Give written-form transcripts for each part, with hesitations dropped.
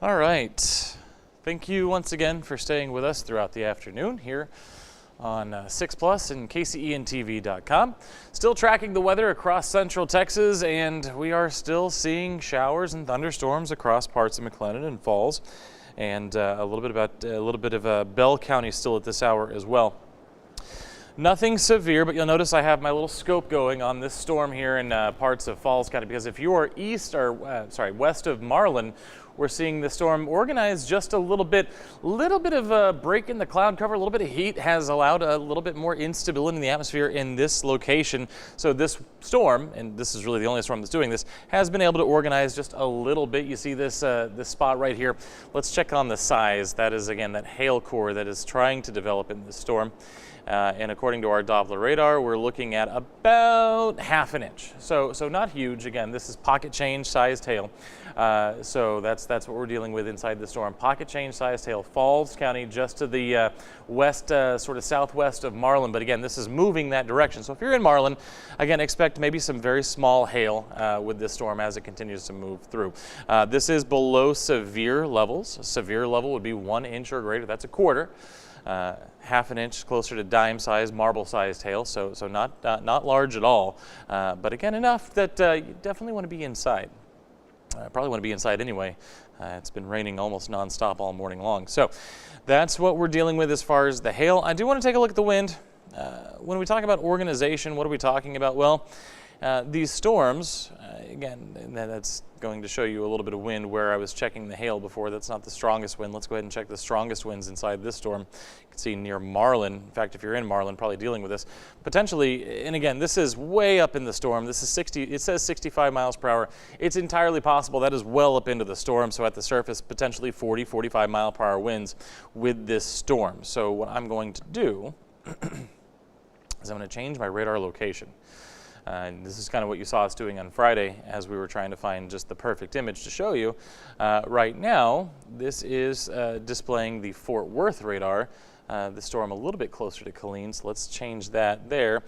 All right. Thank you once again for staying with us throughout the afternoon here on 6 Plus and KCENTV.com. Still tracking the weather across central Texas, and we are still seeing showers and thunderstorms across parts of McLennan and Falls, and a little bit of Bell County still at this hour as well. Nothing severe, but you'll notice I have my little scope going on this storm here in parts of Falls County, because if you are west of Marlin, we're seeing the storm organize just a little bit of a break in the cloud cover. A little bit of heat has allowed a little bit more instability in the atmosphere in this location. So this storm, and this is really the only storm that's doing this, has been able to organize just a little bit. You see this this spot right here. Let's check on the size. That is, again, that hail core that is trying to develop in this storm. And according to our Doppler radar, we're looking at about ½ an inch. So not huge. Again, this is pocket change sized hail. So that's what we're dealing with inside the storm. Pocket change sized hail. Falls County, just to the west, sort of southwest of Marlin. But again, this is moving that direction. So if you're in Marlin, again, expect maybe some very small hail with this storm as it continues to move through. This is below severe levels. A severe level would be 1 inch or greater. That's a quarter. ½ an inch, closer to dime-sized, marble-sized hail, so not large at all, but again enough that you definitely want to be inside. Probably want to be inside anyway. It's been raining almost nonstop all morning long, so that's what we're dealing with as far as the hail. I do want to take a look at the wind. When we talk about organization, what are we talking about? Well, these storms, again, that's going to show you a little bit of wind where I was checking the hail before. That's not the strongest wind. Let's go ahead and check the strongest winds inside this storm. You can see near Marlin. In fact, if you're in Marlin, probably dealing with this potentially. And again, this is way up in the storm. This is 60. It says 65 miles per hour. It's entirely possible that is well up into the storm. So at the surface, potentially 40, 45 mile per hour winds with this storm. So what I'm going to do is I'm going to change my radar location. And this is kind of what you saw us doing on Friday as we were trying to find just the perfect image to show you. Right now, this is displaying the Fort Worth radar, the storm a little bit closer to Killeen, so let's change that there.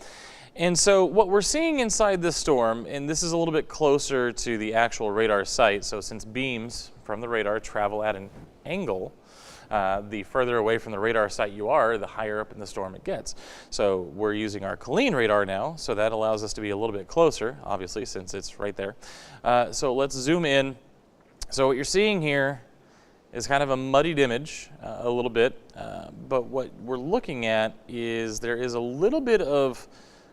And so what we're seeing inside this storm, and this is a little bit closer to the actual radar site, so since beams from the radar travel at an angle, the further away from the radar site you are, the higher up in the storm it gets. So we're using our Killeen radar now, so that allows us to be a little bit closer, obviously, since it's right there. So let's zoom in. So what you're seeing here is kind of a muddied image, a little bit, but what we're looking at is there is a little bit of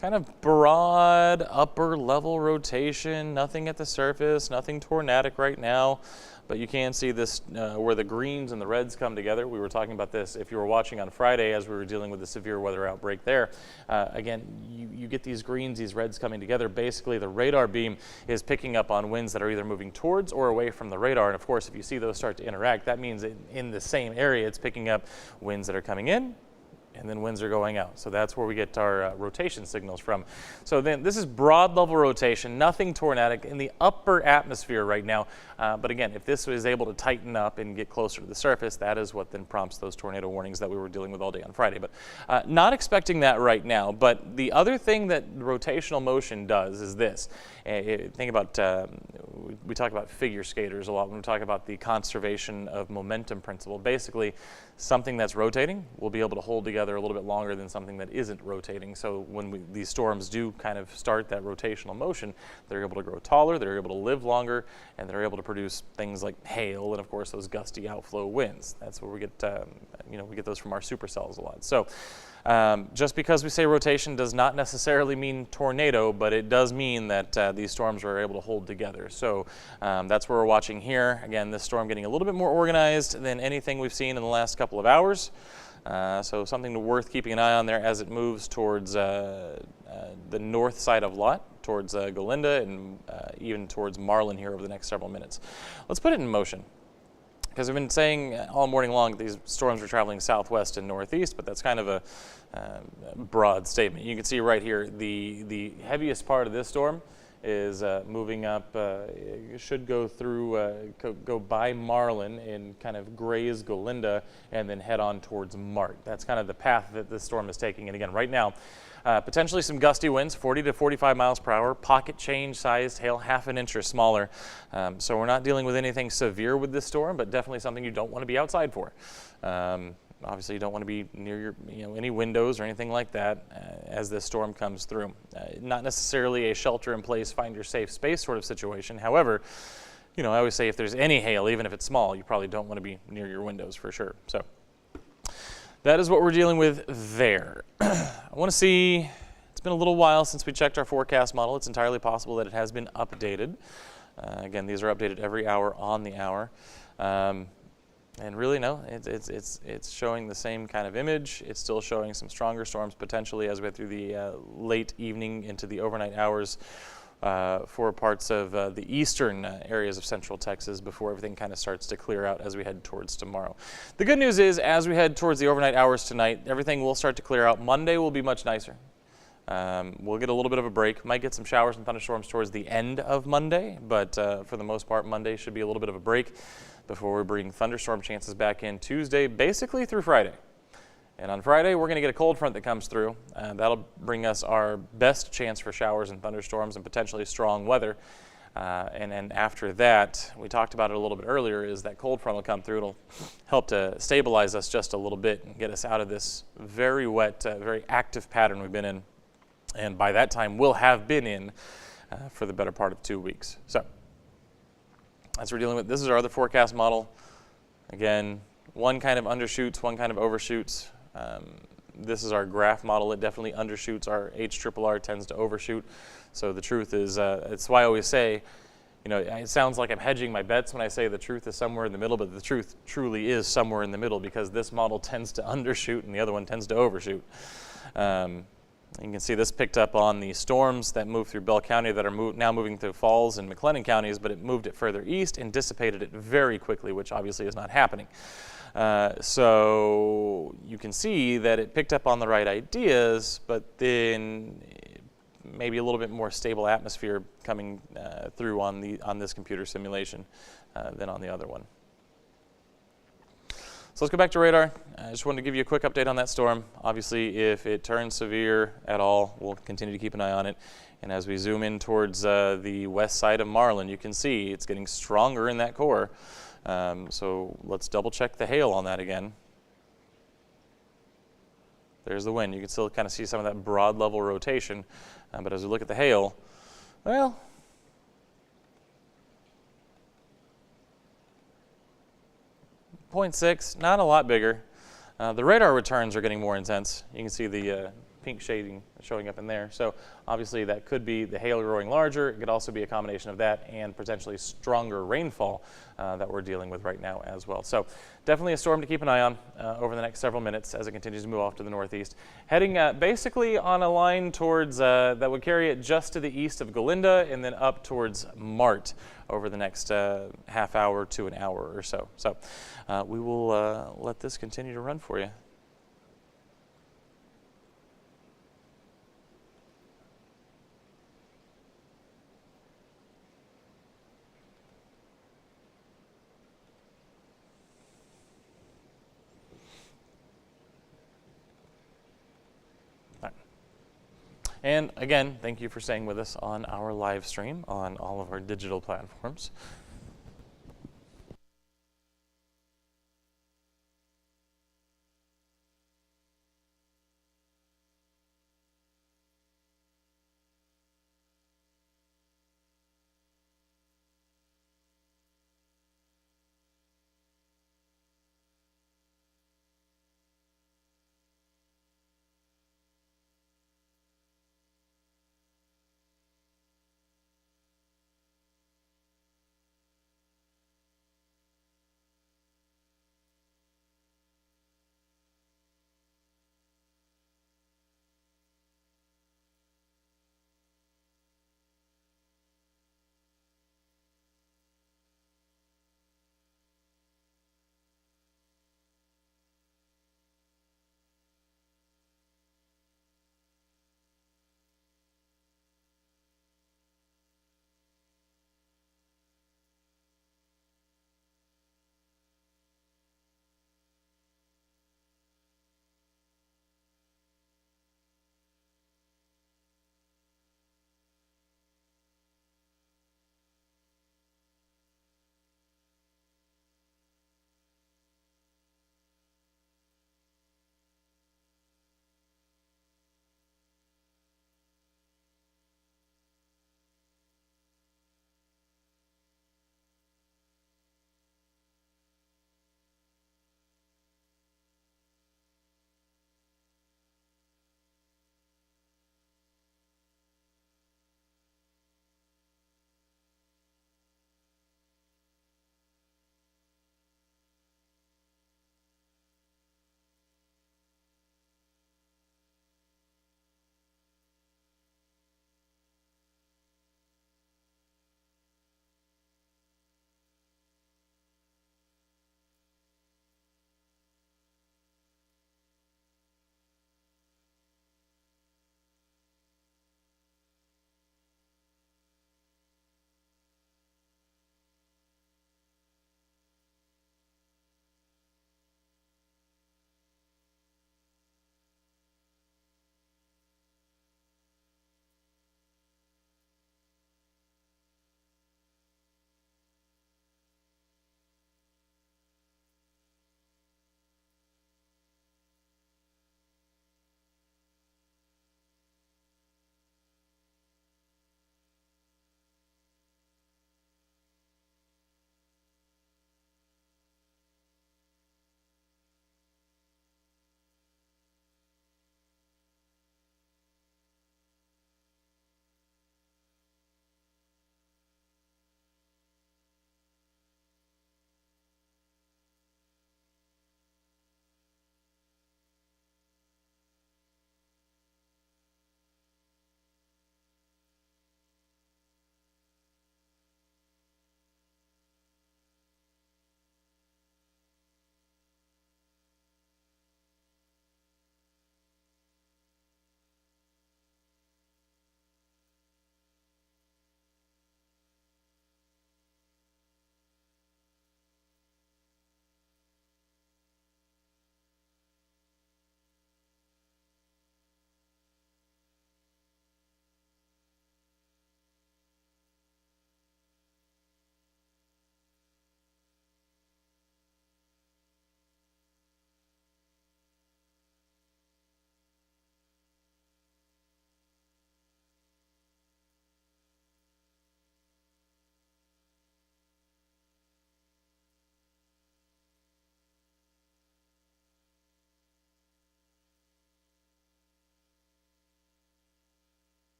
kind of broad upper level rotation, nothing at the surface, nothing tornadic right now. But you can see this where the greens and the reds come together. We were talking about this if you were watching on Friday as we were dealing with the severe weather outbreak there. Again, you get these greens, these reds coming together. Basically, the radar beam is picking up on winds that are either moving towards or away from the radar. And of course, if you see those start to interact, that means in the same area, it's picking up winds that are coming in, and then winds are going out. So that's where we get our rotation signals from. So then this is broad level rotation, nothing tornadic in the upper atmosphere right now. But again, if this is able to tighten up and get closer to the surface, that is what then prompts those tornado warnings that we were dealing with all day on Friday. But not expecting that right now. But the other thing that rotational motion does is this. Think about, we talk about figure skaters a lot when we talk about the conservation of momentum principle. Basically, something that's rotating will be able to hold together a little bit longer than something that isn't rotating. So when these storms do kind of start that rotational motion, they're able to grow taller, they're able to live longer, and they're able to produce things like hail and of course those gusty outflow winds. That's where we get, we get those from our supercells a lot. So just because we say rotation does not necessarily mean tornado, but it does mean that these storms are able to hold together. So that's where we're watching here. Again, this storm getting a little bit more organized than anything we've seen in the last couple of hours. So something worth keeping an eye on there as it moves towards the north side of Lot, towards Golinda, and even towards Marlin here over the next several minutes. Let's put it in motion. Because we've been saying all morning long that these storms are traveling southwest and northeast, but that's kind of a broad statement. You can see right here the heaviest part of this storm is moving up, should go through, go by Marlin and kind of graze Golinda and then head on towards Mart. That's kind of the path that this storm is taking. And again, right now, Potentially some gusty winds, 40 to 45 miles per hour, pocket change sized hail, half an inch or smaller. So we're not dealing with anything severe with this storm, but definitely something you don't want to be outside for. Obviously, you don't want to be near any windows or anything like that as this storm comes through. Not necessarily a shelter-in-place, find your safe space sort of situation. However, I always say if there's any hail, even if it's small, you probably don't want to be near your windows for sure. So that is what we're dealing with there. I want to see, it's been a little while since we checked our forecast model. It's entirely possible that it has been updated. Again, these are updated every hour on the hour. And really, no, it's showing the same kind of image. It's still showing some stronger storms potentially as we head through the late evening into the overnight hours for parts of the eastern areas of central Texas before everything kind of starts to clear out as we head towards tomorrow. The good news is, as we head towards the overnight hours tonight, everything will start to clear out. Monday will be much nicer. We'll get a little bit of a break. Might get some showers and thunderstorms towards the end of Monday, but for the most part, Monday should be a little bit of a break before we bring thunderstorm chances back in Tuesday, basically through Friday. And on Friday, we're going to get a cold front that comes through. That'll bring us our best chance for showers and thunderstorms and potentially strong weather. And after that, we talked about it a little bit earlier, is that cold front will come through. It'll help to stabilize us just a little bit and get us out of this very wet, very active pattern we've been in. And by that time, we'll have been in for the better part of 2 weeks. So that's what we're dealing with. This is our other forecast model. Again, one kind of undershoots, one kind of overshoots. This is our graph model. It definitely undershoots. Our HRRR tends to overshoot. So the truth is, it's why I always say, it sounds like I'm hedging my bets when I say the truth is somewhere in the middle, but the truth truly is somewhere in the middle because this model tends to undershoot and the other one tends to overshoot. You can see this picked up on the storms that moved through Bell County that are now moving through Falls and McLennan counties, but it moved it further east and dissipated it very quickly, which obviously is not happening. So you can see that it picked up on the right ideas, but then maybe a little bit more stable atmosphere coming through on this computer simulation than on the other one. So let's go back to radar. I just wanted to give you a quick update on that storm. Obviously, if it turns severe at all, we'll continue to keep an eye on it. And as we zoom in towards the west side of Marlin, you can see it's getting stronger in that core. So let's double check the hail on that again. There's the wind. You can still kind of see some of that broad level rotation. But as we look at the hail, well, 0.6, not a lot bigger. The radar returns are getting more intense. You can see the pink shading showing up in there. So obviously that could be the hail growing larger. It could also be a combination of that and potentially stronger rainfall that we're dealing with right now as well. So definitely a storm to keep an eye on over the next several minutes as it continues to move off to the northeast. Heading basically on a line towards, that would carry it just to the east of Galinda and then up towards Mart over the next half hour to an hour or so. So we will let this continue to run for you. And again, thank you for staying with us on our live stream on all of our digital platforms.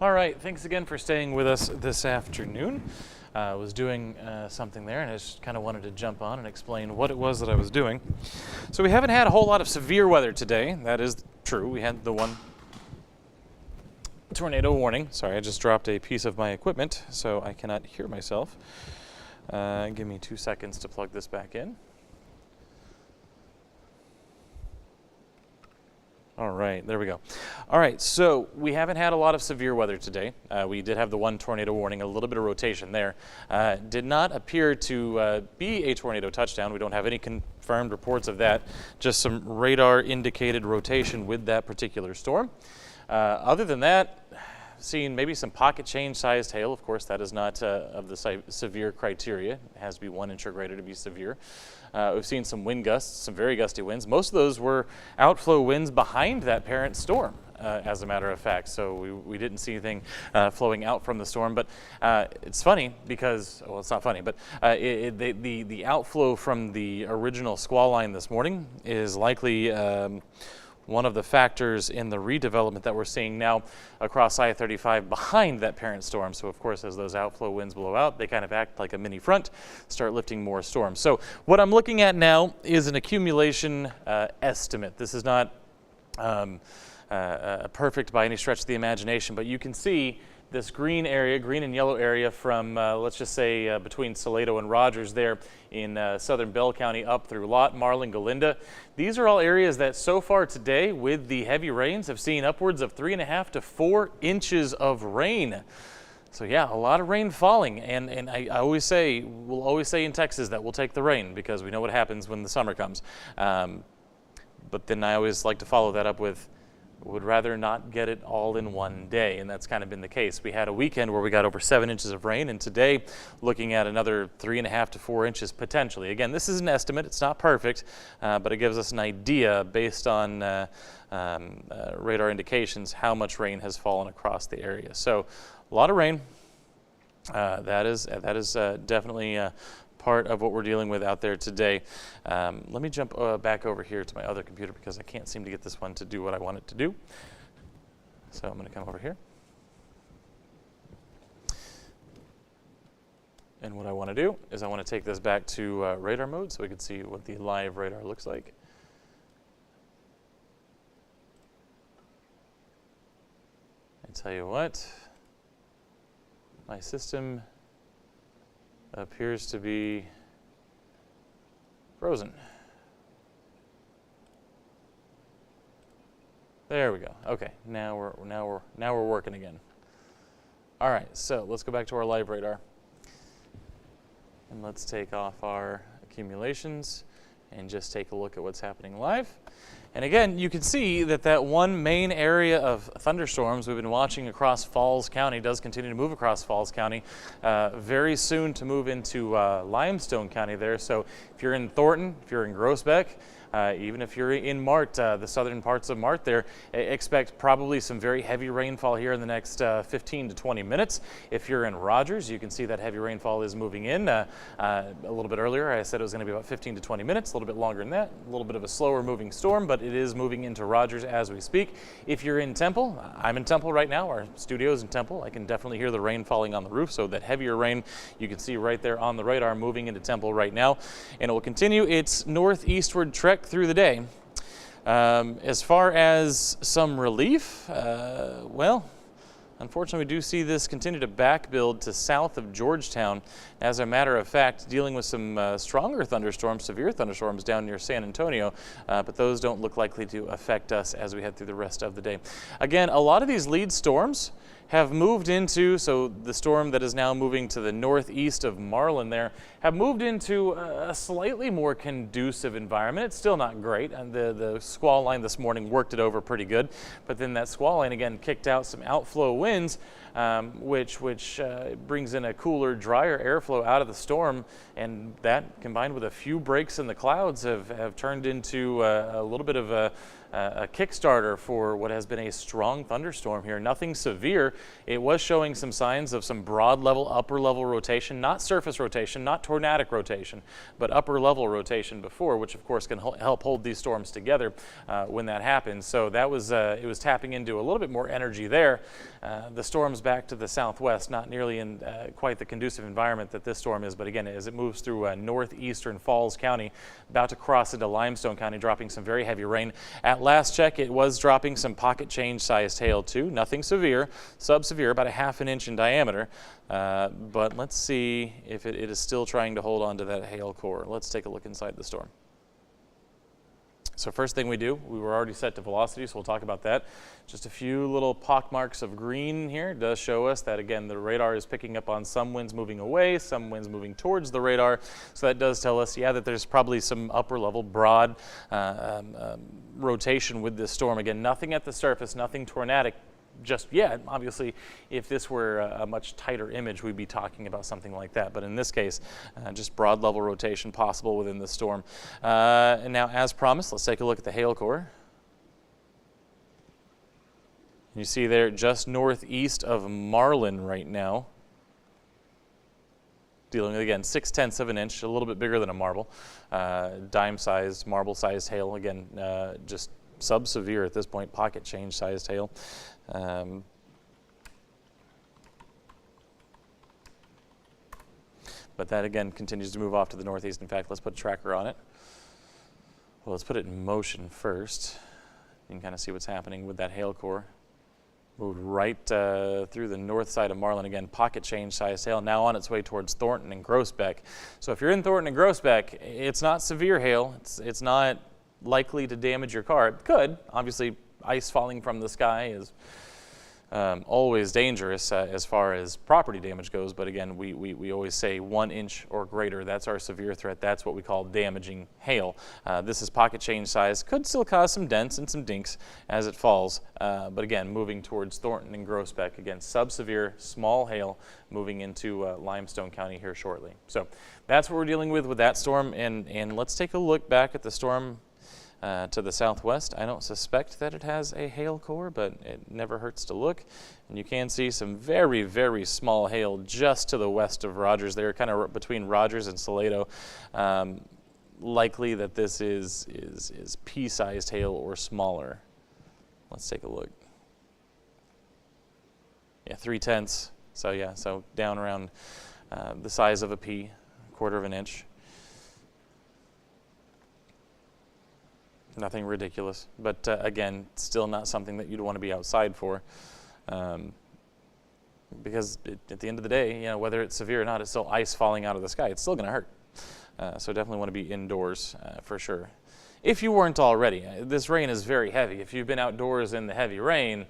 All right, thanks again for staying with us this afternoon. I was doing something there, and I just kind of wanted to jump on and explain what it was that I was doing. So we haven't had a whole lot of severe weather today. That is true. We had the one tornado warning. Sorry, I just dropped a piece of my equipment, so I cannot hear myself. Give me 2 seconds to plug this back in. All right, there we go. All right, so we haven't had a lot of severe weather today. We did have the one tornado warning, a little bit of rotation there. Did not appear to be a tornado touchdown. We don't have any confirmed reports of that, just some radar indicated rotation with that particular storm. Other than that, seeing maybe some pocket change sized hail. Of course, that is not of the severe criteria. It has to be 1 inch or greater to be severe. We've seen some wind gusts, some very gusty winds. Most of those were outflow winds behind that parent storm, as a matter of fact. So we didn't see anything flowing out from the storm. But it's funny because, well, it's not funny, but the outflow from the original squall line this morning is likely one of the factors in the redevelopment that we're seeing now across I-35 behind that parent storm. So of course, as those outflow winds blow out, they kind of act like a mini front, start lifting more storms. So what I'm looking at now is an accumulation estimate. This is not perfect by any stretch of the imagination, but you can see this green area, green and yellow area from, let's just say, between Salado and Rogers there in southern Bell County up through Lott, Marlin, Galinda. These are all areas that so far today with the heavy rains have seen upwards of 3.5 to 4 inches of rain. So yeah, a lot of rain falling, and I always say, we'll always say in Texas that we'll take the rain because we know what happens when the summer comes. But then I always like to follow that up with, would rather not get it all in one day, and that's kind of been the case. We had a weekend where we got over 7 inches of rain, and today looking at another 3.5 to 4 inches potentially. Again, this is an estimate, it's not perfect, but it gives us an idea based on radar indications how much rain has fallen across the area. So a lot of rain. That is definitely part of what we're dealing with out there today. Let me jump back over here to my other computer because I can't seem to get this one to do what I want it to do. So I'm going to come over here. And what I want to do is I want to take this back to radar mode so we can see what the live radar looks like. I tell you what, my system appears to be frozen. There we go. Okay, now we're working again. All right, so let's go back to our live radar, and let's take off our accumulations and just take a look at what's happening live. And again, you can see that that one main area of thunderstorms we've been watching across Falls County does continue to move across Falls County. Very soon to move into Limestone County there. So if you're in Thornton, if you're in Groesbeck, even if you're in Mart, the southern parts of Mart there, expect probably some very heavy rainfall here in the next 15 to 20 minutes. If you're in Rogers, you can see that heavy rainfall is moving in. A little bit earlier, I said it was going to be about 15 to 20 minutes, a little bit longer than that, a little bit of a slower moving storm, but it is moving into Rogers as we speak. If you're in Temple, I'm in Temple right now, our studio's in Temple, I can definitely hear the rain falling on the roof, so that heavier rain you can see right there on the radar moving into Temple right now, and it will continue its northeastward trek through the day. As far as some relief, well, unfortunately, we do see this continue to back build to south of Georgetown. As a matter of fact, dealing with some stronger thunderstorms, severe thunderstorms down near San Antonio, but those don't look likely to affect us as we head through the rest of the day. Again, a lot of these lead storms have moved into, so the storm that is now moving to the northeast of Marlin there, have moved into a slightly more conducive environment. It's still not great, and the squall line this morning worked it over pretty good, but then that squall line again kicked out some outflow winds, which brings in a cooler, drier airflow out of the storm, and that combined with a few breaks in the clouds have turned into a little bit of a Kickstarter for what has been a strong thunderstorm here. Nothing severe. It was showing some signs of some broad level, upper level rotation, not surface rotation, not tornadic rotation, but upper level rotation before, which of course can help hold these storms together when that happens. So that was, it was tapping into a little bit more energy there. the storm's back to the southwest, not nearly in quite the conducive environment that this storm is, but again, as it moves through northeastern Falls County, about to cross into Limestone County, dropping some very heavy rain. At last check, it was dropping some pocket change sized hail too. Nothing severe, sub-severe, about a ½ an inch in diameter. But let's see if it is still trying to hold on to that hail core. Let's take a look inside the storm. So first thing we do, we were already set to velocity, so we'll talk about that. Just a few little pock marks of green here. It does show us that, again, the radar is picking up on some winds moving away, some winds moving towards the radar. So that does tell us, yeah, that there's probably some upper level broad rotation with this storm. Again, nothing at the surface, nothing tornadic just yet. Obviously, if this were a much tighter image, we'd be talking about something like that. But in this case, just broad level rotation possible within the storm. And now, as promised, let's take a look at the hail core. You see there just northeast of Marlin right now. Dealing with, again, 6/10 of an inch, a little bit bigger than a marble. Dime-sized, marble-sized hail. Again, just sub-severe at this point, pocket change-sized hail. But that, again, continues to move off to the northeast. In fact, let's put a tracker on it. Well, let's put it in motion first. You can kind of see what's happening with that hail core. Moved right through the north side of Marlin. Again, pocket change sized hail, now on its way towards Thornton and Groesbeck. So if you're in Thornton and Groesbeck, it's not severe hail. It's not likely to damage your car. It could. Obviously, ice falling from the sky is always dangerous as far as property damage goes, but again, we always say 1 inch or greater. That's our severe threat. That's what we call damaging hail. This is pocket change size. Could still cause some dents and some dinks as it falls, but again, moving towards Thornton and Groesbeck. Again, sub-severe, small hail moving into Limestone County here shortly. So that's what we're dealing with that storm, and let's take a look back at the storm to the southwest. I don't suspect that it has a hail core, but it never hurts to look. And you can see some very, very small hail just to the west of Rogers there, kind of between Rogers and Salado. Likely that this is pea-sized hail or smaller. Let's take a look. Yeah, 3/10. So yeah, so down around the size of a pea, 1/4 of an inch. Nothing ridiculous, but again, still not something that you'd want to be outside for, because at the end of the day, you know, whether it's severe or not, it's still ice falling out of the sky. It's still going to hurt. So definitely want to be indoors for sure. If you weren't already, this rain is very heavy. If you've been outdoors in the heavy rain,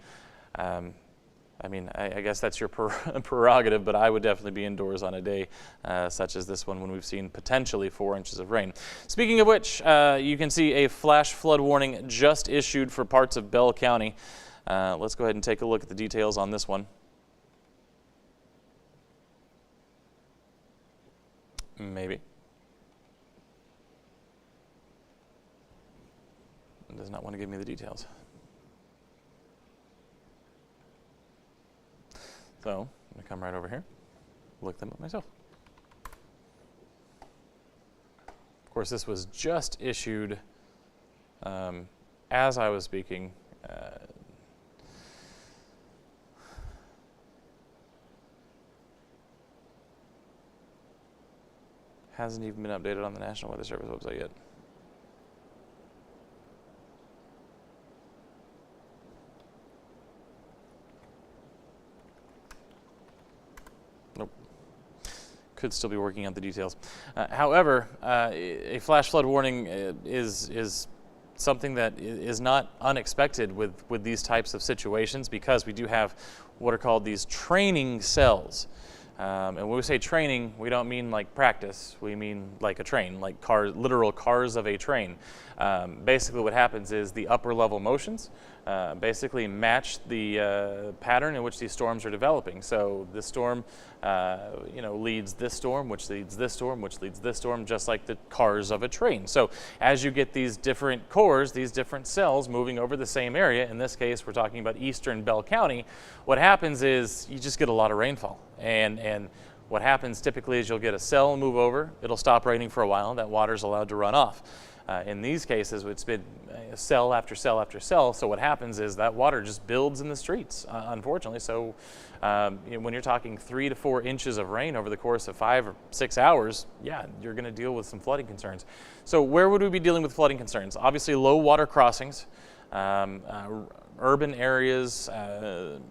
I mean, I guess that's your prerogative, but I would definitely be indoors on a day such as this one when we've seen potentially 4 inches of rain. Speaking of which, you can see a flash flood warning just issued for parts of Bell County. Let's go ahead and take a look at the details on this one. Maybe. It does not want to give me the details. So I'm going to come right over here, look them up myself. Of course, this was just issued as I was speaking. Hasn't even been updated on the National Weather Service website yet. Nope. Could still be working out the details. However, a flash flood warning is something that is not unexpected with these types of situations, because we do have what are called these training cells. And when we say training, we don't mean like practice. We mean like a train, like literal cars of a train. Basically what happens is the upper level motions basically match the pattern in which these storms are developing. So this storm leads this storm, which leads this storm, which leads this storm, just like the cars of a train. So as you get these different cores, these different cells moving over the same area, in this case we're talking about eastern Bell County, what happens is you just get a lot of rainfall. And what happens typically is you'll get a cell move over, it'll stop raining for a while, that water's allowed to run off. In these cases, it's been cell after cell after cell. So what happens is that water just builds in the streets, unfortunately. So when you're talking 3 to 4 inches of rain over the course of 5 or 6 hours, yeah, you're going to deal with some flooding concerns. So where would we be dealing with flooding concerns? Obviously, low water crossings, urban areas,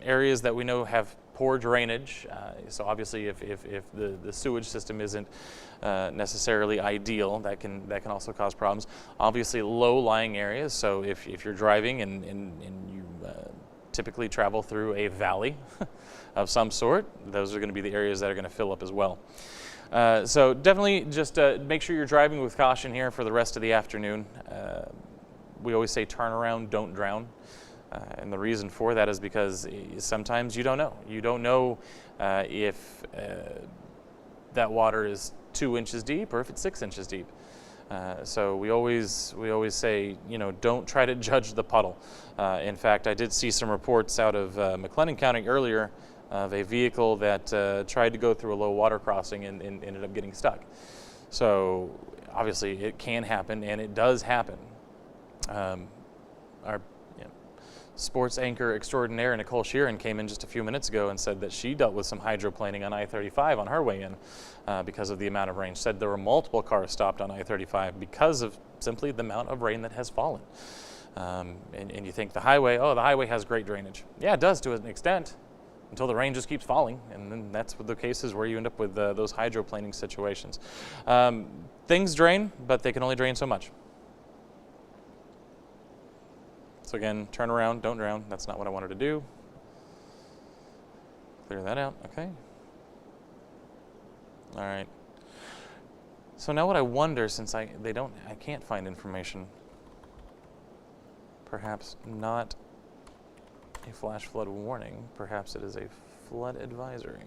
areas that we know have poor drainage. So obviously, if the sewage system isn't necessarily ideal, that can also cause problems. Obviously, low-lying areas. So if you're driving and you typically travel through a valley of some sort, those are going to be the areas that are going to fill up as well. So definitely just make sure you're driving with caution here for the rest of the afternoon. We always say turn around, don't drown. And the reason for that is because sometimes you don't know. You don't know if that water is 2 inches deep or if it's 6 inches deep. So we always say, don't try to judge the puddle. In fact, I did see some reports out of McLennan County earlier of a vehicle that tried to go through a low water crossing and ended up getting stuck. So obviously it can happen, and it does happen. Our sports anchor extraordinaire Nicole Sheeran came in just a few minutes ago and said that she dealt with some hydroplaning on I-35 on her way in because of the amount of rain. She said there were multiple cars stopped on I-35 because of simply the amount of rain that has fallen. And you think the highway has great drainage. Yeah, it does to an extent until the rain just keeps falling, and then that's the cases where you end up with those hydroplaning situations. Things drain, but they can only drain so much. So again, turn around, don't drown. That's not what I wanted to do. Clear that out, okay. All right. So now what I wonder, since I can't find information, perhaps not a flash flood warning, perhaps it is a flood advisory.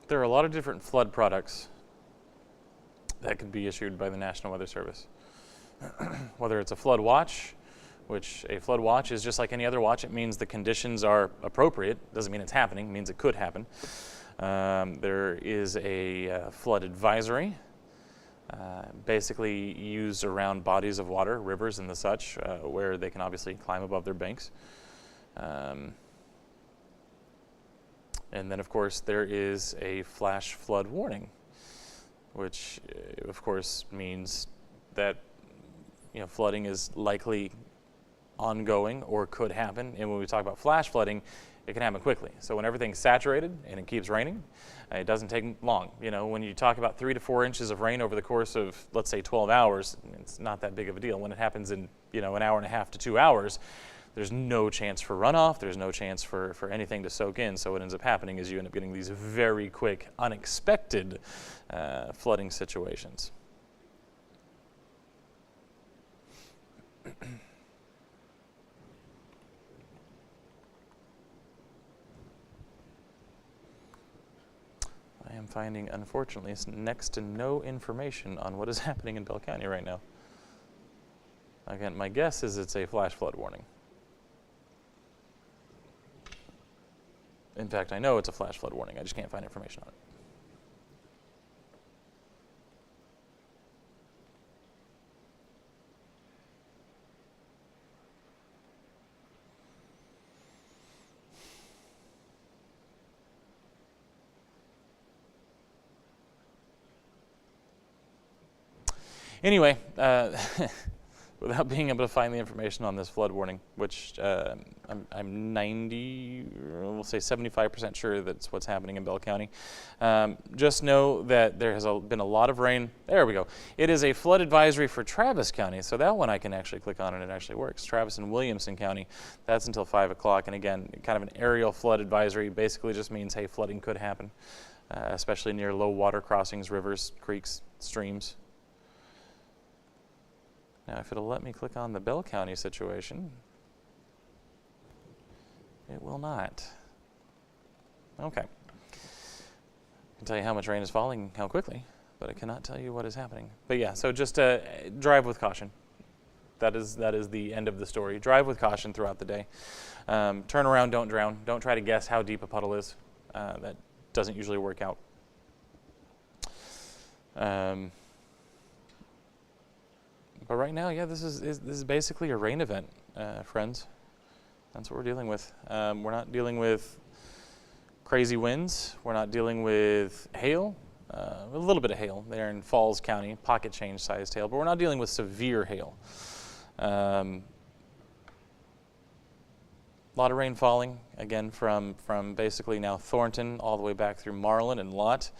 There are a lot of different flood products that can be issued by the National Weather Service. Whether it's a flood watch, which a flood watch is just like any other watch. It means the conditions are appropriate. Doesn't mean it's happening. It means it could happen. There is a flood advisory, basically used around bodies of water, rivers and the such, where they can obviously climb above their banks. And then, of course, there is a flash flood warning, which, of course, means that flooding is likely ongoing or could happen. And when we talk about flash flooding, it can happen quickly. So when everything's saturated and it keeps raining, it doesn't take long. When you talk about 3 to 4 inches of rain over the course of, let's say, 12 hours, it's not that big of a deal. When it happens in an hour and a half to 2 hours, there's no chance for runoff. There's no chance for anything to soak in. So what ends up happening is you end up getting these very quick, unexpected flooding situations. I am finding, unfortunately, next to no information on what is happening in Bell County right now. Again, my guess is it's a flash flood warning. In fact, I know it's a flash flood warning. I just can't find information on it. Anyway, without being able to find the information on this flood warning, which I'm 90, we'll say 75% sure that's what's happening in Bell County. Just know that there has been a lot of rain. There we go. It is a flood advisory for Travis County, so that one I can actually click on and it actually works. Travis and Williamson County, that's until 5 o'clock. And again, kind of an aerial flood advisory basically just means, hey, flooding could happen, especially near low water crossings, rivers, creeks, streams. Now, if it'll let me click on the Bell County situation, it will not. Okay. I can tell you how much rain is falling, how quickly, but I cannot tell you what is happening. But yeah, so just drive with caution. That is the end of the story. Drive with caution throughout the day. Turn around, don't drown. Don't try to guess how deep a puddle is. That doesn't usually work out. But right now, yeah, this is basically a rain event, friends. That's what we're dealing with. We're not dealing with crazy winds. We're not dealing with hail. A little bit of hail there in Falls County, pocket change sized hail, but we're not dealing with severe hail. A lot of rain falling, again, from basically now Thornton all the way back through Marlin and Lott.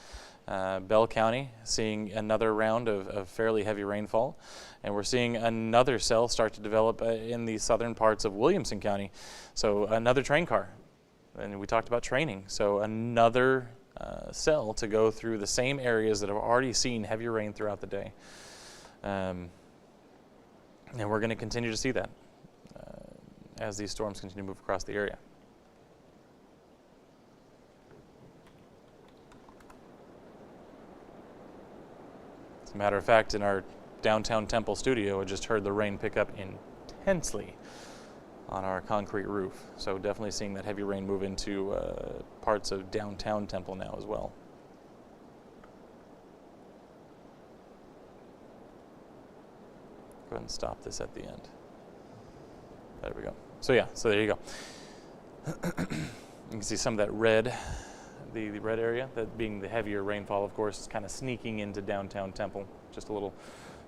Bell County seeing another round of fairly heavy rainfall. And we're seeing another cell start to develop in the southern parts of Williamson County. So another train car. And we talked about training. So another cell to go through the same areas that have already seen heavy rain throughout the day. And we're going to continue to see that as these storms continue to move across the area. As a matter of fact, in our downtown Temple studio, I just heard the rain pick up intensely on our concrete roof. So definitely seeing that heavy rain move into parts of downtown Temple now as well. Go ahead and stop this at the end. There we go. So yeah, so there you go. You can see some of that red, the red area, that being the heavier rainfall, of course, is kind of sneaking into downtown Temple. Just a little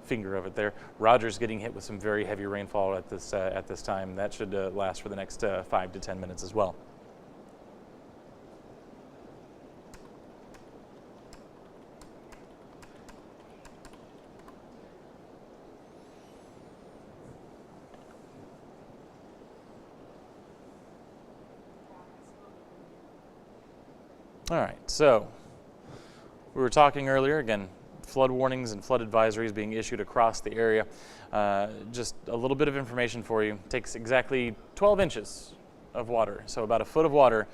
finger of it there. Rogers getting hit with some very heavy rainfall at this time. That should last for the next 5 to 10 minutes as well. All right, so we were talking earlier, again, flood warnings and flood advisories being issued across the area. Just a little bit of information for you. It takes exactly 12 inches of water, so about a foot of water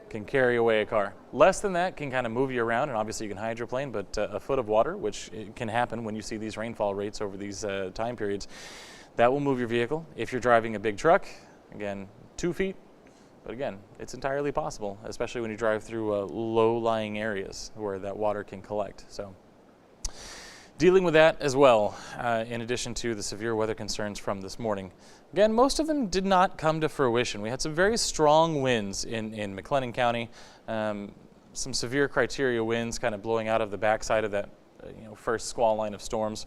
can carry away a car. Less than that can kind of move you around, and obviously you can hydroplane, but a foot of water, which can happen when you see these rainfall rates over these time periods, that will move your vehicle. If you're driving a big truck, again, 2 feet. But again, it's entirely possible, especially when you drive through low-lying areas where that water can collect. So, dealing with that as well, in addition to the severe weather concerns from this morning. Again, most of them did not come to fruition. We had some very strong winds in McLennan County, some severe criteria winds kind of blowing out of the backside of that first squall line of storms.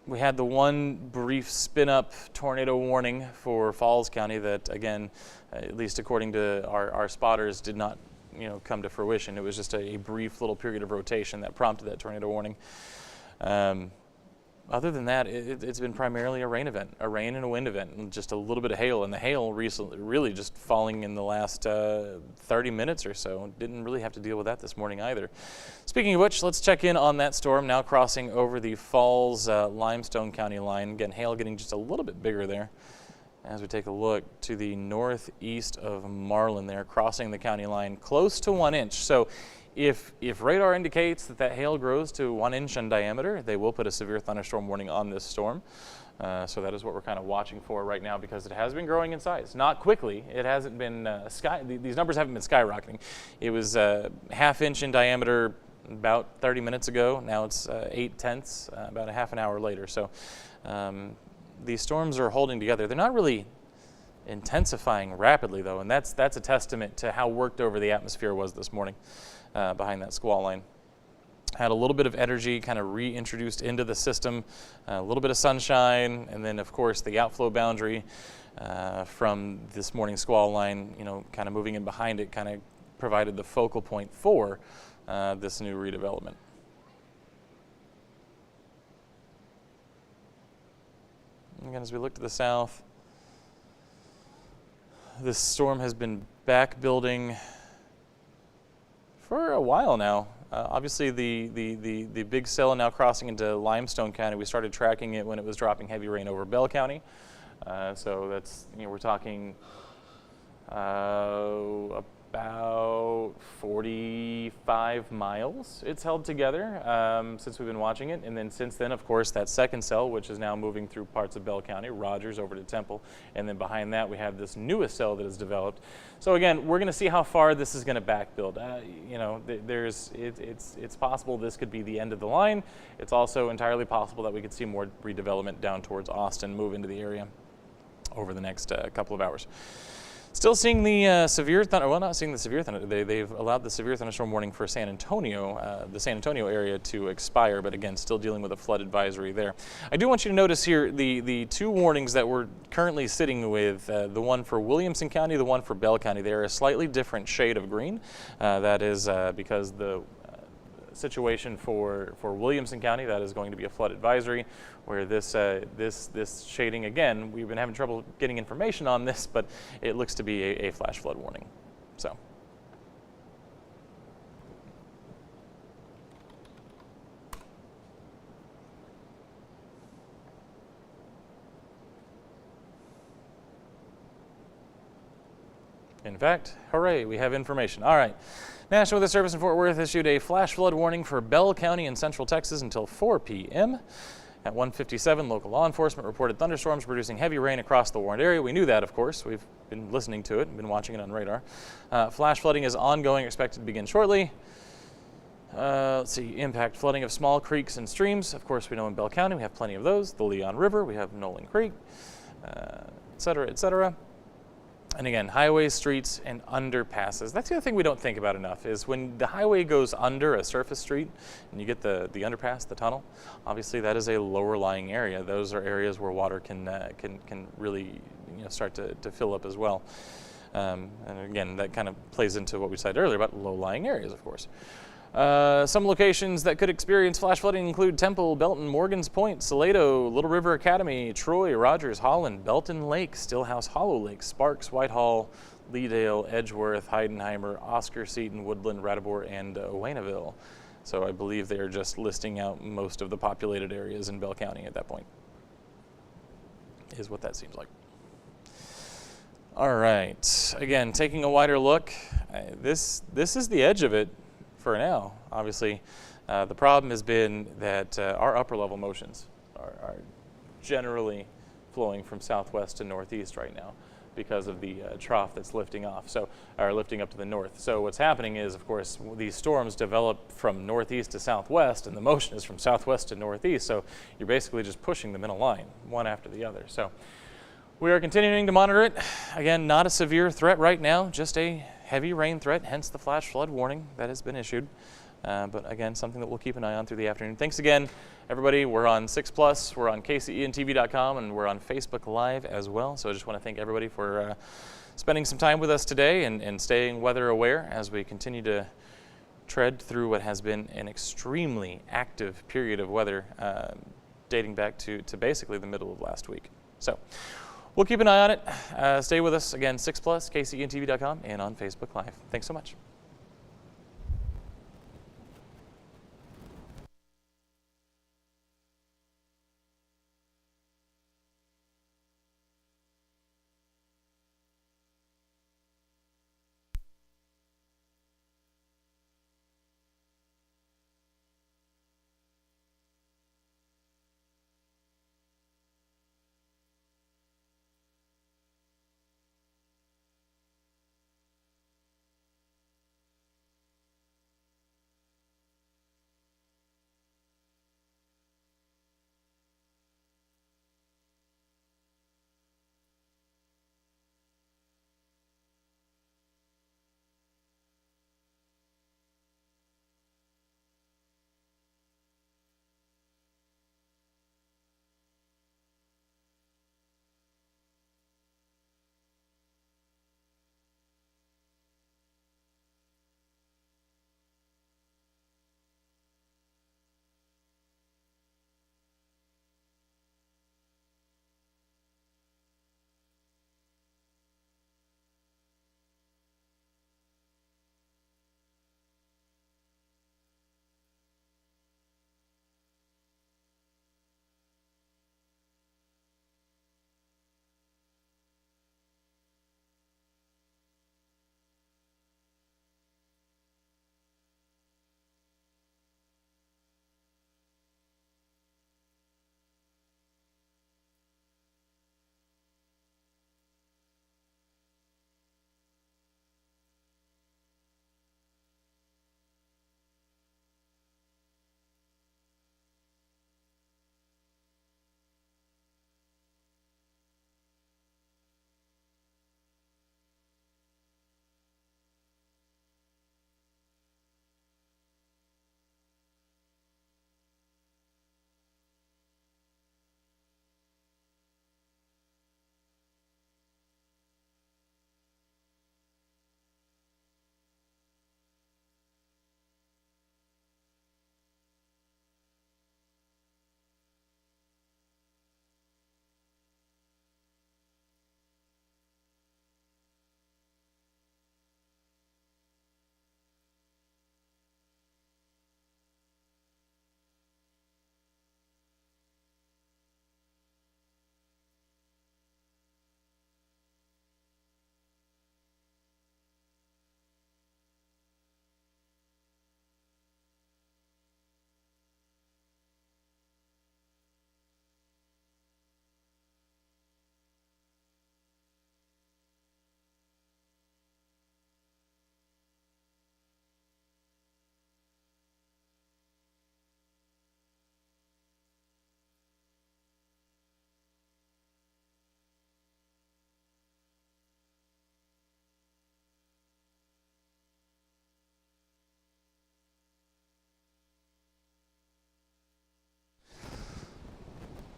We had the one brief spin-up tornado warning for Falls County that, again, at least according to our spotters, did not come to fruition. It was just a brief little period of rotation that prompted that tornado warning. Other than that, it's been primarily a rain event, a rain and a wind event, and just a little bit of hail. And the hail recently really just falling in the last 30 minutes or so. Didn't really have to deal with that this morning either. Speaking of which, let's check in on that storm now crossing over the Falls Limestone County line. Again, hail getting just a little bit bigger there. As we take a look to the northeast of Marlin there, crossing the county line close to 1 inch. So if radar indicates that hail grows to 1 inch in diameter, they will put a severe thunderstorm warning on this storm. So that is what we're kind of watching for right now, because it has been growing in size. Not quickly. It hasn't been these numbers haven't been skyrocketing. It was ½ inch in diameter about 30 minutes ago. Now it's 8/10, about a half an hour later. So these storms are holding together. They're not really intensifying rapidly, though, and that's a testament to how worked over the atmosphere was this morning behind that squall line. Had a little bit of energy kind of reintroduced into the system, a little bit of sunshine, and then, of course, the outflow boundary from this morning's squall line, kind of moving in behind it, kind of provided the focal point for this new redevelopment. Again, as we look to the south, this storm has been back building for a while now. Obviously, the big cell now crossing into Limestone County. We started tracking it when it was dropping heavy rain over Bell County. So that's, we're talking About 45 miles it's held together since we've been watching it. And then since then, of course, that second cell, which is now moving through parts of Bell County, Rogers over to Temple. And then behind that, we have this newest cell that is developed. So again, we're going to see how far this is going to back build. You know, it's possible this could be the end of the line. It's also entirely possible that we could see more redevelopment down towards Austin move into the area over the next couple of hours. Still seeing the severe thunder, well, not seeing the severe thunder. They've allowed the severe thunderstorm warning for San Antonio, the San Antonio area to expire, but again, still dealing with a flood advisory there. I do want you to notice here the two warnings that we're currently sitting with, the one for Williamson County, the one for Bell County. They're a slightly different shade of green. That is because the situation for Williamson County, that is going to be a flood advisory, where this shading, again, we've been having trouble getting information on this, but it looks to be a flash flood warning. So. In fact, hooray, we have information. All right. National Weather Service in Fort Worth issued a flash flood warning for Bell County in central Texas until 4 p.m. At 1:57, local law enforcement reported thunderstorms producing heavy rain across the warned area. We knew that, of course. We've been listening to it and been watching it on radar. Flash flooding is ongoing, expected to begin shortly. Let's see, impact flooding of small creeks and streams. Of course, we know in Bell County we have plenty of those. The Leon River, we have Nolan Creek, et cetera, et cetera. And again, highways, streets, and underpasses. That's the other thing we don't think about enough is when the highway goes under a surface street and you get the underpass, the tunnel, obviously that is a lower lying area. Those are areas where water can really start to fill up as well. And again, that kind of plays into what we said earlier about low-lying areas, of course. Some locations that could experience flash flooding include Temple, Belton, Morgan's Point, Salado, Little River Academy, Troy, Rogers, Holland, Belton Lake, Stillhouse Hollow Lake, Sparks, Whitehall, Leedale, Edgeworth, Heidenheimer, Oscar, Seton, Woodland, Ratibor, and Waynaville. So I believe they are just listing out most of the populated areas in Bell County at that point, is what that seems like. All right, again, taking a wider look, this is the edge of it. For now, obviously, the problem has been that our upper level motions are generally flowing from southwest to northeast right now because of the trough that's lifting off, or lifting up to the north. So what's happening is, of course, these storms develop from northeast to southwest, and the motion is from southwest to northeast. So you're basically just pushing them in a line, one after the other. So we are continuing to monitor it. Again, not a severe threat right now, just a heavy rain threat, hence the flash flood warning that has been issued. But again, something that we'll keep an eye on through the afternoon. Thanks again, everybody. We're on 6+, we're on KCENTV.com, and we're on Facebook Live as well. So I just want to thank everybody for spending some time with us today and staying weather aware as we continue to tread through what has been an extremely active period of weather dating back to basically the middle of last week. So we'll keep an eye on it. Stay with us. Again, 6+, KCENTV.com, and on Facebook Live. Thanks so much.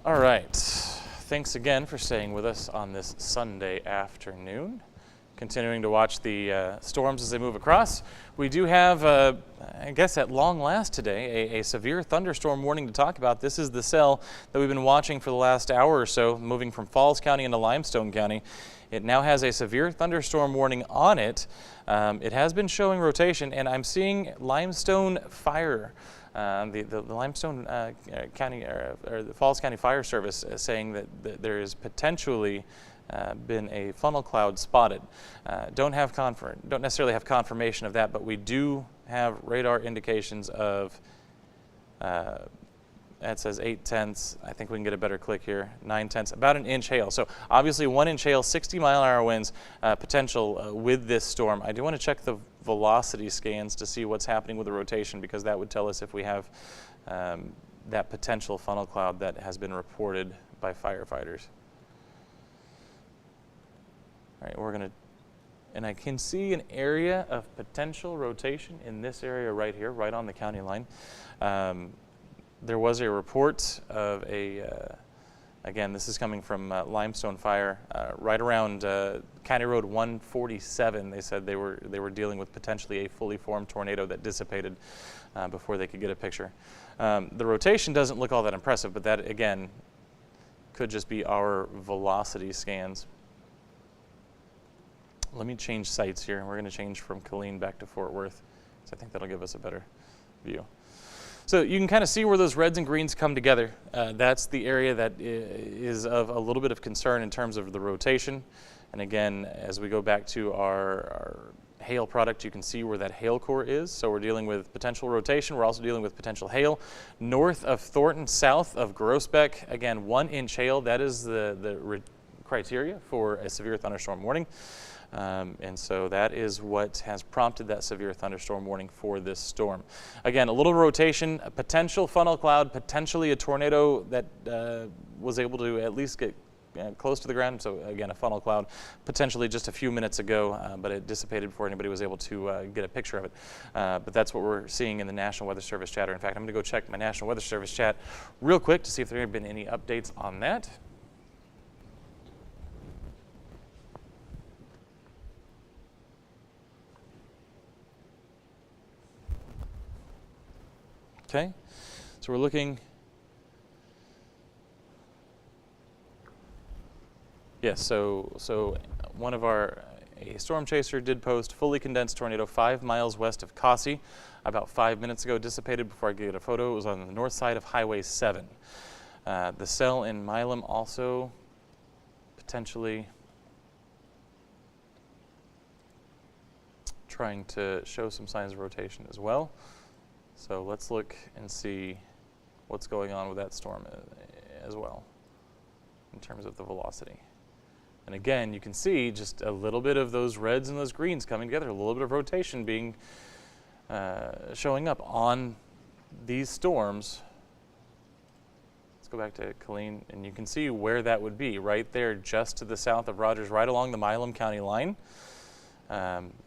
All right. Thanks again for staying with us on this Sunday afternoon. Continuing to watch the storms as they move across. We do have, I guess at long last today, a severe thunderstorm warning to talk about. This is the cell that we've been watching for the last hour or so, moving from Falls County into Limestone County. It now has a severe thunderstorm warning on it. It has been showing rotation, and I'm seeing limestone fire. The Limestone County or the Falls County Fire Service saying that there is potentially been a funnel cloud spotted. Don't necessarily have confirmation of that, but we do have radar indications of. That says 8/10. I think we can get a better click here. 9/10, about an inch hail. So obviously 1 inch hail, 60-mile-an-hour winds potential with this storm. I do want to check the velocity scans to see what's happening with the rotation, because that would tell us if we have that potential funnel cloud that has been reported by firefighters. All right, we're going to, and I can see an area of potential rotation in this area right here, right on the county line. There was a report of again, this is coming from Limestone Fire, right around County Road 147. They said they were dealing with potentially a fully formed tornado that dissipated before they could get a picture. The rotation doesn't look all that impressive, but that, again, could just be our velocity scans. Let me change sites here. We're going to change from Killeen back to Fort Worth, so I think that'll give us a better view. So you can kind of see where those reds and greens come together. That's the area that is of a little bit of concern in terms of the rotation. And again, as we go back to our hail product, you can see where that hail core is. So we're dealing with potential rotation. We're also dealing with potential hail. North of Thornton, south of Groesbeck, again, 1 inch hail. That is the criteria for a severe thunderstorm warning. And so that is what has prompted that severe thunderstorm warning for this storm. Again, a little rotation, a potential funnel cloud, potentially a tornado that was able to at least get close to the ground. So again, a funnel cloud potentially just a few minutes ago, but it dissipated before anybody was able to get a picture of it. But that's what we're seeing in the National Weather Service chatter. In fact, I'm going to go check my National Weather Service chat real quick to see if there have been any updates on that. Okay, so we're looking. Yes, so one of a storm chaser did post fully condensed tornado 5 miles west of Cossie about 5 minutes ago, dissipated before I could get a photo. It was on the north side of Highway 7. The cell in Milam also potentially trying to show some signs of rotation as well. So let's look and see what's going on with that storm as well in terms of the velocity. And again, you can see just a little bit of those reds and those greens coming together, a little bit of rotation being showing up on these storms. Let's go back to Killeen, and you can see where that would be, right there just to the south of Rogers, right along the Milam County line.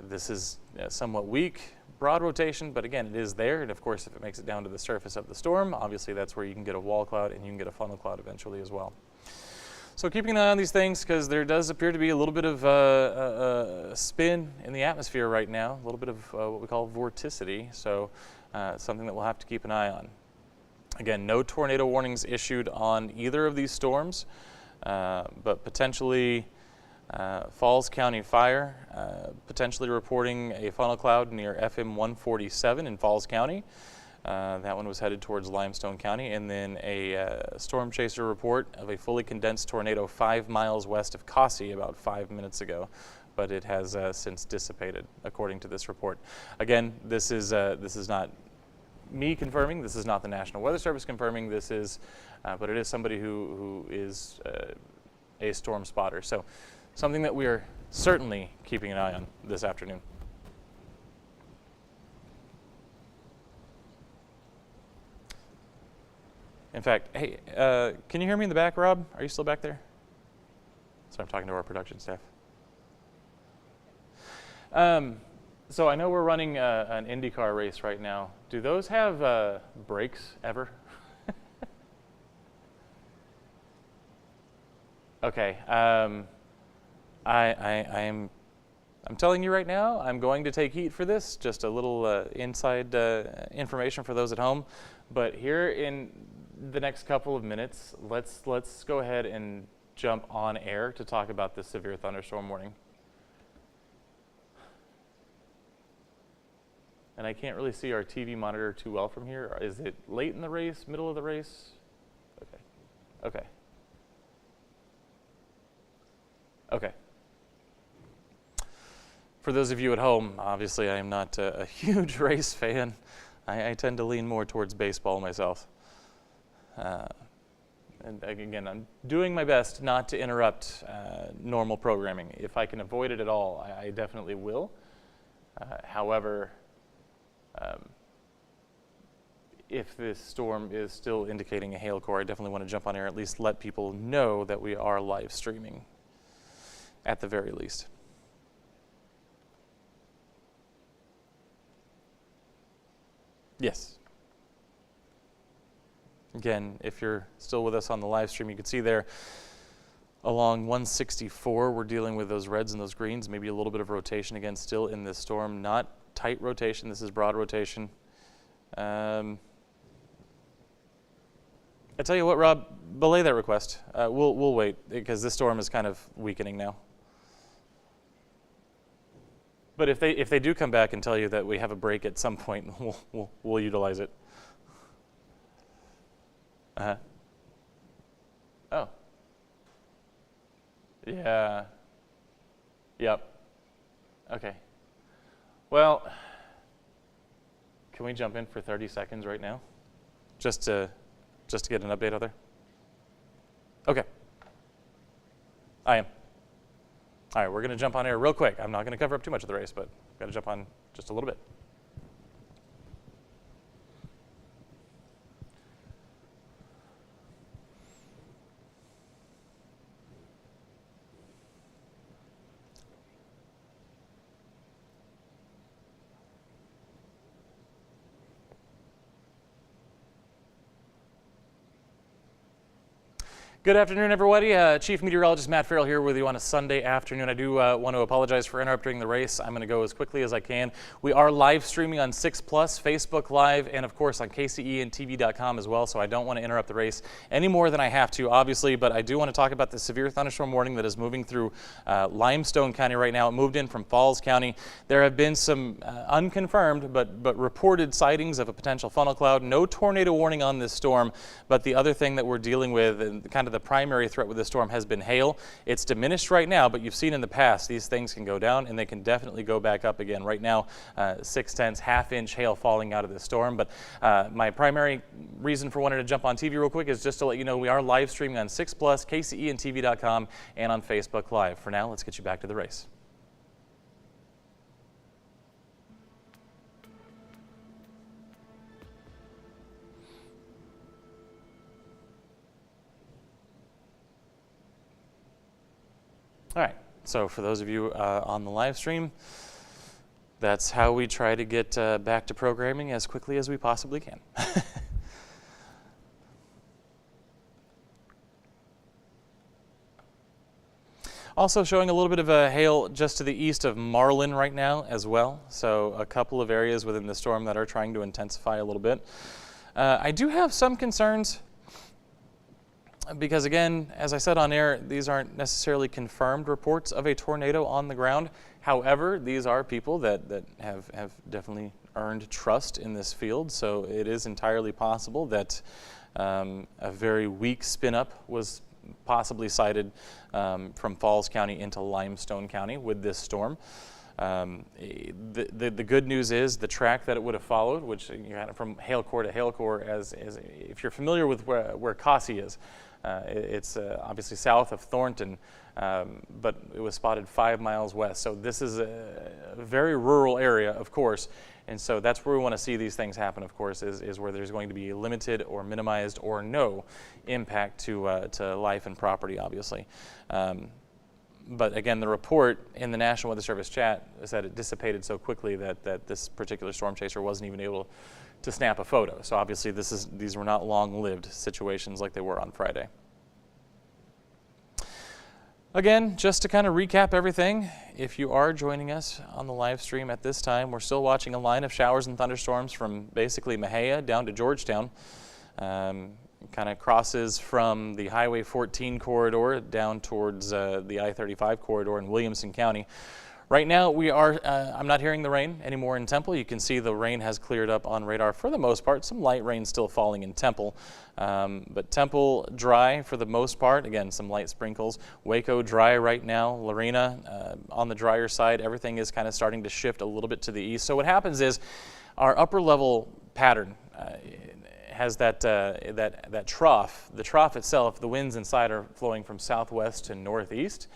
This is somewhat weak. Broad rotation, but again, it is there, and of course, if it makes it down to the surface of the storm, obviously that's where you can get a wall cloud and you can get a funnel cloud eventually as well. So keeping an eye on these things, because there does appear to be a little bit of a spin in the atmosphere right now, a little bit of what we call vorticity, so something that we'll have to keep an eye on. Again, no tornado warnings issued on either of these storms, but potentially Falls County Fire potentially reporting a funnel cloud near FM 147 in Falls County. That one was headed towards Limestone County. And then a storm chaser report of a fully condensed tornado 5 miles west of Cossie about 5 minutes ago. But it has since dissipated, according to this report. Again, this is not me confirming. This is not the National Weather Service confirming. This is, but it is somebody who is a storm spotter. So something that we are certainly keeping an eye on this afternoon. In fact, hey, can you hear me in the back, Rob? Are you still back there? So I'm talking to our production staff. So I know we're running an IndyCar race right now. Do those have brakes ever? Okay. I'm telling you right now, I'm going to take heat for this. Just a little inside information for those at home. But here in the next couple of minutes, let's go ahead and jump on air to talk about this severe thunderstorm warning. And I can't really see our TV monitor too well from here. Is it late in the race, middle of the race? Okay. Okay. Okay. For those of you at home, obviously I am not a huge race fan. I tend to lean more towards baseball myself. And again, I'm doing my best not to interrupt normal programming. If I can avoid it at all, I definitely will. However, if this storm is still indicating a hail core, I definitely want to jump on air, at least let people know that we are live streaming at the very least. Yes. Again, if you're still with us on the live stream, you can see there along 164, we're dealing with those reds and those greens, maybe a little bit of rotation again still in this storm. Not tight rotation, this is broad rotation. I tell you what, Rob, belay that request. We'll wait because this storm is kind of weakening now. But if they do come back and tell you that we have a break at some point, we'll utilize it. Oh. Yeah. Yep. Okay. Well, can we jump in for 30 seconds right now, just to get an update out there? Okay. I am. All right, we're going to jump on air real quick. I'm not going to cover up too much of the race, but I've got to jump on just a little bit. Good afternoon, everybody. Chief Meteorologist Matt Farrell here with you on a Sunday afternoon. I do want to apologize for interrupting the race. I'm going to go as quickly as I can. We are live streaming on 6 Plus, Facebook Live, and of course on KCEandTV.com as well, so I don't want to interrupt the race any more than I have to, obviously, but I do want to talk about the severe thunderstorm warning that is moving through Limestone County right now. It moved in from Falls County. There have been some unconfirmed but reported sightings of a potential funnel cloud. No tornado warning on this storm, but the other thing that we're dealing with, and kind of the primary threat with this storm, has been hail. It's diminished right now, but you've seen in the past these things can go down and they can definitely go back up again. Right now, 6/10, half-inch hail falling out of this storm. But my primary reason for wanting to jump on TV real quick is just to let you know we are live streaming on 6 Plus, KCEandTV.com, and on Facebook Live. For now, let's get you back to the race. All right, so for those of you on the live stream, that's how we try to get back to programming as quickly as we possibly can. Also showing a little bit of a hail just to the east of Marlin right now as well. So a couple of areas within the storm that are trying to intensify a little bit. I do have some concerns because, again, as I said on air, these aren't necessarily confirmed reports of a tornado on the ground. However, these are people that have definitely earned trust in this field, so it is entirely possible that a very weak spin-up was possibly sighted from Falls County into Limestone County with this storm. The good news is the track that it would have followed, which you had from hail core to hail core, as if you're familiar with where Cossie is, it's obviously south of Thornton, but it was spotted 5 miles west. So this is a very rural area, of course, and so that's where we want to see these things happen, of course, is where there's going to be limited or minimized or no impact to life and property, obviously. But again, the report in the National Weather Service chat said it dissipated so quickly that this particular storm chaser wasn't even able to snap a photo. So obviously these were not long-lived situations like they were on Friday. Again, just to kind of recap everything, if you are joining us on the live stream at this time, we're still watching a line of showers and thunderstorms from basically Mexia down to Georgetown. Kind of crosses from the Highway 14 corridor down towards the I-35 corridor in Williamson County. Right now, I'm not hearing the rain anymore in Temple. You can see the rain has cleared up on radar for the most part. Some light rain still falling in Temple, but Temple dry for the most part. Again, some light sprinkles. Waco dry right now. Lorena on the drier side. Everything is kind of starting to shift a little bit to the east. So what happens is our upper level pattern has that trough. The trough itself, the winds inside are flowing from southwest to northeast.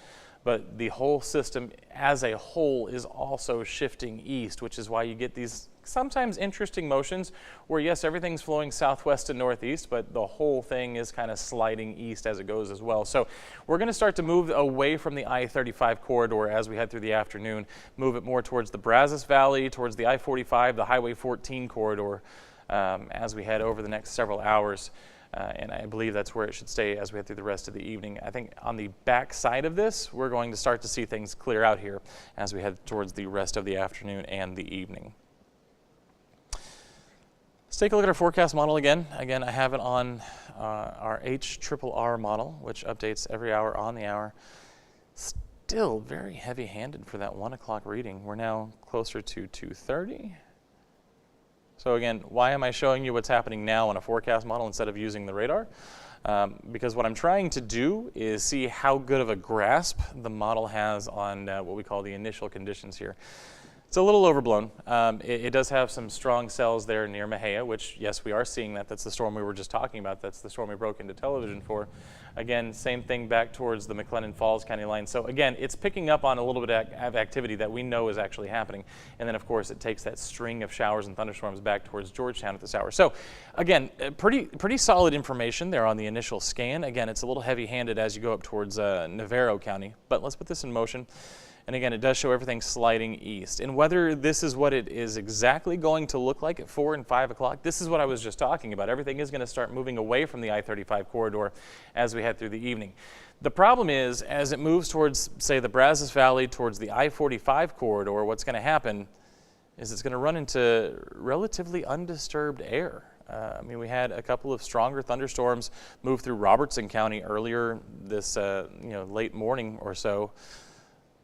But the whole system as a whole is also shifting east, which is why you get these sometimes interesting motions where, yes, everything's flowing southwest to northeast, but the whole thing is kind of sliding east as it goes as well. So we're going to start to move away from the I-35 corridor as we head through the afternoon, move it more towards the Brazos Valley, towards the I-45, the Highway 14 corridor as we head over the next several hours. And I believe that's where it should stay as we head through the rest of the evening. I think on the back side of this, we're going to start to see things clear out here as we head towards the rest of the afternoon and the evening. Let's take a look at our forecast model again. Again, I have it on our HRRR model, which updates every hour on the hour. Still very heavy-handed for that 1 o'clock reading. We're now closer to 2:30. So again, why am I showing you what's happening now on a forecast model instead of using the radar? Because what I'm trying to do is see how good of a grasp the model has on what we call the initial conditions here. It's a little overblown. It does have some strong cells there near Mexia, which, yes, we are seeing that. That's the storm we were just talking about. That's the storm we broke into television for. Again, same thing back towards the McLennan Falls County line. So again, it's picking up on a little bit of activity that we know is actually happening. And then, of course, it takes that string of showers and thunderstorms back towards Georgetown at this hour. So again, pretty solid information there on the initial scan. Again, it's a little heavy-handed as you go up towards Navarro County. But let's put this in motion. And again, it does show everything sliding east. And whether this is what it is exactly going to look like at 4 and 5 o'clock, this is what I was just talking about. Everything is going to start moving away from the I-35 corridor as we head through the evening. The problem is, as it moves towards, say, the Brazos Valley, towards the I-45 corridor, what's going to happen is it's going to run into relatively undisturbed air. I mean, we had a couple of stronger thunderstorms move through Robertson County earlier this late morning or so.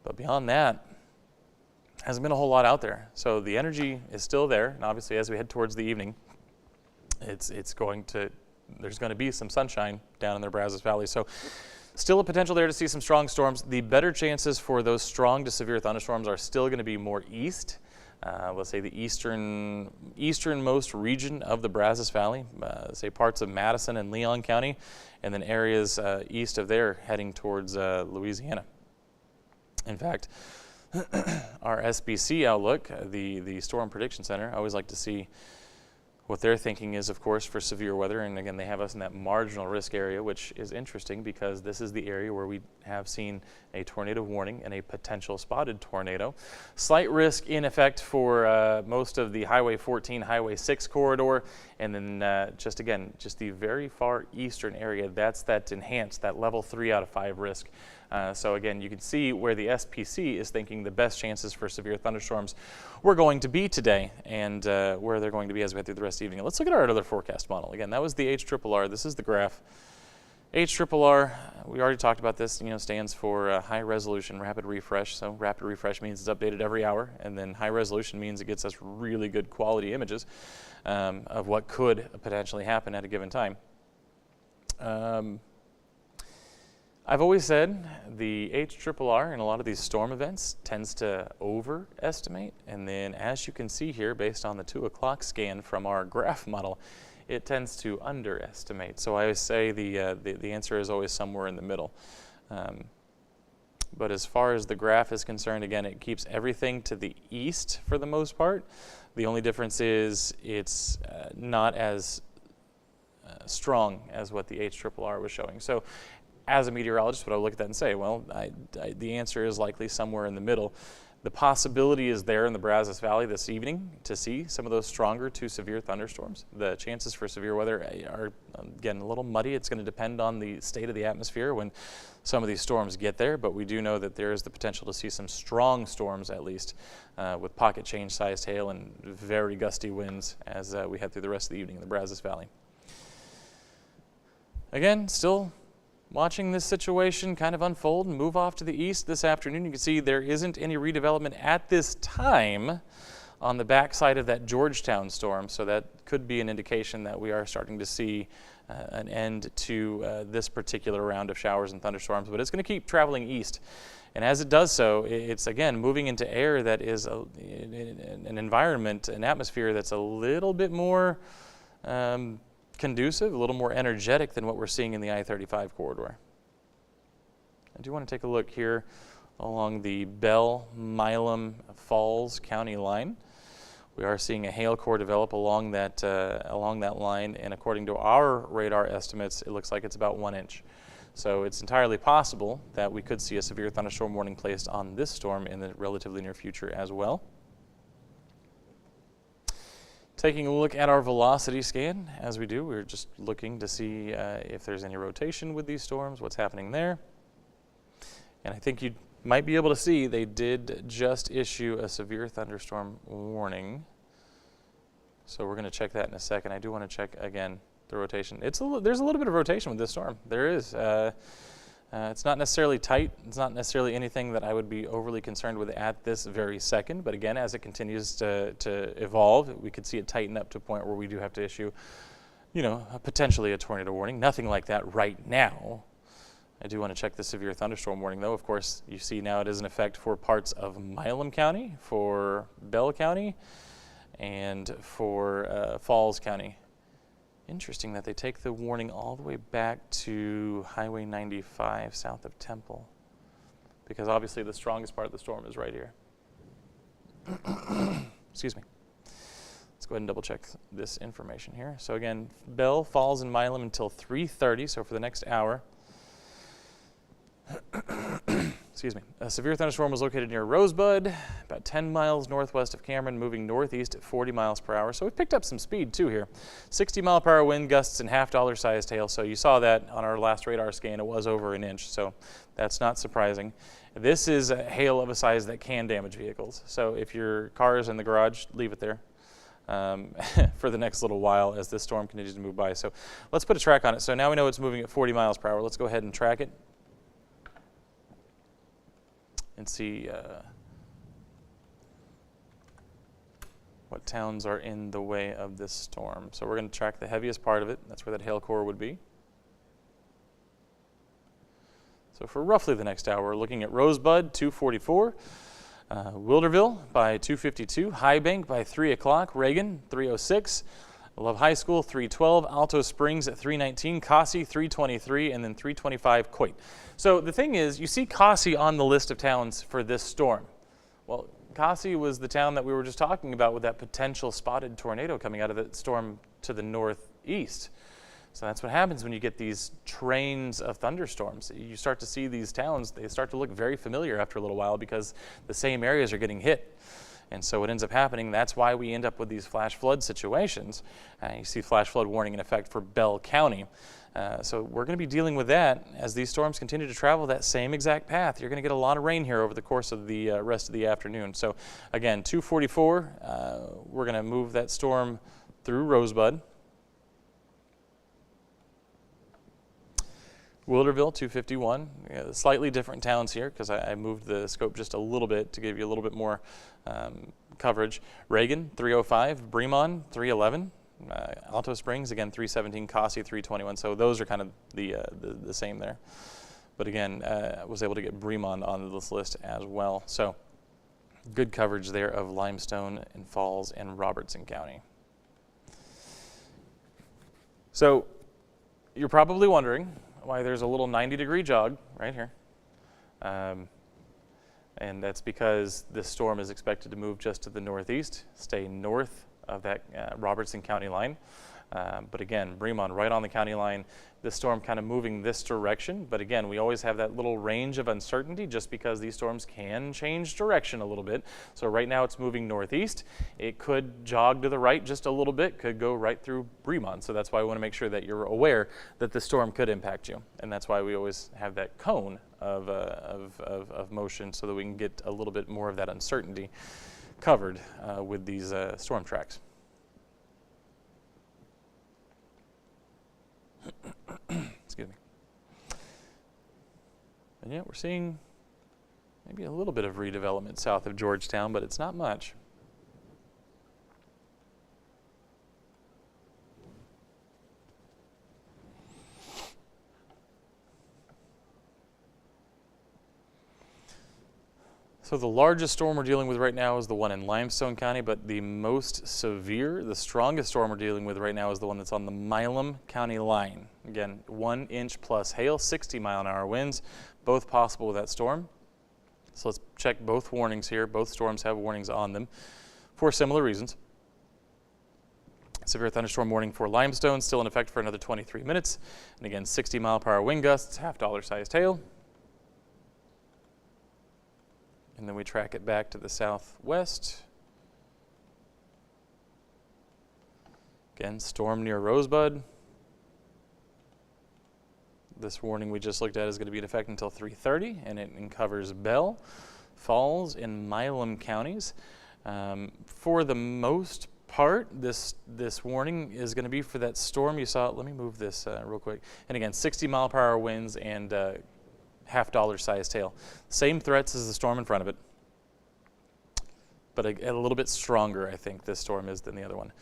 But beyond that, hasn't been a whole lot out there. So the energy is still there, and obviously as we head towards the evening, there's going to be some sunshine down in the Brazos Valley. So still a potential there to see some strong storms. The better chances for those strong to severe thunderstorms are still going to be more east. Let's say the easternmost region of the Brazos Valley, say parts of Madison and Leon County, and then areas east of there heading towards Louisiana. In fact, our SBC outlook, the Storm Prediction Center, I always like to see what their thinking is, of course, for severe weather. And again, they have us in that marginal risk area, which is interesting because this is the area where we have seen a tornado warning and a potential spotted tornado. Slight risk in effect for most of the Highway 14, Highway 6 corridor. And then just the very far eastern area, that's that enhanced, that level 3 out of 5 risk. So again, you can see where the SPC is thinking the best chances for severe thunderstorms were going to be today and where they're going to be as we head through the rest of the evening. Let's look at our other forecast model. Again, that was the HRRR. This is the graph. HRRR, we already talked about this, stands for high resolution rapid refresh. So rapid refresh means it's updated every hour, and then high resolution means it gets us really good quality images of what could potentially happen at a given time. I've always said the HRRR in a lot of these storm events tends to overestimate, and then as you can see here, based on the 2 o'clock scan from our graph model, it tends to underestimate. So I always say the answer is always somewhere in the middle. But as far as the graph is concerned, again, it keeps everything to the east for the most part. The only difference is it's not as strong as what the HRRR was showing. So as a meteorologist, would I look at that and say, well, the answer is likely somewhere in the middle. The possibility is there in the Brazos Valley this evening to see some of those stronger to severe thunderstorms. The chances for severe weather are, again, a little muddy. It's going to depend on the state of the atmosphere when some of these storms get there, but we do know that there is the potential to see some strong storms, at least, with pocket change-sized hail and very gusty winds as we head through the rest of the evening in the Brazos Valley. Again, still watching this situation kind of unfold and move off to the east this afternoon. You can see there isn't any redevelopment at this time on the backside of that Georgetown storm, so that could be an indication that we are starting to see an end to this particular round of showers and thunderstorms, but it's going to keep traveling east. And as it does so, it's again moving into air that is an environment, an atmosphere that's a little bit more conducive, a little more energetic than what we're seeing in the I-35 corridor. I do want to take a look here along the Bell, Milam, Falls County line. We are seeing a hail core develop along that line, and according to our radar estimates, it looks like it's about 1 inch. So it's entirely possible that we could see a severe thunderstorm warning placed on this storm in the relatively near future as well. Taking a look at our velocity scan, as we do, we're just looking to see if there's any rotation with these storms, what's happening there. And I think you might be able to see they did just issue a severe thunderstorm warning. So we're going to check that in a second. I do want to check again the rotation. There's a little bit of rotation with this storm. There is. It's not necessarily tight. It's not necessarily anything that I would be overly concerned with at this very second. But again, as it continues to evolve, we could see it tighten up to a point where we do have to issue, potentially a tornado warning. Nothing like that right now. I do want to check the severe thunderstorm warning, though. Of course, you see now it is in effect for parts of Milam County, for Bell County, and for Falls County. Interesting that they take the warning all the way back to Highway 95 south of Temple, because obviously the strongest part of the storm is right here. Excuse me. Let's go ahead and double check this information here. So again, Bell, Falls, and Milam until 3:30, so for the next hour. Excuse me. A severe thunderstorm was located near Rosebud, about 10 miles northwest of Cameron, moving northeast at 40 miles per hour. So we've picked up some speed too here. 60-mile-per-hour wind gusts and half-dollar-sized hail. So you saw that on our last radar scan. It was over 1 inch, so that's not surprising. This is a hail of a size that can damage vehicles. So if your car is in the garage, leave it there for the next little while as this storm continues to move by. So let's put a track on it. So now we know it's moving at 40 miles per hour. Let's go ahead and track it and see what towns are in the way of this storm. So we're going to track the heaviest part of it. That's where that hail core would be. So for roughly the next hour, we're looking at Rosebud, 244, Wilderville by 252, High Bank by 3 o'clock, Reagan, 306, Love High School, 312, Alto Springs at 319, Cossie, 323, and then 325, Coit. So the thing is, you see Cossie on the list of towns for this storm. Well, Cossie was the town that we were just talking about with that potential spotted tornado coming out of the storm to the northeast. So that's what happens when you get these trains of thunderstorms. You start to see these towns, they start to look very familiar after a little while because the same areas are getting hit. And so what ends up happening, that's why we end up with these flash flood situations. You see flash flood warning in effect for Bell County. So we're going to be dealing with that as these storms continue to travel that same exact path. You're going to get a lot of rain here over the course of the rest of the afternoon. So again, 244, we're going to move that storm through Rosebud. Wilderville, 251, slightly different towns here because I moved the scope just a little bit to give you a little bit more coverage. Reagan, 305, Bremond, 311, Alto Springs, again, 317, Cossie, 321. So those are kind of the same there. But again, I was able to get Bremond on this list as well. So good coverage there of Limestone and Falls and Robertson County. So you're probably wondering why there's a little 90-degree jog right here. And that's because this storm is expected to move just to the northeast, stay north of that Robertson County line. But again, Bremont right on the county line, this storm kind of moving this direction. But again, we always have that little range of uncertainty just because these storms can change direction a little bit. So right now it's moving northeast. It could jog to the right just a little bit, could go right through Bremont. So that's why we want to make sure that you're aware that the storm could impact you. And that's why we always have that cone of motion so that we can get a little bit more of that uncertainty covered with these storm tracks. Excuse me. And yeah, we're seeing maybe a little bit of redevelopment south of Georgetown, but it's not much. So the largest storm we're dealing with right now is the one in Limestone County, but the most severe, the strongest storm we're dealing with right now is the one that's on the Milam County line. Again, 1 inch plus hail, 60-mile-an-hour winds, both possible with that storm. So let's check both warnings here. Both storms have warnings on them for similar reasons. Severe thunderstorm warning for Limestone, still in effect for another 23 minutes. And again, 60-mile-per-hour wind gusts, $half-dollar-sized hail. And then we track it back to the southwest. Again, storm near Rosebud. This warning we just looked at is going to be in effect until 3:30, and it covers Bell, Falls, and Milam counties. For the most part, this warning is going to be for that storm you saw. Let me move this real quick. And again, 60-mile-per-hour winds and $half-dollar-sized hail. Same threats as the storm in front of it, but a little bit stronger, I think, this storm is than the other one.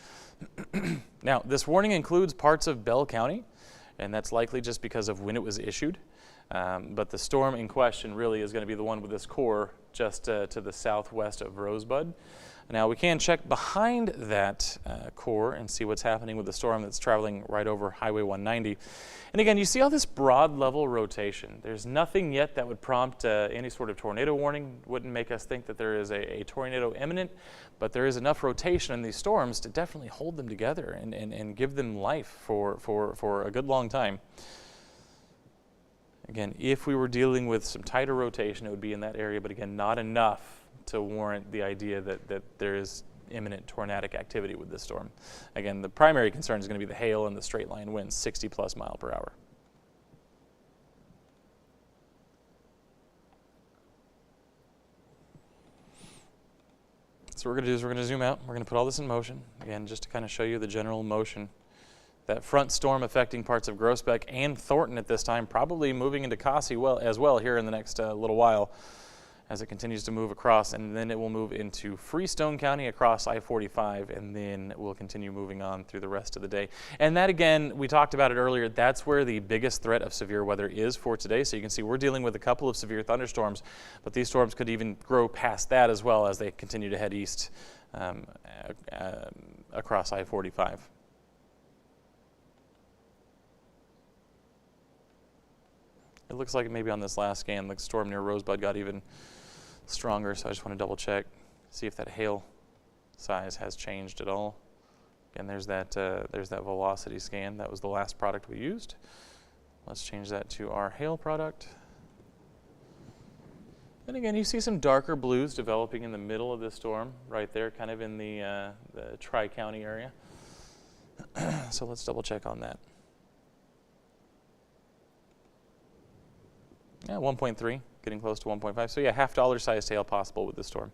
Now, this warning includes parts of Bell County, and that's likely just because of when it was issued. But the storm in question really is going to be the one with this core just to the southwest of Rosebud. Now, we can check behind that core and see what's happening with the storm that's traveling right over Highway 190. And again, you see all this broad level rotation. There's nothing yet that would prompt any sort of tornado warning. Wouldn't make us think that there is a tornado imminent, but there is enough rotation in these storms to definitely hold them together and give them life for a good long time. Again, if we were dealing with some tighter rotation, it would be in that area, but again, not enough to warrant the idea that there is imminent tornadic activity with this storm. Again, the primary concern is going to be the hail and the straight line winds, 60+ mile per hour. So what we're going to do is we're going to zoom out. We're going to put all this in motion, again, just to kind of show you the general motion. That front storm affecting parts of Groesbeck and Thornton at this time, probably moving into Cossie as well here in the next little while as it continues to move across, and then it will move into Freestone County across I-45, and then we'll continue moving on through the rest of the day. And that, again, we talked about it earlier, that's where the biggest threat of severe weather is for today. So you can see we're dealing with a couple of severe thunderstorms, but these storms could even grow past that as well as they continue to head east across I-45. It looks like maybe on this last scan, the storm near Rosebud got even stronger, so I just want to double check, see if that hail size has changed at all. Again, there's that velocity scan. That was the last product we used. Let's change that to our hail product. And again, you see some darker blues developing in the middle of this storm, right there, kind of in the Tri-County area. So let's double check on that. Yeah, 1.3, getting close to 1.5. So yeah, $half-dollar-sized hail possible with this storm.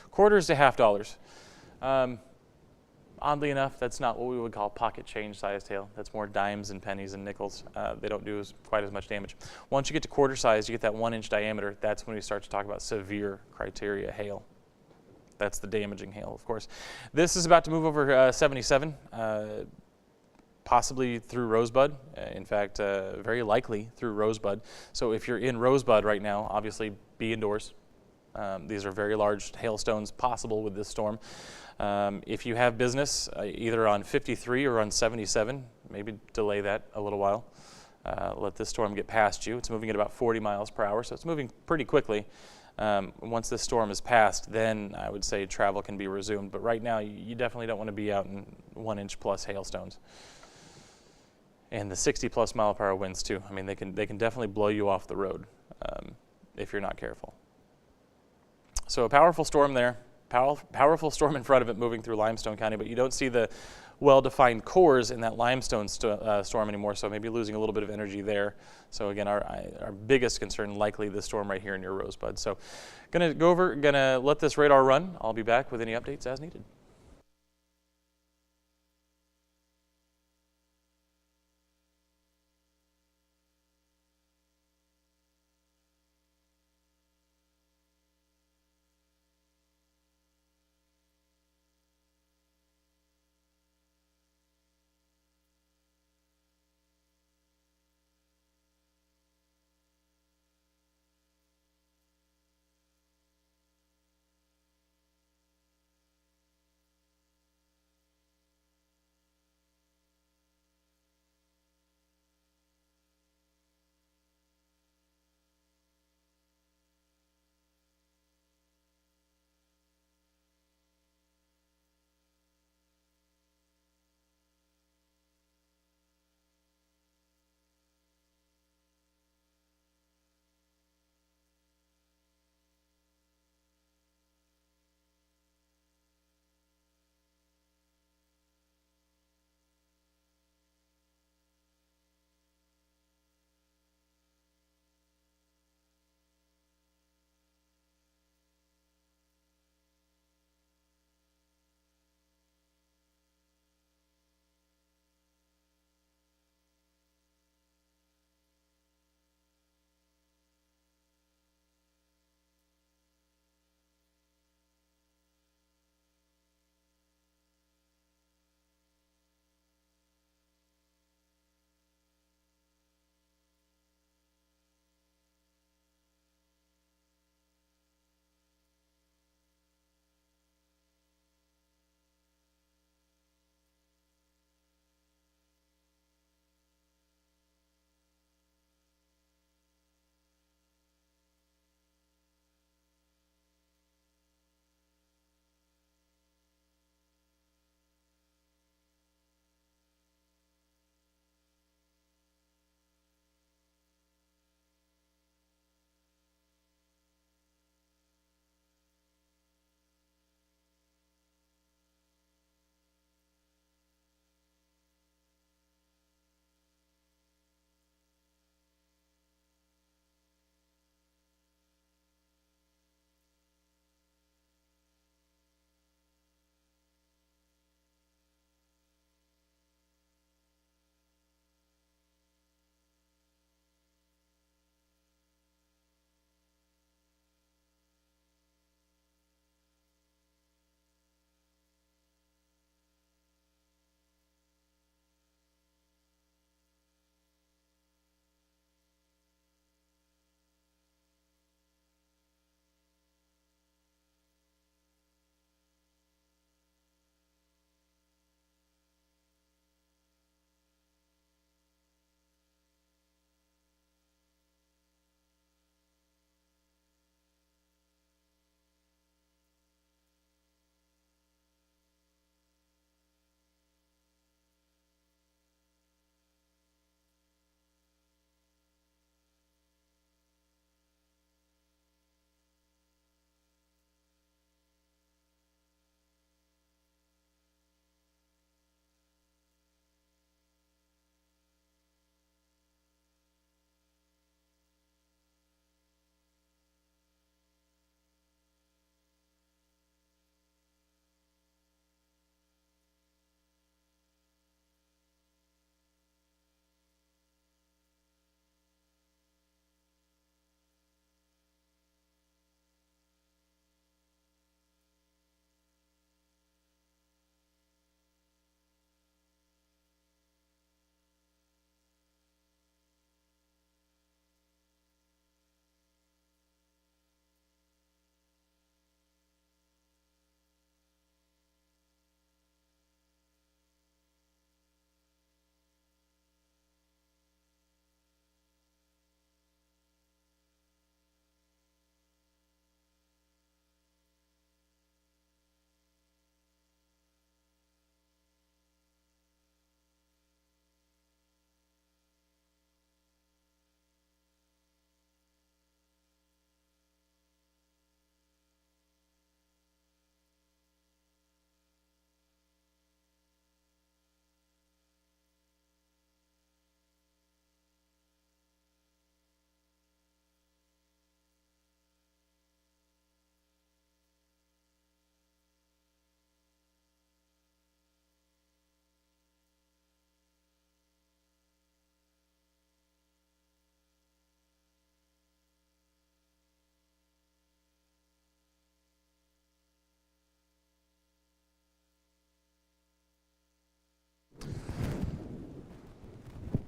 Quarters to $half. Oddly enough, that's not what we would call pocket change-sized hail. That's more dimes and pennies and nickels. They don't do quite as much damage. Once you get to quarter size, you get that 1-inch diameter. That's when we start to talk about severe criteria hail. That's the damaging hail, of course. This is about to move over 77. Possibly through Rosebud, in fact, very likely through Rosebud. So if you're in Rosebud right now, obviously be indoors. These are very large hailstones possible with this storm. If you have business either on 53 or on 77, maybe delay that a little while. Let this storm get past you. It's moving at about 40 miles per hour, so it's moving pretty quickly. Once this storm is passed, then I would say travel can be resumed. But right now, you definitely don't want to be out in 1-inch plus hailstones. and the 60+ mile per hour winds too. I mean, they can definitely blow you off the road if you're not careful. So a powerful storm there, powerful storm in front of it moving through Limestone County, but you don't see the well-defined cores in that limestone storm anymore, so maybe losing a little bit of energy there. So again, our biggest concern, likely the storm right here in your Rosebud. So gonna let this radar run. I'll be back with any updates as needed.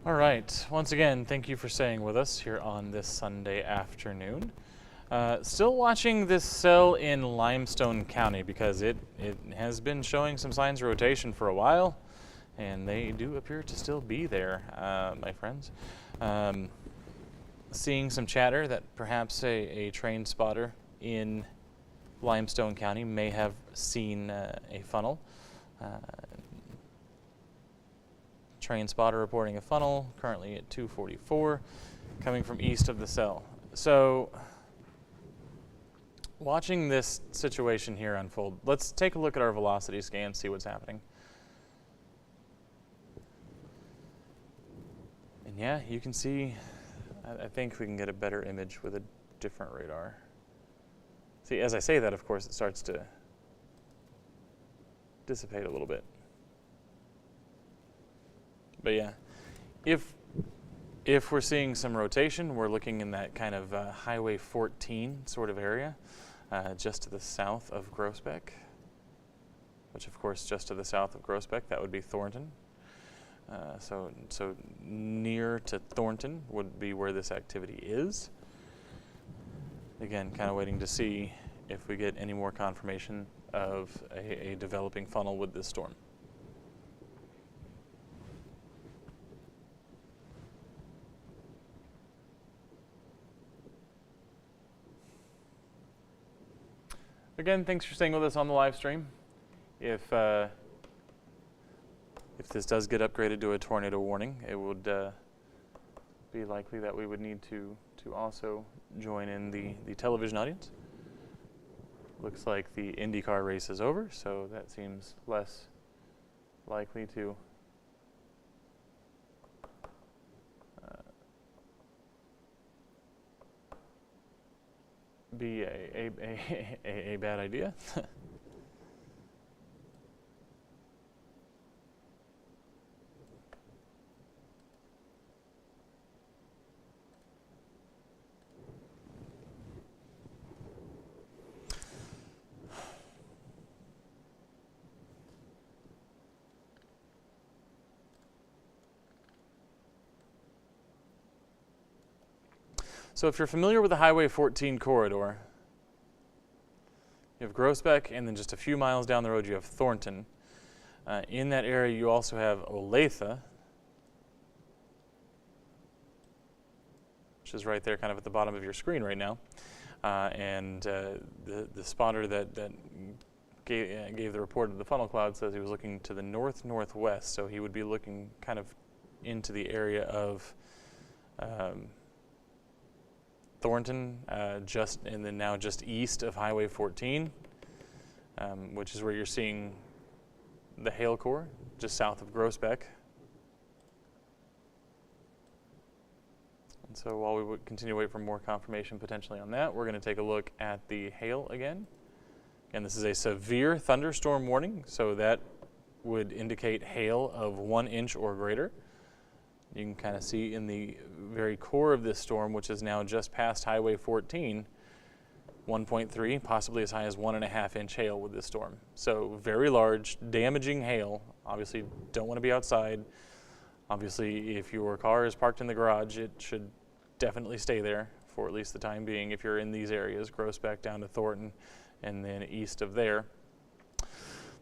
All right, once again, thank you for staying with us here on this Sunday afternoon. Still watching this cell in Limestone County because it has been showing some signs of rotation for a while, and they do appear to still be there, my friends. Seeing some chatter that perhaps a train spotter in Limestone County may have seen a funnel. Train spotter reporting a funnel, currently at 244, coming from east of the cell. So, watching this situation here unfold, let's take a look at our velocity scan, see what's happening. And yeah, you can see, I think we can get a better image with a different radar. See, as I say that, of course, it starts to dissipate a little bit. But yeah, if we're seeing some rotation, we're looking in that kind of Highway 14 sort of area, just to the south of Groesbeck, which of course just to the south of Groesbeck, that would be Thornton. So near to Thornton would be where this activity is. Again, kind of waiting to see if we get any more confirmation of a developing funnel with this storm. Again, thanks for staying with us on the live stream. If this does get upgraded to a tornado warning, it would be likely that we would need to also join in the television audience. Looks like the IndyCar race is over, so that seems less likely to be a bad idea. So if you're familiar with the Highway 14 corridor, you have Groesbeck, and then just a few miles down the road you have Thornton. In that area you also have Olathe, which is right there kind of at the bottom of your screen right now. And the spotter that gave the report of the funnel cloud says he was looking to the north-northwest, so he would be looking kind of into the area of Thornton, and then now just east of Highway 14, which is where you're seeing the hail core, just south of Groesbeck. And so while we would continue to wait for more confirmation potentially on that, we're going to take a look at the hail again. And this is a severe thunderstorm warning, so that would indicate hail of 1 inch or greater. You can kind of see in the very core of this storm, which is now just past Highway 14, 1.3, possibly as high as 1.5 inch hail with this storm. So very large, damaging hail. Obviously don't want to be outside. Obviously if your car is parked in the garage, it should definitely stay there for at least the time being if you're in these areas, Groesbeck down to Thornton and then east of there.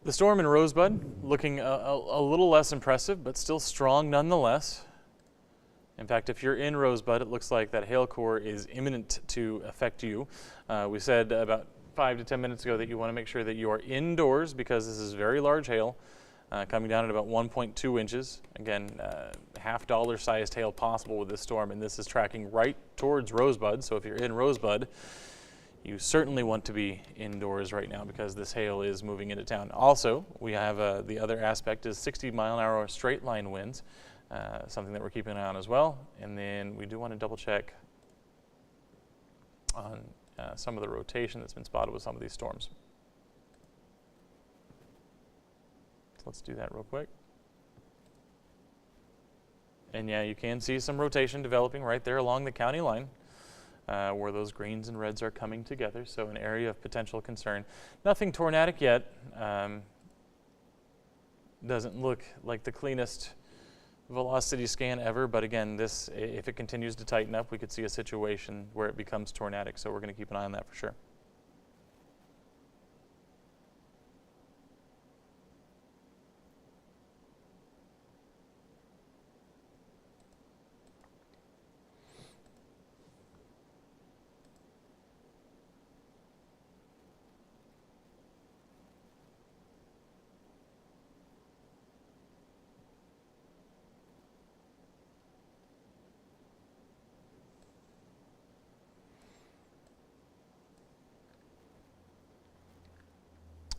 The storm in Rosebud looking a little less impressive, but still strong nonetheless. In fact, if you're in Rosebud, it looks like that hail core is imminent to affect you. We said about 5 to 10 minutes ago that you want to make sure that you are indoors because this is very large hail, coming down at about 1.2 inches. Again, $half sized hail possible with this storm, and this is tracking right towards Rosebud. So if you're in Rosebud, you certainly want to be indoors right now because this hail is moving into town. Also, we have the other aspect is 60-mile-an-hour straight line winds. Something that we're keeping an eye on as well. And then we do want to double check on some of the rotation that's been spotted with some of these storms. So let's do that real quick. And yeah, you can see some rotation developing right there along the county line where those greens and reds are coming together. So an area of potential concern. Nothing tornadic yet. Doesn't look like the cleanest velocity scan ever, but again, this, if it continues to tighten up, we could see a situation where it becomes tornadic, so we're going to keep an eye on that for sure.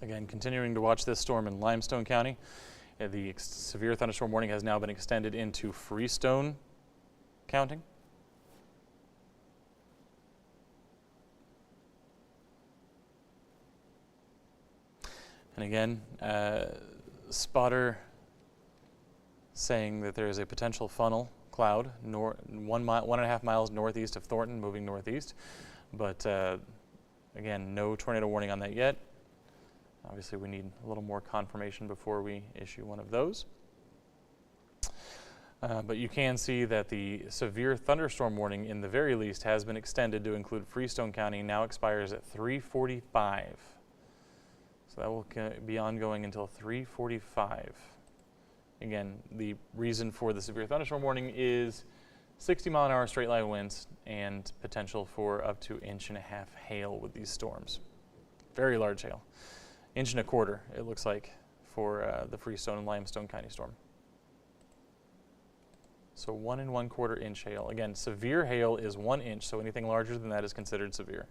Again, continuing to watch this storm in Limestone County. The severe thunderstorm warning has now been extended into Freestone counting. And again, spotter saying that there is a potential funnel cloud 1.5 miles northeast of Thornton, moving northeast. But again, no tornado warning on that yet. Obviously, we need a little more confirmation before we issue one of those. But you can see that the severe thunderstorm warning, in the very least, has been extended to include Freestone County, now expires at 3:45. So that will be ongoing until 3:45. Again, the reason for the severe thunderstorm warning is 60-mile-an-hour straight-line winds and potential for up to 1.5 inches hail with these storms. Very large hail. 1.25 inches, it looks like, for the Freestone and Limestone County storm. So 1 1/4 inch hail. Again, severe hail is 1 inch, so anything larger than that is considered severe.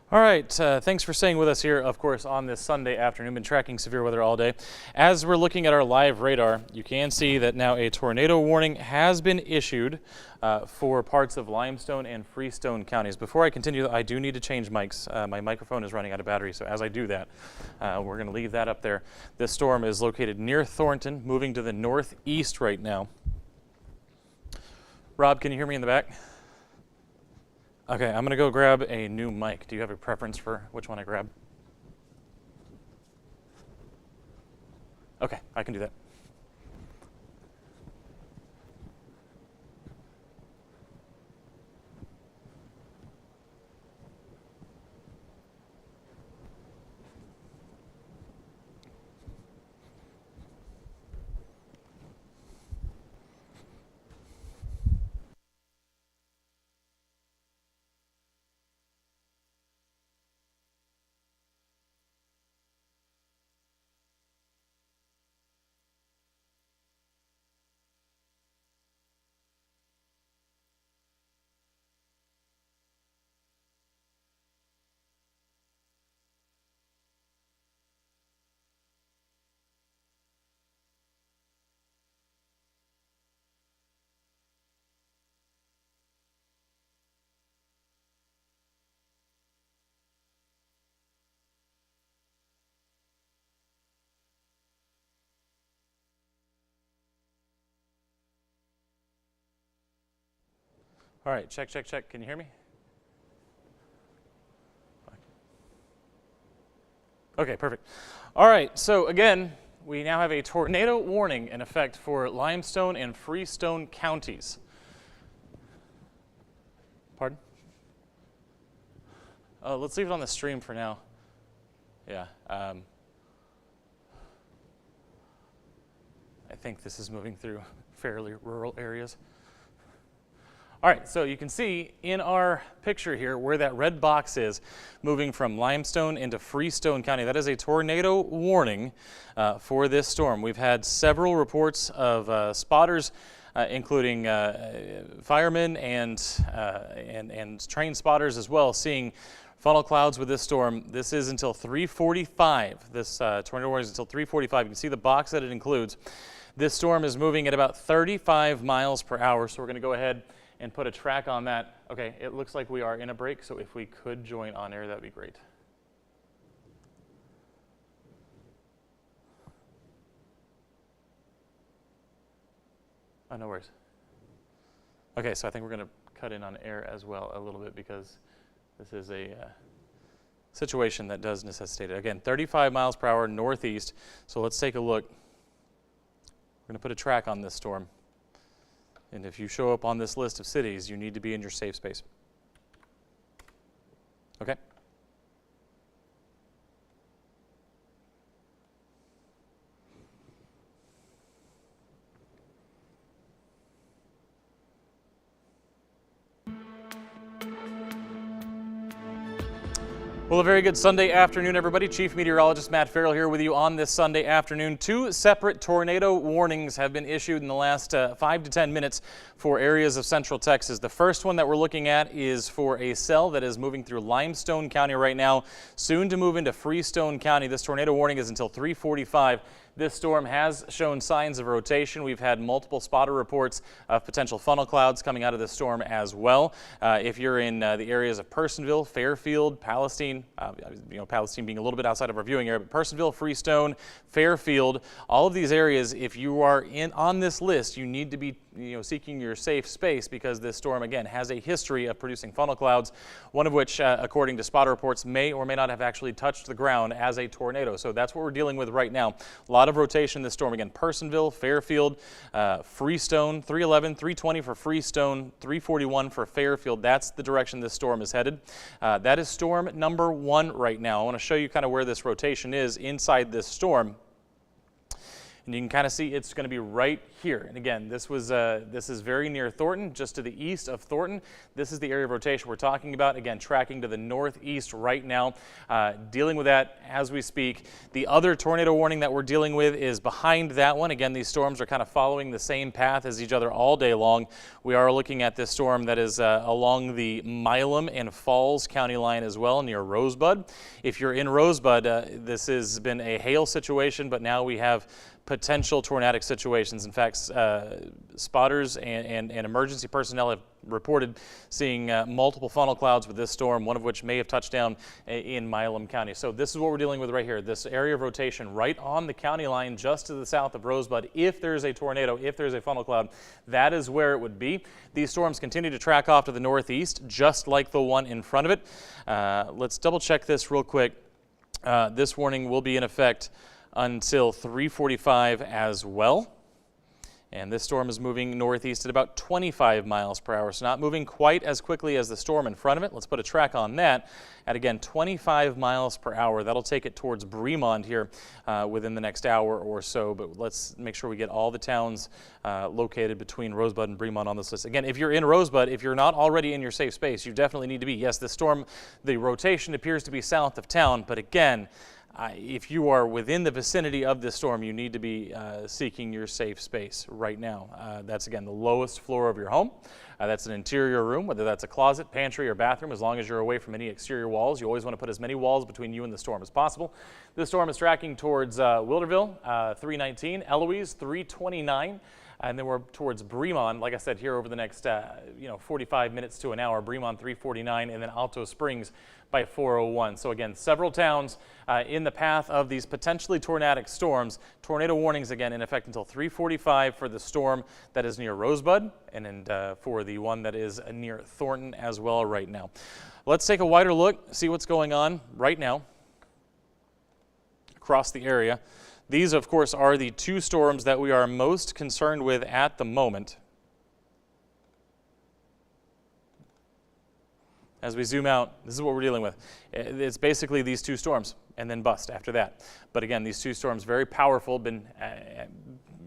All right, thanks for staying with us here, of course, on this Sunday afternoon. Been tracking severe weather all day. As we're looking at our live radar, you can see that now a tornado warning has been issued for parts of Limestone and Freestone counties. Before I continue, I do need to change mics. My microphone is running out of battery, so as I do that, we're going to leave that up there. This storm is located near Thornton, moving to the northeast right now. Rob, can you hear me in the back? Okay, I'm going to go grab a new mic. Do you have a preference for which one I grab? Okay, I can do that. All right, check, check, check. Can you hear me? Okay, perfect. All right, so again, we now have a tornado warning in effect for Limestone and Freestone counties. Pardon? Let's leave it on the stream for now. Yeah. I think this is moving through fairly rural areas. All right, so you can see in our picture here where that red box is moving from Limestone into Freestone County. That is a tornado warning for this storm. We've had several reports of spotters, including firemen and train spotters as well, seeing funnel clouds with this storm. This is until 3:45. This tornado warning is until 3:45. You can see the box that it includes. This storm is moving at about 35 miles per hour, so we're going to go ahead and put a track on that. Okay, it looks like we are in a break, so if we could join on air, that'd be great. Oh, no worries. Okay, so I think we're going to cut in on air as well a little bit because this is a situation that does necessitate it. Again, 35 miles per hour northeast, so let's take a look. We're going to put a track on this storm. And if you show up on this list of cities, you need to be in your safe space. Okay? Well, a very good Sunday afternoon, everybody. Chief Meteorologist Matt Farrell here with you on this Sunday afternoon. Two separate tornado warnings have been issued in the last 5 to 10 minutes for areas of central Texas. The first one that we're looking at is for a cell that is moving through Limestone County right now, soon to move into Freestone County. This tornado warning is until 3:45. This storm has shown signs of rotation. We've had multiple spotter reports of potential funnel clouds coming out of this storm as well. If you're in the areas of Personville, Fairfield, Palestine, Palestine being a little bit outside of our viewing area, but Personville, Freestone, Fairfield, all of these areas, if you are on this list, you need to be seeking your safe space because this storm, again, has a history of producing funnel clouds, one of which, according to spotter reports, may or may not have actually touched the ground as a tornado. So that's what we're dealing with right now. A lot of rotation in this storm. Again, Personville, Fairfield, Freestone, 311, 320 for Freestone, 341 for Fairfield. That's the direction this storm is headed. That is storm number 1 right now. I want to show you kind of where this rotation is inside this storm. And you can kind of see it's going to be right here. And again, this is very near Thornton, just to the east of Thornton. This is the area of rotation we're talking about. Again, tracking to the northeast right now, dealing with that as we speak. The other tornado warning that we're dealing with is behind that one. Again, these storms are kind of following the same path as each other all day long. We are looking at this storm that is along the Milam and Falls County line as well, near Rosebud. If you're in Rosebud, this has been a hail situation, but now we have potential tornadic situations. In fact, spotters and emergency personnel have reported seeing multiple funnel clouds with this storm, one of which may have touched down in Milam County. So this is what we're dealing with right here, this area of rotation right on the county line just to the south of Rosebud. If there's a tornado, if there's a funnel cloud, that is where it would be. These storms continue to track off to the northeast, just like the one in front of it. Let's double check this real quick. This warning will be in effect until 3:45 as well. And this storm is moving northeast at about 25 miles per hour, so not moving quite as quickly as the storm in front of it. Let's put a track on that at, again, 25 miles per hour. That'll take it towards Bremond here within the next hour or so, but let's make sure we get all the towns located between Rosebud and Bremond on this list. Again, if you're in Rosebud, if you're not already in your safe space, you definitely need to be. Yes, the storm, the rotation appears to be south of town, but again, if you are within the vicinity of this storm, you need to be seeking your safe space right now. That's, again, the lowest floor of your home. That's an interior room, whether that's a closet, pantry, or bathroom, as long as you're away from any exterior walls. You always want to put as many walls between you and the storm as possible. This storm is tracking towards Wilderville, 319, Eloise, 329. And then we're towards Bremond, like I said, here over the next 45 minutes to an hour, Bremond 349, and then Alto Springs by 401. So again, several towns in the path of these potentially tornadic storms. Tornado warnings again in effect until 3:45 for the storm that is near Rosebud, and for the one that is near Thornton as well right now. Let's take a wider look, see what's going on right now across the area. These, of course, are the two storms that we are most concerned with at the moment. As we zoom out, this is what we're dealing with. It's basically these two storms and then bust after that. But again, these two storms, very powerful, been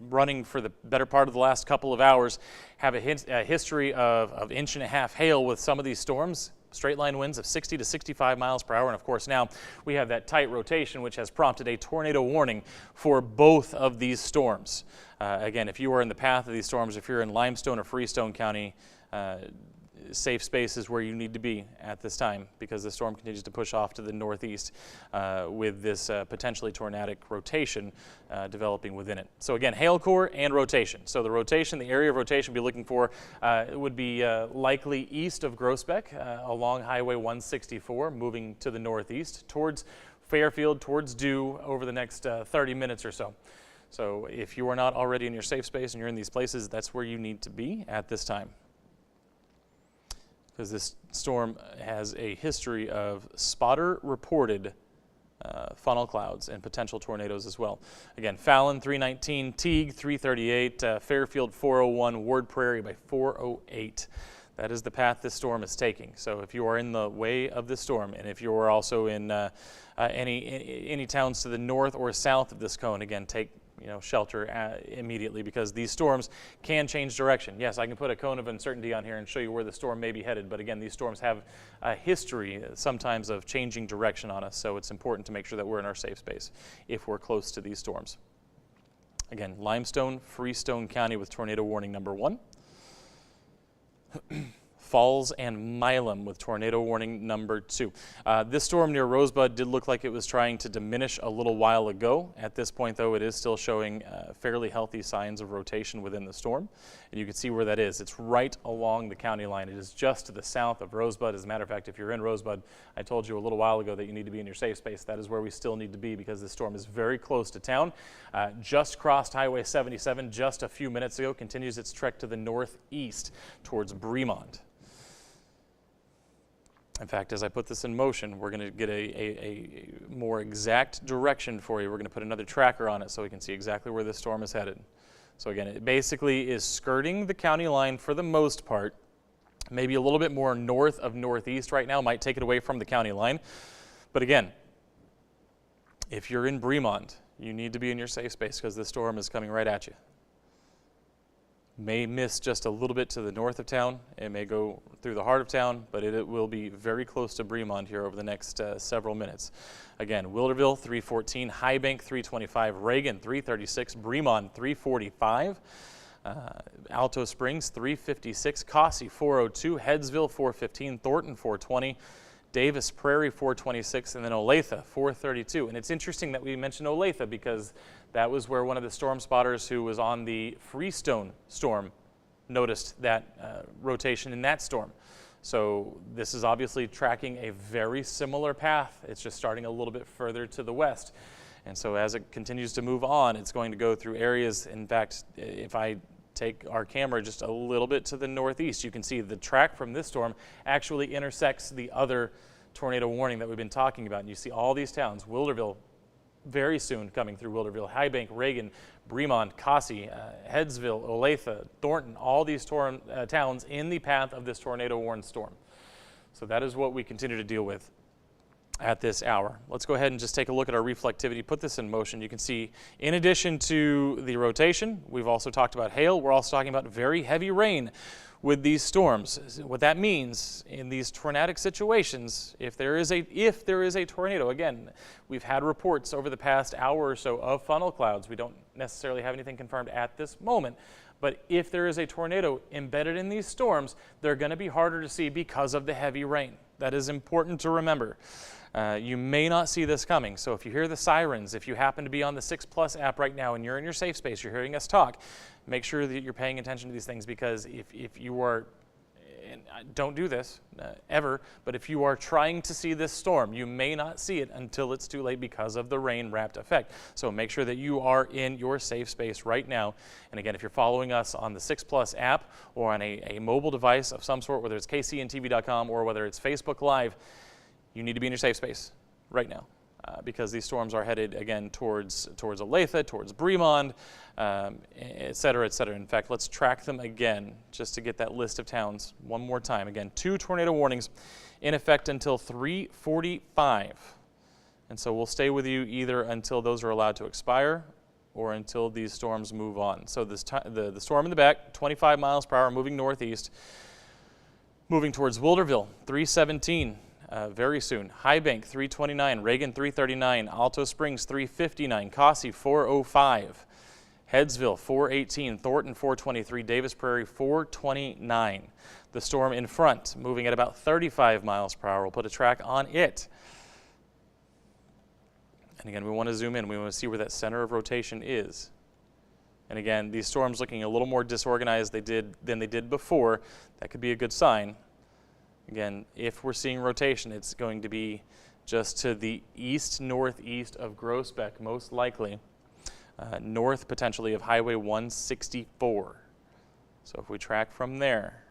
running for the better part of the last couple of hours, have a history of inch-and-a-half hail with some of these storms. Straight line winds of 60 to 65 miles per hour. And of course now we have that tight rotation, which has prompted a tornado warning for both of these storms. Again, if you are in the path of these storms, if you're in Limestone or Freestone County, safe space is where you need to be at this time, because the storm continues to push off to the northeast with this potentially tornadic rotation developing within it. So again, hail core and rotation. So the rotation, the area of rotation we'll be looking for would be likely east of Groesbeck along Highway 164, moving to the northeast towards Fairfield, towards Dew over the next 30 minutes or so. So if you are not already in your safe space and you're in these places, that's where you need to be at this time, because this storm has a history of spotter-reported funnel clouds and potential tornadoes as well. Again, Fallon 319, Teague 338, Fairfield 401, Ward Prairie by 408. That is the path this storm is taking. So if you are in the way of this storm, and if you are also in any towns to the north or south of this cone, again, take shelter immediately, because these storms can change direction. Yes, I can put a cone of uncertainty on here and show you where the storm may be headed, but again, these storms have a history sometimes of changing direction on us, so it's important to make sure that we're in our safe space if we're close to these storms. Again, Limestone, Freestone County with tornado warning number 1. Falls and Milam with tornado warning number 2. This storm near Rosebud did look like it was trying to diminish a little while ago. At this point, though, it is still showing fairly healthy signs of rotation within the storm. And you can see where that is. It's right along the county line. It is just to the south of Rosebud. As a matter of fact, if you're in Rosebud, I told you a little while ago that you need to be in your safe space. That is where we still need to be, because this storm is very close to town. Just crossed Highway 77 just a few minutes ago, continues its trek to the northeast towards Bremond. In fact, as I put this in motion, we're going to get a more exact direction for you. We're going to put another tracker on it so we can see exactly where this storm is headed. So again, it basically is skirting the county line for the most part, maybe a little bit more north of northeast right now, might take it away from the county line. But again, if you're in Bremond, you need to be in your safe space, because this storm is coming right at you. may miss just a little bit to the north of town. It may go through the heart of town, but it will be very close to Bremond here over the next several minutes. Again, Wilderville 314, High Bank 325, Reagan 336, Bremond 345, Alto Springs 356, Cossey 402, Headsville 415, Thornton 420, Davis Prairie 426, and then Olathe 432. And it's interesting that we mentioned Olathe because that was where one of the storm spotters who was on the Freestone storm noticed that rotation in that storm. So this is obviously tracking a very similar path. It's just starting a little bit further to the west. And so as it continues to move on, it's going to go through areas. In fact, if I take our camera just a little bit to the northeast, you can see the track from this storm actually intersects the other tornado warning that we've been talking about. And you see all these towns, Wilderville, very soon coming through Wilderville, High Bank, Reagan, Bremond, Cossey, Headsville, Olathe, Thornton, all these towns in the path of this tornado-warned storm. So that is what we continue to deal with at this hour. Let's go ahead and just take a look at our reflectivity, put this in motion. You can see, in addition to the rotation, we've also talked about hail. We're also talking about very heavy rain with these storms. What that means in these tornadic situations, if there is a tornado, again, we've had reports over the past hour or so of funnel clouds. We don't necessarily have anything confirmed at this moment, but if there is a tornado embedded in these storms, they're going to be harder to see because of the heavy rain. That is important to remember. You may not see this coming, so if you hear the sirens, if you happen to be on the 6 Plus app right now and you're in your safe space, you're hearing us talk, make sure that you're paying attention to these things, because if you are, and don't do this ever, but if you are trying to see this storm, you may not see it until it's too late because of the rain-wrapped effect. So make sure that you are in your safe space right now. And again, if you're following us on the 6 Plus app or on a mobile device of some sort, whether it's kcntv.com or whether it's Facebook Live, you need to be in your safe space right now because these storms are headed again towards Olathe, towards Bremond, et cetera, et cetera. In fact, let's track them again just to get that list of towns one more time. Again, 2 tornado warnings in effect until 3:45. And so we'll stay with you either until those are allowed to expire or until these storms move on. So this the storm in the back, 25 miles per hour, moving northeast, moving towards Wilderville, 317. Very soon. High Bank 329, Reagan 339, Alto Springs 359, Cossey 405, Headsville 418, Thornton 423, Davis Prairie 429. The storm in front, moving at about 35 miles per hour. We'll put a track on it. And again, we want to zoom in. We want to see where that center of rotation is. And again, these storms looking a little more disorganized than they did before. That could be a good sign. Again, if we're seeing rotation, it's going to be just to the east-northeast of Groesbeck, most likely, north potentially of Highway 164. So if we track from there,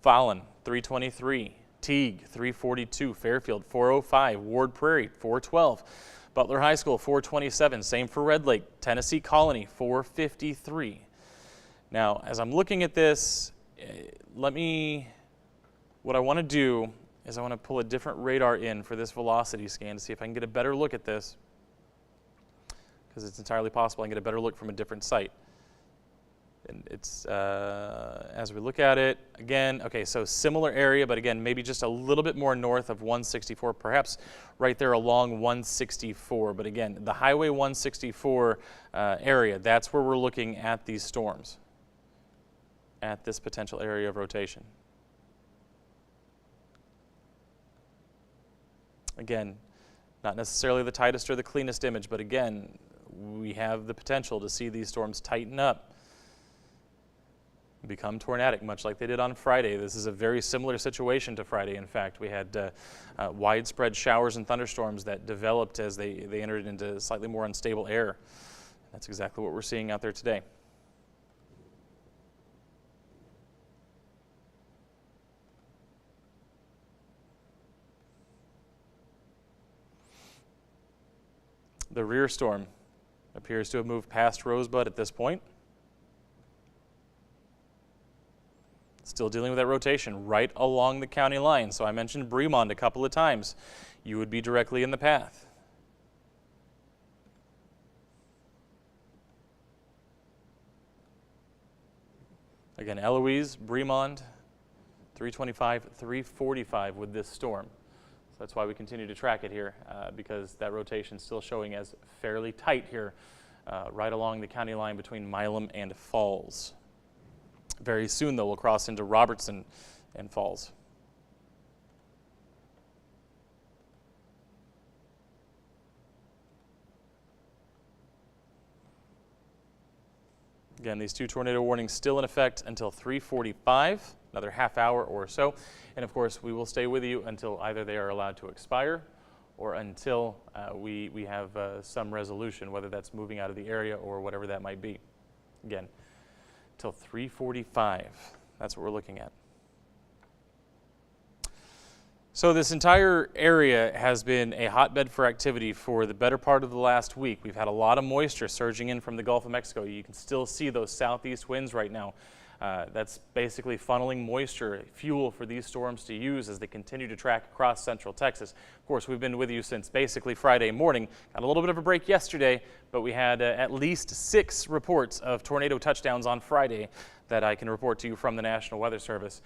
Fallon, 323, Teague, 342, Fairfield, 405, Ward Prairie, 412, Butler High School, 427, same for Red Lake, Tennessee Colony, 453. Now, as I'm looking at this, what I want to do is I want to pull a different radar in for this velocity scan to see if I can get a better look at this, because it's entirely possible I can get a better look from a different site. And it's, as we look at it, again, okay, so similar area, but again, maybe just a little bit more north of 164, perhaps right there along 164. But again, the Highway 164 area, that's where we're looking at these storms, at this potential area of rotation. Again, not necessarily the tightest or the cleanest image, but again, we have the potential to see these storms tighten up, become tornadic, much like they did on Friday. This is a very similar situation to Friday. In fact, we had widespread showers and thunderstorms that developed as they entered into slightly more unstable air. That's exactly what we're seeing out there today. The rear storm appears to have moved past Rosebud at this point. Still dealing with that rotation right along the county line. So I mentioned Bremond a couple of times. You would be directly in the path. Again, Eloise, Bremond, 325, 345 with this storm. So that's why we continue to track it here, because that rotation is still showing as fairly tight here, right along the county line between Milam and Falls. Very soon, though, we'll cross into Robertson and Falls. Again, these 2 tornado warnings still in effect until 3:45, another half hour or so. And of course, we will stay with you until either they are allowed to expire or until we have some resolution, whether that's moving out of the area or whatever that might be. Again, till 3:45, that's what we're looking at. So this entire area has been a hotbed for activity for the better part of the last week. We've had a lot of moisture surging in from the Gulf of Mexico. You can still see those southeast winds right now. That's basically funneling moisture, fuel for these storms to use as they continue to track across central Texas. Of course, we've been with you since basically Friday morning. Got a little bit of a break yesterday, but we had at least 6 reports of tornado touchdowns on Friday that I can report to you from the National Weather Service.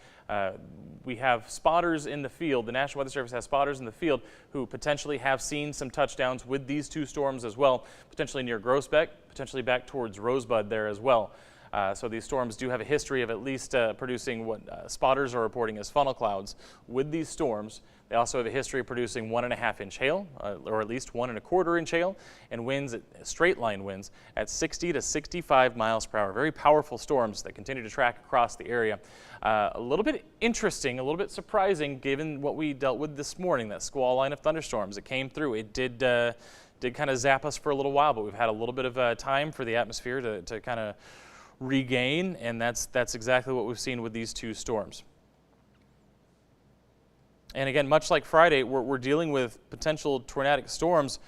We have spotters in the field. The National Weather Service has spotters in the field who potentially have seen some touchdowns with these 2 storms as well, potentially near Groesbeck, potentially back towards Rosebud there as well. So these storms do have a history of at least producing what spotters are reporting as funnel clouds with these storms. They also have a history of producing 1.5 inch hail, or at least 1.25 inch hail, and winds, straight line winds, at 60 to 65 miles per hour. Very powerful storms that continue to track across the area. A little bit interesting, a little bit surprising, given what we dealt with this morning, that squall line of thunderstorms that came through. It did kind of zap us for a little while, but we've had a little bit of time for the atmosphere to kind of regain, and that's exactly what we've seen with these 2 storms. And again, much like Friday, we're dealing with potential tornadic storms.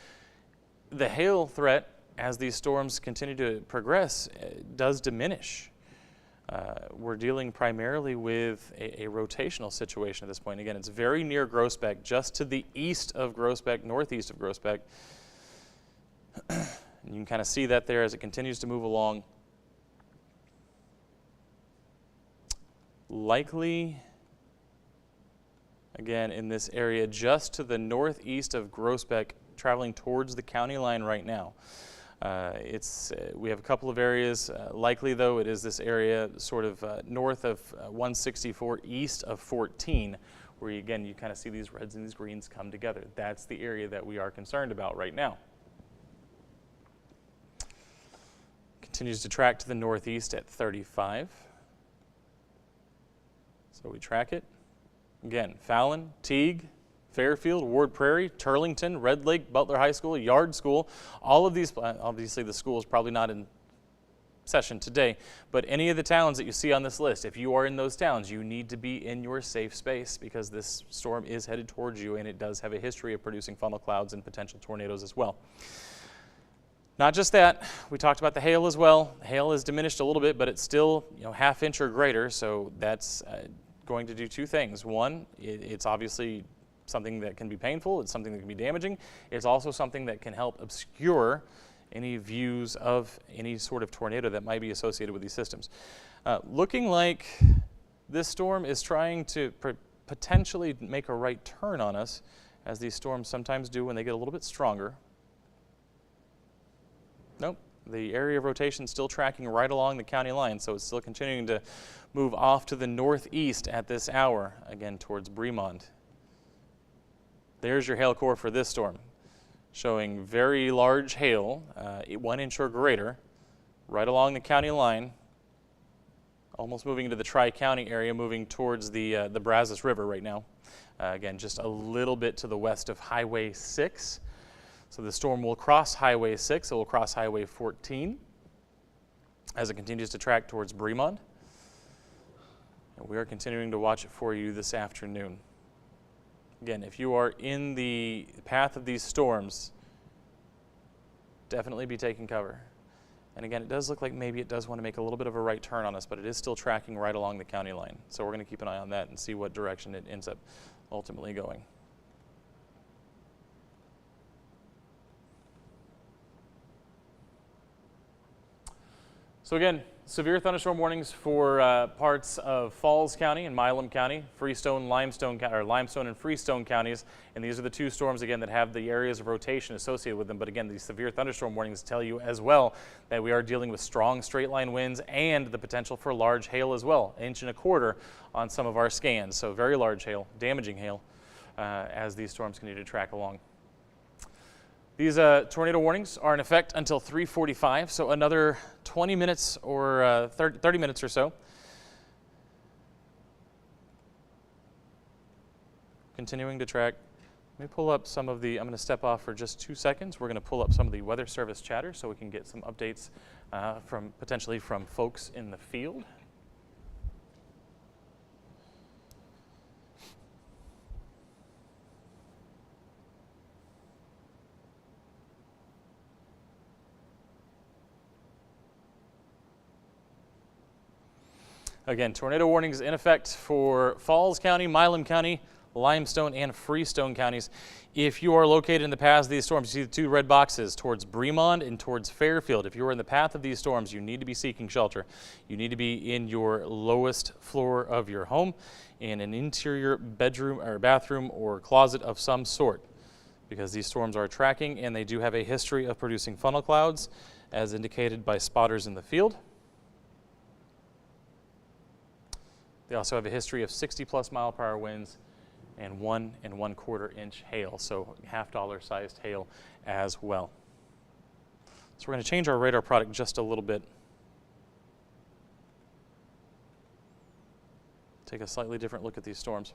The hail threat, as these storms continue to progress, does diminish. We're dealing primarily with a rotational situation at this point. Again, it's very near Groesbeck, just to the east of Groesbeck, northeast of Groesbeck. And you can kind of see that there as it continues to move along. Likely, again, in this area just to the northeast of Groesbeck, traveling towards the county line right now. We have a couple of areas. Likely, though, it is this area sort of north of 164, east of 14, where, again, you kind of see these reds and these greens come together. That's the area that we are concerned about right now. Continues to track to the northeast at 35. So we track it. Again, Fallon, Teague, Fairfield, Ward Prairie, Turlington, Red Lake, Butler High School, Yard School, all of these, obviously the school is probably not in session today, but any of the towns that you see on this list, if you are in those towns, you need to be in your safe space because this storm is headed towards you and it does have a history of producing funnel clouds and potential tornadoes as well. Not just that, we talked about the hail as well. Hail has diminished a little bit, but it's still, half inch or greater, so that's going to do 2 things. One, it's obviously something that can be painful. It's something that can be damaging. It's also something that can help obscure any views of any sort of tornado that might be associated with these systems. Looking like this storm is trying to potentially make a right turn on us, as these storms sometimes do when they get a little bit stronger. Nope. The area of rotation is still tracking right along the county line, so it's still continuing to move off to the northeast at this hour, again towards Bremond. There's your hail core for this storm, showing very large hail, 1 inch or greater, right along the county line, almost moving into the Tri-County area, moving towards the Brazos River right now. Again, just a little bit to the west of Highway 6. So the storm will cross Highway 6, it will cross Highway 14 as it continues to track towards Bremond. And we are continuing to watch it for you this afternoon. Again, if you are in the path of these storms, definitely be taking cover. And again, it does look like maybe it does want to make a little bit of a right turn on us, but it is still tracking right along the county line. So we're going to keep an eye on that and see what direction it ends up ultimately going. So again, Severe thunderstorm warnings for parts of Falls County and Milam County, Freestone, Limestone and Freestone counties. And these are the two storms, again, that have the areas of rotation associated with them. But again, these severe thunderstorm warnings tell you as well that we are dealing with strong straight line winds and the potential for large hail as well, 1.25 inches on some of our scans. So very large hail, damaging hail, as these storms continue to track along. These tornado warnings are in effect until 3:45, so another 20 minutes or 30 minutes or so. Continuing to track. Let me pull up some of the, I'm going to step off for just 2 seconds. We're going to pull up some of the Weather Service chatter so we can get some updates potentially from folks in the field. Again, tornado warnings in effect for Falls County, Milam County, Limestone, and Freestone counties. If you are located in the paths of these storms, you see the two red boxes towards Bremond and towards Fairfield. If you are in the path of these storms, you need to be seeking shelter. You need to be in your lowest floor of your home, in an interior bedroom or bathroom or closet of some sort, because these storms are tracking and they do have a history of producing funnel clouds, as indicated by spotters in the field. They also have a history of 60+ mile-per-hour winds and 1 1/4 inch hail, so half-dollar sized hail as well. So we're going to change our radar product just a little bit. Take a slightly different look at these storms.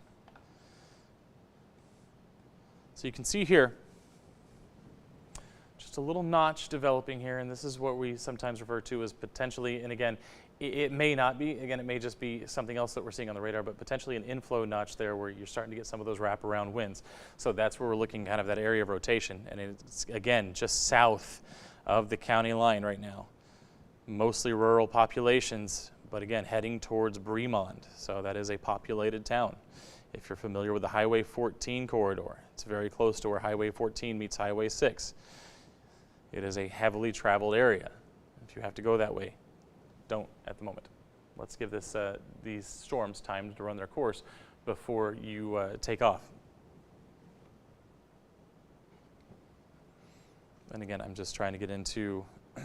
So you can see here, just a little notch developing here, and this is what we sometimes refer to as potentially, and again, it may not be, again, it may just be something else that we're seeing on the radar, but potentially an inflow notch there where you're starting to get some of those wraparound winds. So that's where we're looking, kind of that area of rotation, and it's, again, just south of the county line right now. Mostly rural populations, but again, heading towards Bremond. So that is a populated town. If you're familiar with the Highway 14 corridor, it's very close to where Highway 14 meets Highway 6. It is a heavily traveled area. If you have to go that way, don't at the moment. Let's give these storms time to run their course before you take off. And again, I'm just trying to get into my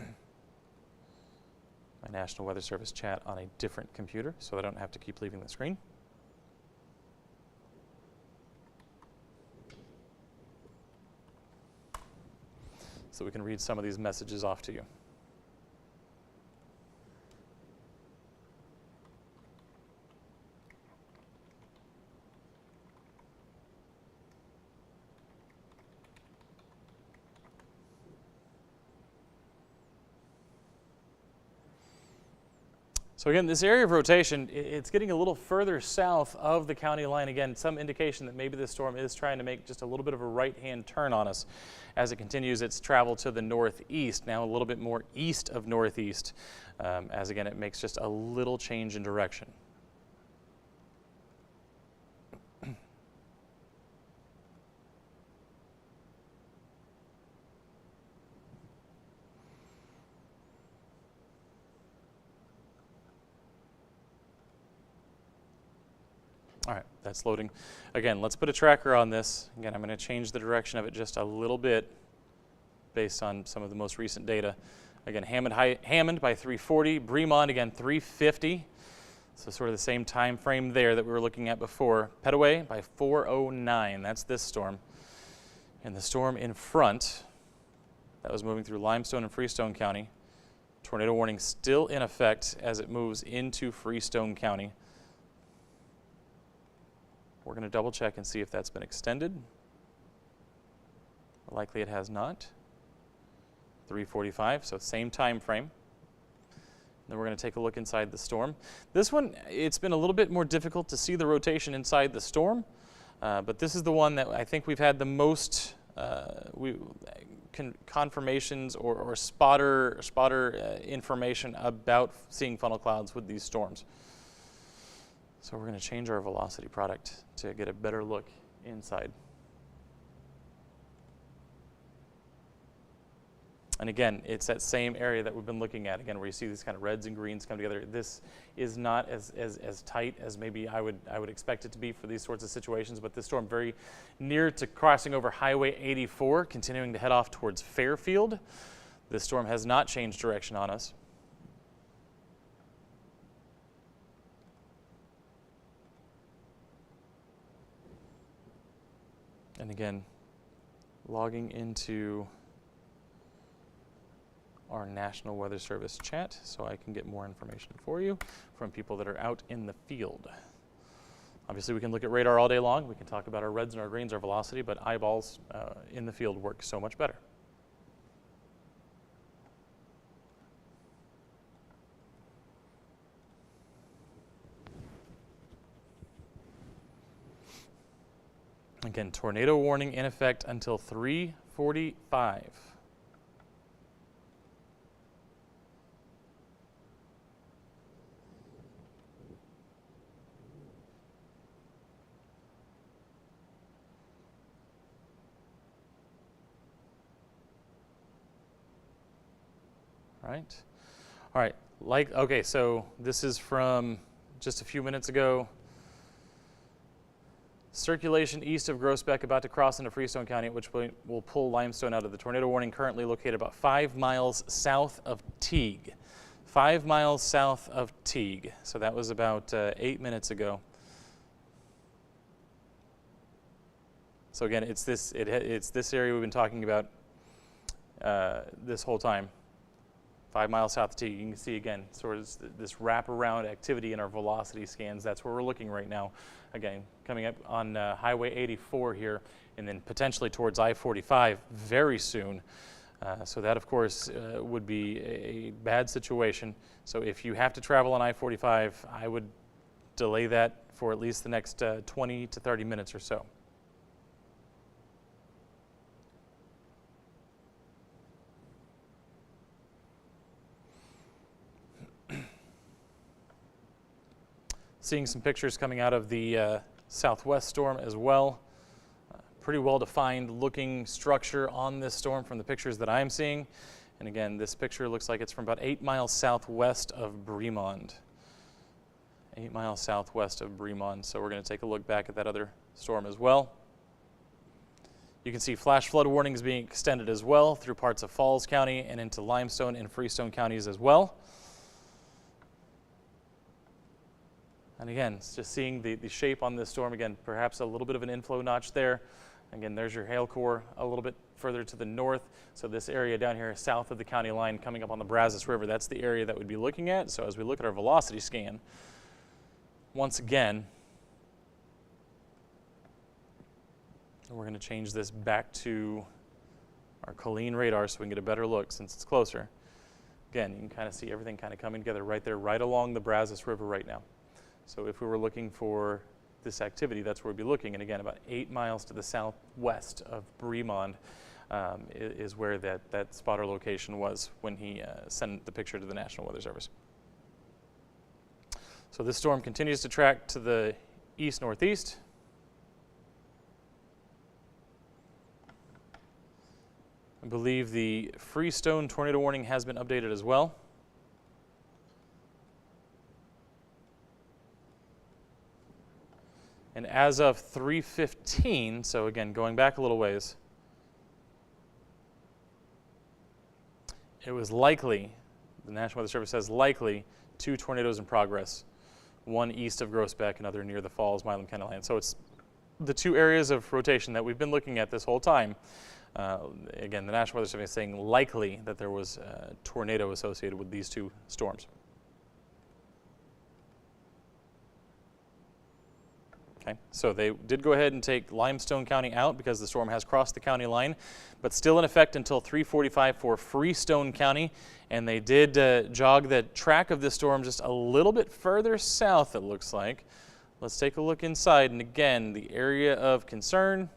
National Weather Service chat on a different computer so I don't have to keep leaving the screen. So we can read some of these messages off to you. So again, this area of rotation, it's getting a little further south of the county line. Again, some indication that maybe this storm is trying to make just a little bit of a right-hand turn on us as it continues its travel to the northeast, now a little bit more east of northeast, as again, it makes just a little change in direction. All right, that's loading. Again, let's put a tracker on this. Again, I'm going to change the direction of it just a little bit based on some of the most recent data. Again, Hammond by 340, Bremond again 350. So sort of the same time frame there that we were looking at before. Petaway by 409, that's this storm. And the storm in front, that was moving through Limestone and Freestone County. Tornado warning still in effect as it moves into Freestone County. We're going to double check and see if that's been extended. Likely it has not. 3:45, so same time frame. Then we're going to take a look inside the storm. This one, it's been a little bit more difficult to see the rotation inside the storm, but this is the one that I think we've had the most confirmations or spotter information about seeing funnel clouds with these storms. So we're going to change our velocity product to get a better look inside. And again, it's that same area that we've been looking at, again, where you see these kind of reds and greens come together. This is not as tight as maybe I would expect it to be for these sorts of situations, but this storm very near to crossing over Highway 84, continuing to head off towards Fairfield. This storm has not changed direction on us. And again, logging into our National Weather Service chat so I can get more information for you from people that are out in the field. Obviously, we can look at radar all day long. We can talk about our reds and our greens, our velocity, but eyeballs in the field work so much better. Again, tornado warning in effect until 3:45. Right. All right. Okay, so this is from just a few minutes ago. Circulation east of Groesbeck about to cross into Freestone County, at which point will pull limestone out of the tornado warning, currently located about 5 miles south of Teague. 5 miles south of Teague. So that was about 8 minutes ago. So again, it's this area we've been talking about this whole time. 5 miles south of Teague. You can see again sort of this wraparound activity in our velocity scans. That's where we're looking right now. Again, coming up on Highway 84 here, and then potentially towards I-45 very soon. So that, of course, would be a bad situation. So if you have to travel on I-45, I would delay that for at least the next 20 to 30 minutes or so. Seeing some pictures coming out of the southwest storm as well. Pretty well defined looking structure on this storm from the pictures that I'm seeing. And again, this picture looks like it's from about 8 miles southwest of Bremond. 8 miles southwest of Bremond. So we're going to take a look back at that other storm as well. You can see flash flood warnings being extended as well through parts of Falls County and into Limestone and Freestone counties as well. And again, it's just seeing the shape on this storm. Again, perhaps a little bit of an inflow notch there. Again, there's your hail core a little bit further to the north. So this area down here south of the county line coming up on the Brazos River, that's the area that we'd be looking at. So as we look at our velocity scan, once again, we're going to change this back to our Colleen radar so we can get a better look since it's closer. Again, you can kind of see everything kind of coming together right there, right along the Brazos River right now. So if we were looking for this activity, that's where we'd be looking. And again, about 8 miles to the southwest of Bremond is where that spotter location was when he sent the picture to the National Weather Service. So this storm continues to track to the east-northeast. I believe the Freestone tornado warning has been updated as well. And as of 3:15, so again, going back a little ways, it was likely, the National Weather Service says likely, 2 tornadoes in progress, one east of Groesbeck, another near the Falls, Milam County line. So it's the 2 areas of rotation that we've been looking at this whole time. Again, the National Weather Service is saying likely that there was a tornado associated with these 2 storms. Okay, so they did go ahead and take Limestone County out because the storm has crossed the county line, but still in effect until 3:45 for Freestone County. And they did jog the track of this storm just a little bit further south, it looks like. Let's take a look inside. And again, the area of concern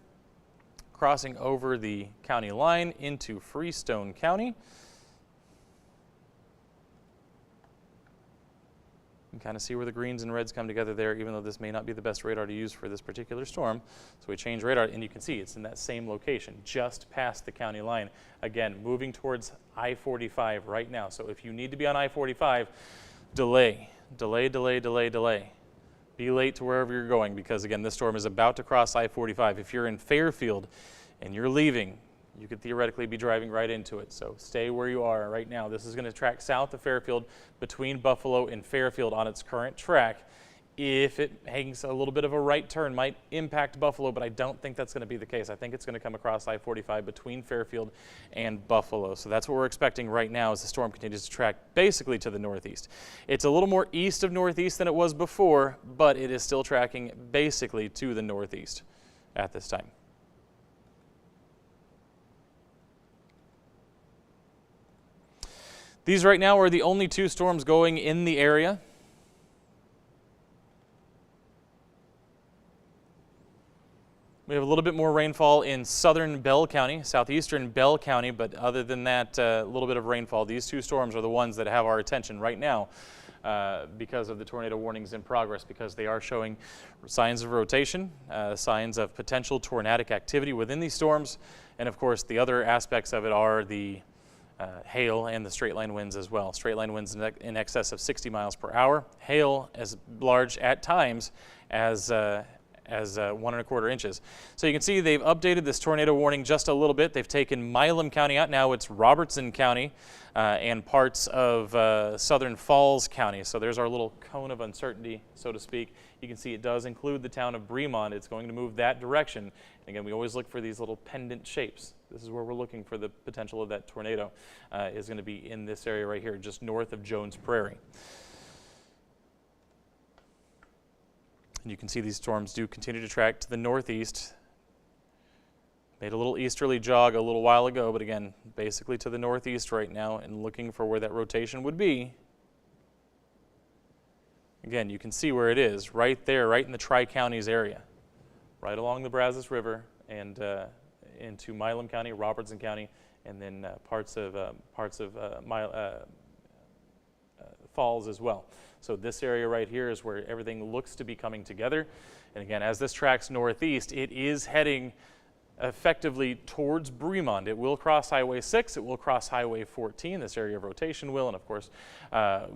crossing over the county line into Freestone County. You can kind of see where the greens and reds come together there, even though this may not be the best radar to use for this particular storm. So we change radar, and you can see it's in that same location, just past the county line. Again, moving towards I-45 right now. So if you need to be on I-45, delay. Be late to wherever you're going, because again, this storm is about to cross I-45. If you're in Fairfield and you're leaving, you could theoretically be driving right into it. So stay where you are right now. This is going to track south of Fairfield between Buffalo and Fairfield on its current track. If it hangs a little bit of a right turn, might impact Buffalo, but I don't think that's going to be the case. I think it's going to come across I-45 between Fairfield and Buffalo. So that's what we're expecting right now as the storm continues to track basically to the northeast. It's a little more east of northeast than it was before, but it is still tracking basically to the northeast at this time. These right now are the only two storms going in the area. We have a little bit more rainfall in southern Bell County, southeastern Bell County, but other than that, a little bit of rainfall. These two storms are the ones that have our attention right now because of the tornado warnings in progress, because they are showing signs of rotation, signs of potential tornadic activity within these storms, and of course the other aspects of it are the hail and the straight line winds as well. Straight line winds in excess of 60 miles per hour. Hail as large at times as 1¼ inches. So you can see they've updated this tornado warning just a little bit. They've taken Milam County out. Now it's Robertson County and parts of Southern Falls County. So there's our little cone of uncertainty, so to speak. You can see it does include the town of Bremont. It's going to move that direction. And again, we always look for these little pendant shapes. This is where we're looking for the potential of that tornado. Is going to be in this area right here, just north of Jones Prairie. And you can see these storms do continue to track to the northeast. Made a little easterly jog a little while ago, but again, basically to the northeast right now and looking for where that rotation would be. Again, you can see where it is, right there, right in the Tri-Counties area, right along the Brazos River and into Milam County, Robertson County, and then parts of Falls as well. So this area right here is where everything looks to be coming together. And again, as this tracks northeast, it is heading effectively towards Bremont. It will cross Highway 6, it will cross Highway 14, this area of rotation will, and of course,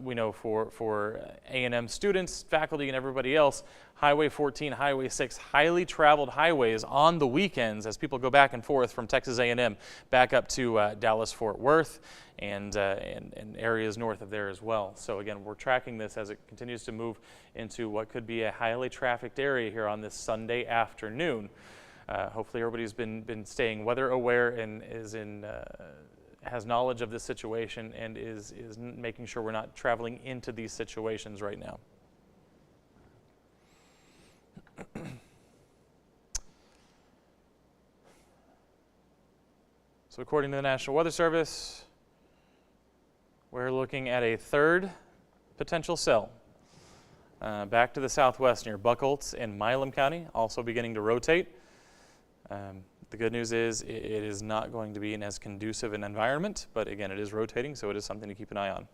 we know for A&M students, faculty, and everybody else, Highway 14, Highway 6, highly traveled highways on the weekends as people go back and forth from Texas A&M back up to Dallas-Fort Worth and areas north of there as well. So again, we're tracking this as it continues to move into what could be a highly trafficked area here on this Sunday afternoon. Hopefully everybody's been staying weather aware and has knowledge of this situation and is making sure we're not traveling into these situations right now. So according to the National Weather Service, we're looking at a third potential cell back to the southwest near Buchholz and Milam County, also beginning to rotate. The good news is it is not going to be in as conducive an environment, but again, it is rotating, so it is something to keep an eye on.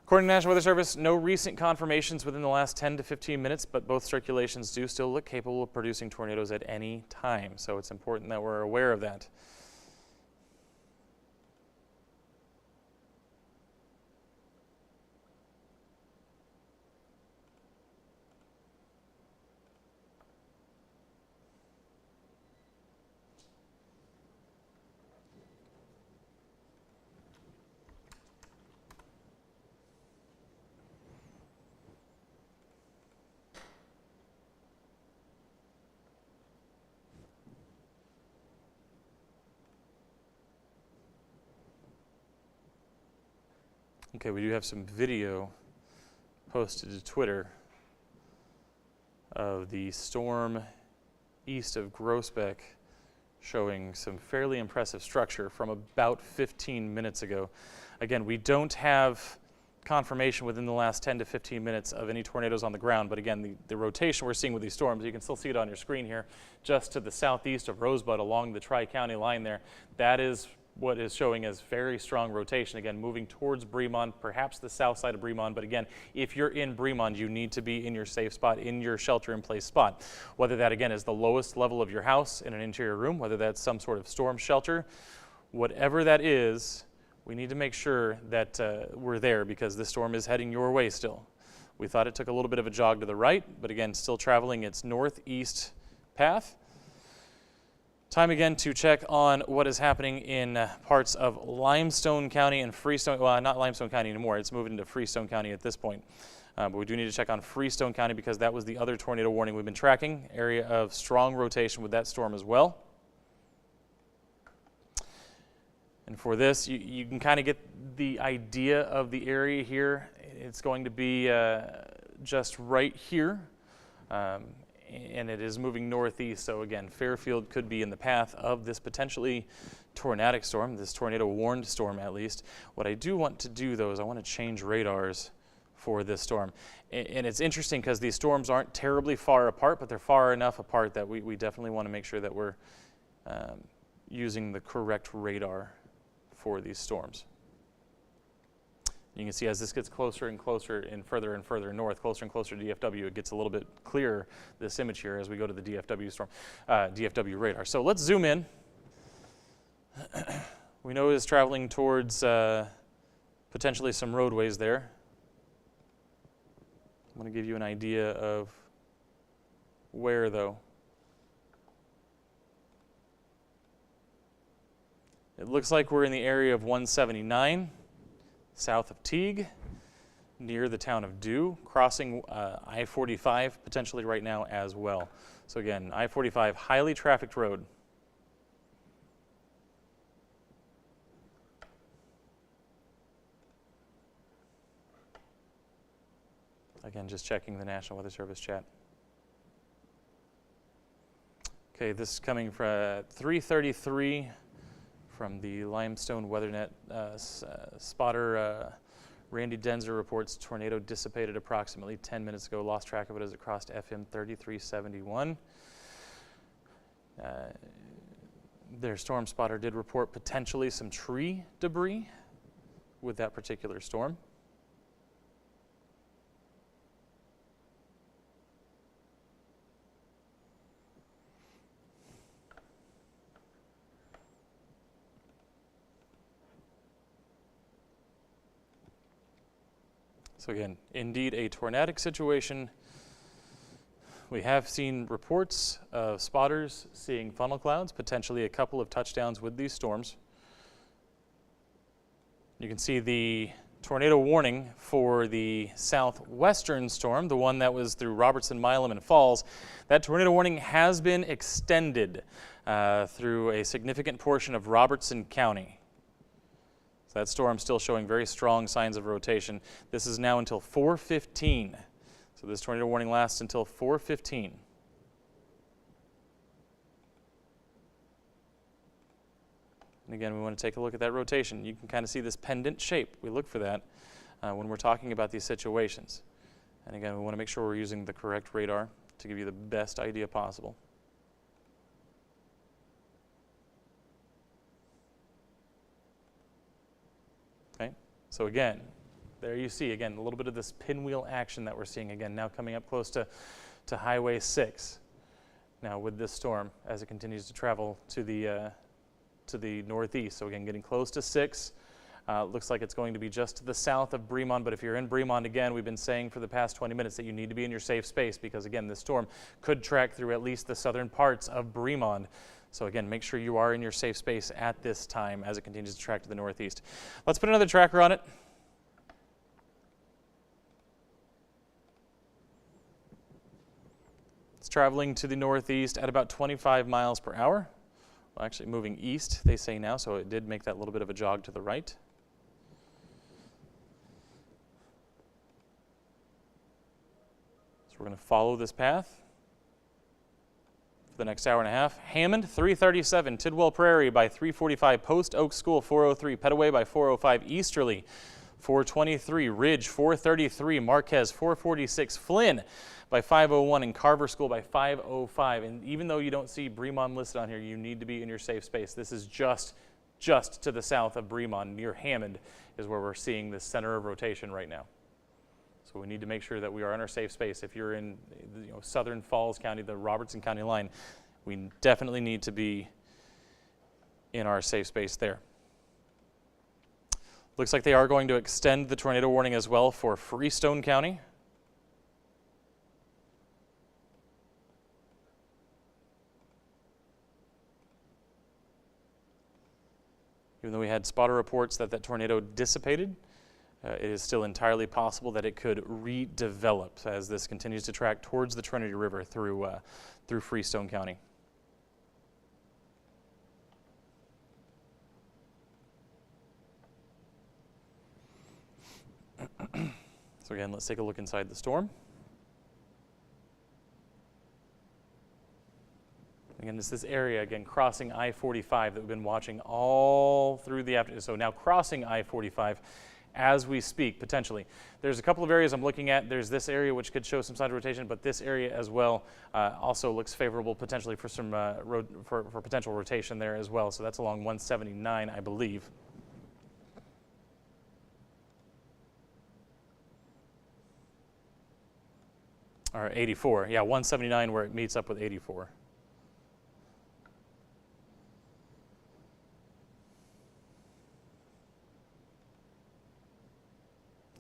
According to the National Weather Service, no recent confirmations within the last 10 to 15 minutes, but both circulations do still look capable of producing tornadoes at any time, so it's important that we're aware of that. Okay, we do have some video posted to Twitter of the storm east of Groesbeck showing some fairly impressive structure from about 15 minutes ago. Again, we don't have confirmation within the last 10 to 15 minutes of any tornadoes on the ground, but again, the rotation we're seeing with these storms, you can still see it on your screen here, just to the southeast of Rosebud along the Tri-County line there, that is what is showing as very strong rotation, again, moving towards Bremond, perhaps the south side of Bremond, but again, if you're in Bremond, you need to be in your safe spot, in your shelter-in-place spot. Whether that, again, is the lowest level of your house in an interior room, whether that's some sort of storm shelter, whatever that is, we need to make sure that we're there because this storm is heading your way still. We thought it took a little bit of a jog to the right, but again, still traveling its northeast path. Time again to check on what is happening in parts of Limestone County and Freestone, well, not Limestone County anymore, it's moving into Freestone County at this point. But we do need to check on Freestone County because that was the other tornado warning we've been tracking, area of strong rotation with that storm as well. And for this, you can kind of get the idea of the area here. It's going to be just right here. And it is moving northeast, so again, Fairfield could be in the path of this potentially tornadic storm, this tornado-warned storm at least. What I do want to do, though, is I want to change radars for this storm. And it's interesting because these storms aren't terribly far apart, but they're far enough apart that we definitely want to make sure that we're using the correct radar for these storms. You can see as this gets closer and closer and further north, closer and closer to DFW, it gets a little bit clearer, this image here, as we go to the DFW storm, DFW radar. So let's zoom in. We know it is traveling towards potentially some roadways there. I'm going to give you an idea of where, though. It looks like we're in the area of 179. South of Teague, near the town of Dew, crossing I-45 potentially right now as well. So again, I-45, highly trafficked road. Again, just checking the National Weather Service chat. Okay, this is coming from 3:33. From the Limestone WeatherNet spotter, Randy Denzer reports tornado dissipated approximately 10 minutes ago. Lost track of it as it crossed FM 3371. Their storm spotter did report potentially some tree debris with that particular storm. So again, indeed a tornadic situation. We have seen reports of spotters seeing funnel clouds, potentially a couple of touchdowns with these storms. You can see the tornado warning for the southwestern storm, the one that was through Robertson, Milam, and Falls. That tornado warning has been extended through a significant portion of Robertson County. So that storm still showing very strong signs of rotation. This is now until 4:15. So this tornado warning lasts until 4:15. And again, we want to take a look at that rotation. You can kind of see this pendant shape. We look for that when we're talking about these situations. And again, we want to make sure we're using the correct radar to give you the best idea possible. So again, there you see, again, a little bit of this pinwheel action that we're seeing again, now coming up close to Highway 6. Now with this storm, as it continues to travel to the northeast. So again, getting close to 6. Looks like it's going to be just to the south of Bremond, but if you're in Bremond, again, we've been saying for the past 20 minutes that you need to be in your safe space because again, this storm could track through at least the southern parts of Bremond. So again, make sure you are in your safe space at this time as it continues to track to the northeast. Let's put another tracker on it. It's traveling to the northeast at about 25 miles per hour. Well, actually moving east, they say now, so it did make that little bit of a jog to the right. So we're going to follow this path the next hour and a half. Hammond, 337, Tidwell Prairie by 345, Post Oak School, 403, Petaway by 405, Easterly, 423, Ridge, 433, Marquez, 446, Flynn by 501, and Carver School by 505. And even though you don't see Bremond listed on here, you need to be in your safe space. This is just just to the south of Bremond near Hammond is where we're seeing this center of rotation right now. So we need to make sure that we are in our safe space. If you're in southern Falls County, the Robertson County line, we definitely need to be in our safe space there. Looks like they are going to extend the tornado warning as well for Freestone County. Even though we had spotter reports that that tornado dissipated, it is still entirely possible that it could redevelop as this continues to track towards the Trinity River through Freestone County. So again, let's take a look inside the storm. Again, it's this area, again, crossing I-45 that we've been watching all through the afternoon. So now crossing I-45 as we speak, potentially. There's a couple of areas I'm looking at. There's this area which could show some side rotation, but this area as well also looks favorable potentially for some for potential rotation there as well. So that's along 179, I believe. Or 84, yeah, 179 where it meets up with 84.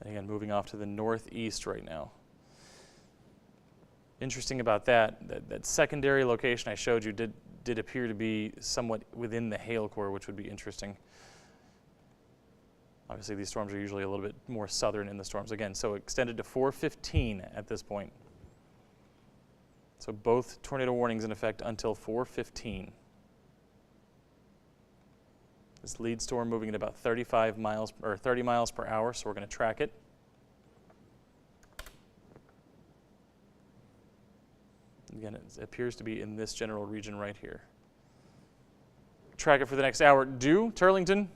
And again, moving off to the northeast right now. Interesting about that secondary location I showed you did appear to be somewhat within the hail core, which would be interesting. Obviously, these storms are usually a little bit more southern in the storms. Again, so extended to 4:15 at this point. So both tornado warnings in effect until 4:15. This lead storm moving at about 35 miles or 30 miles per hour, so we're going to track it. Again, it appears to be in this general region right here. Track it for the next hour. Due, Turlington,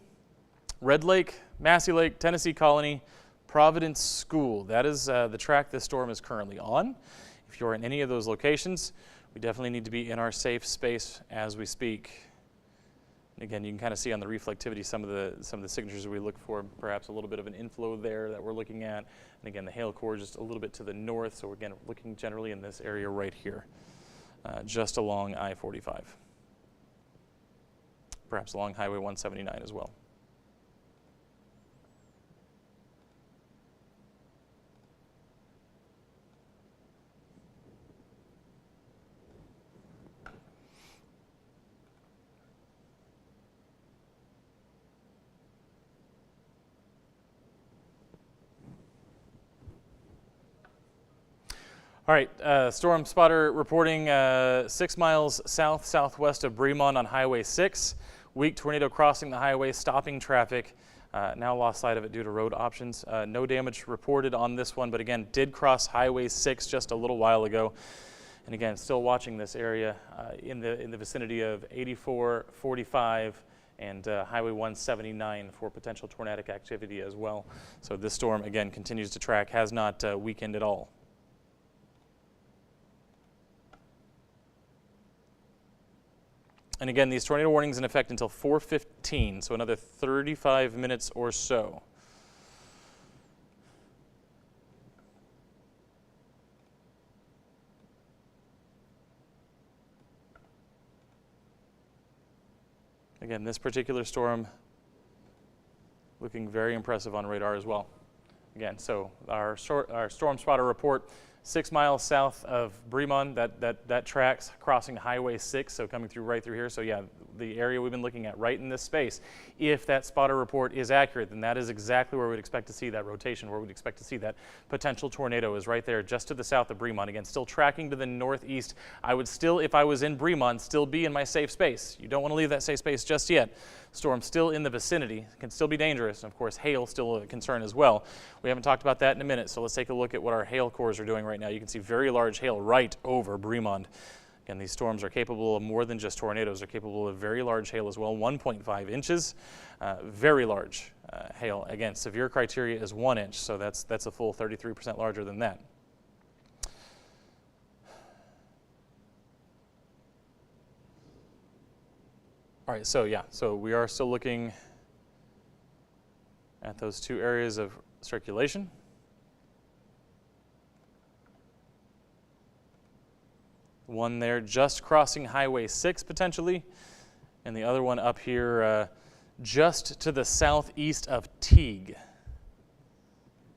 Red Lake, Massey Lake, Tennessee Colony, Providence School. That is the track this storm is currently on. If you're in any of those locations, we definitely need to be in our safe space as we speak. And again, you can kind of see on the reflectivity some of the signatures we look for, perhaps a little bit of an inflow there that we're looking at. And again, the hail core just a little bit to the north, so we're again looking generally in this area right here, just along I-45. Perhaps along Highway 179 as well. All right, storm spotter reporting 6 miles southwest of Bremond on Highway 6. Weak tornado crossing the highway, stopping traffic. Now lost sight of it due to road options. No damage reported on this one, but again, did cross Highway 6 just a little while ago. And again, still watching this area in the vicinity of 84, 45, and Highway 179 for potential tornadic activity as well. So this storm, again, continues to track, has not weakened at all. And again, these tornado warnings in effect until 4:15, so another 35 minutes or so. Again, this particular storm looking very impressive on radar as well. Again, so our storm spotter report, 6 miles south of Bremond, that tracks crossing Highway 6, so coming through right through here. So yeah, the area we've been looking at right in this space, if that spotter report is accurate, then that is exactly where we'd expect to see that rotation, where we'd expect to see that potential tornado is right there just to the south of Bremond. Again, still tracking to the northeast. I would still, if I was in Bremond, still be in my safe space. You don't want to leave that safe space just yet. Storm still in the vicinity, can still be dangerous, and of course hail still a concern as well. We haven't talked about that in a minute, so let's take a look at what our hail cores are doing right now. You can see very large hail right over Bremond. Again, these storms are capable of more than just tornadoes. They're capable of very large hail as well, 1.5 inches, very large hail. Again, severe criteria is 1 inch, so that's a full 33% larger than that. All All right, so yeah, so we are still looking at those two areas of circulation. One there just crossing Highway 6 potentially, and the other one up here just to the southeast of Teague.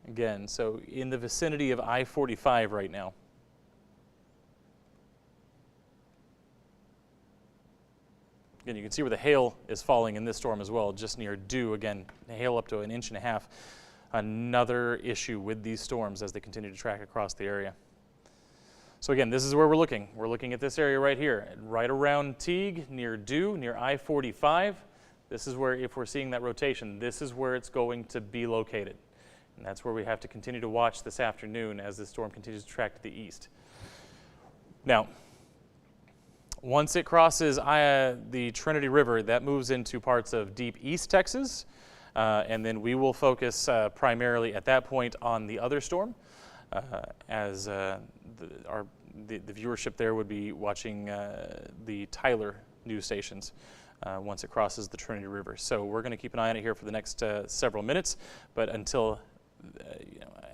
Again, so in the vicinity of I-45 right now. Again, you can see where the hail is falling in this storm as well, just near Dew. Again, hail up to 1.5 inches. Another issue with these storms as they continue to track across the area. So again, this is where we're looking. We're looking at this area right here, right around Teague, near Dew, near I-45. This is where, if we're seeing that rotation, this is where it's going to be located. And that's where we have to continue to watch this afternoon as this storm continues to track to the east. Now, once it crosses the Trinity River, that moves into parts of deep East Texas, and then we will focus primarily at that point on the other storm, as the viewership there would be watching the Tyler news stations once it crosses the Trinity River. So we're going to keep an eye on it here for the next several minutes, but until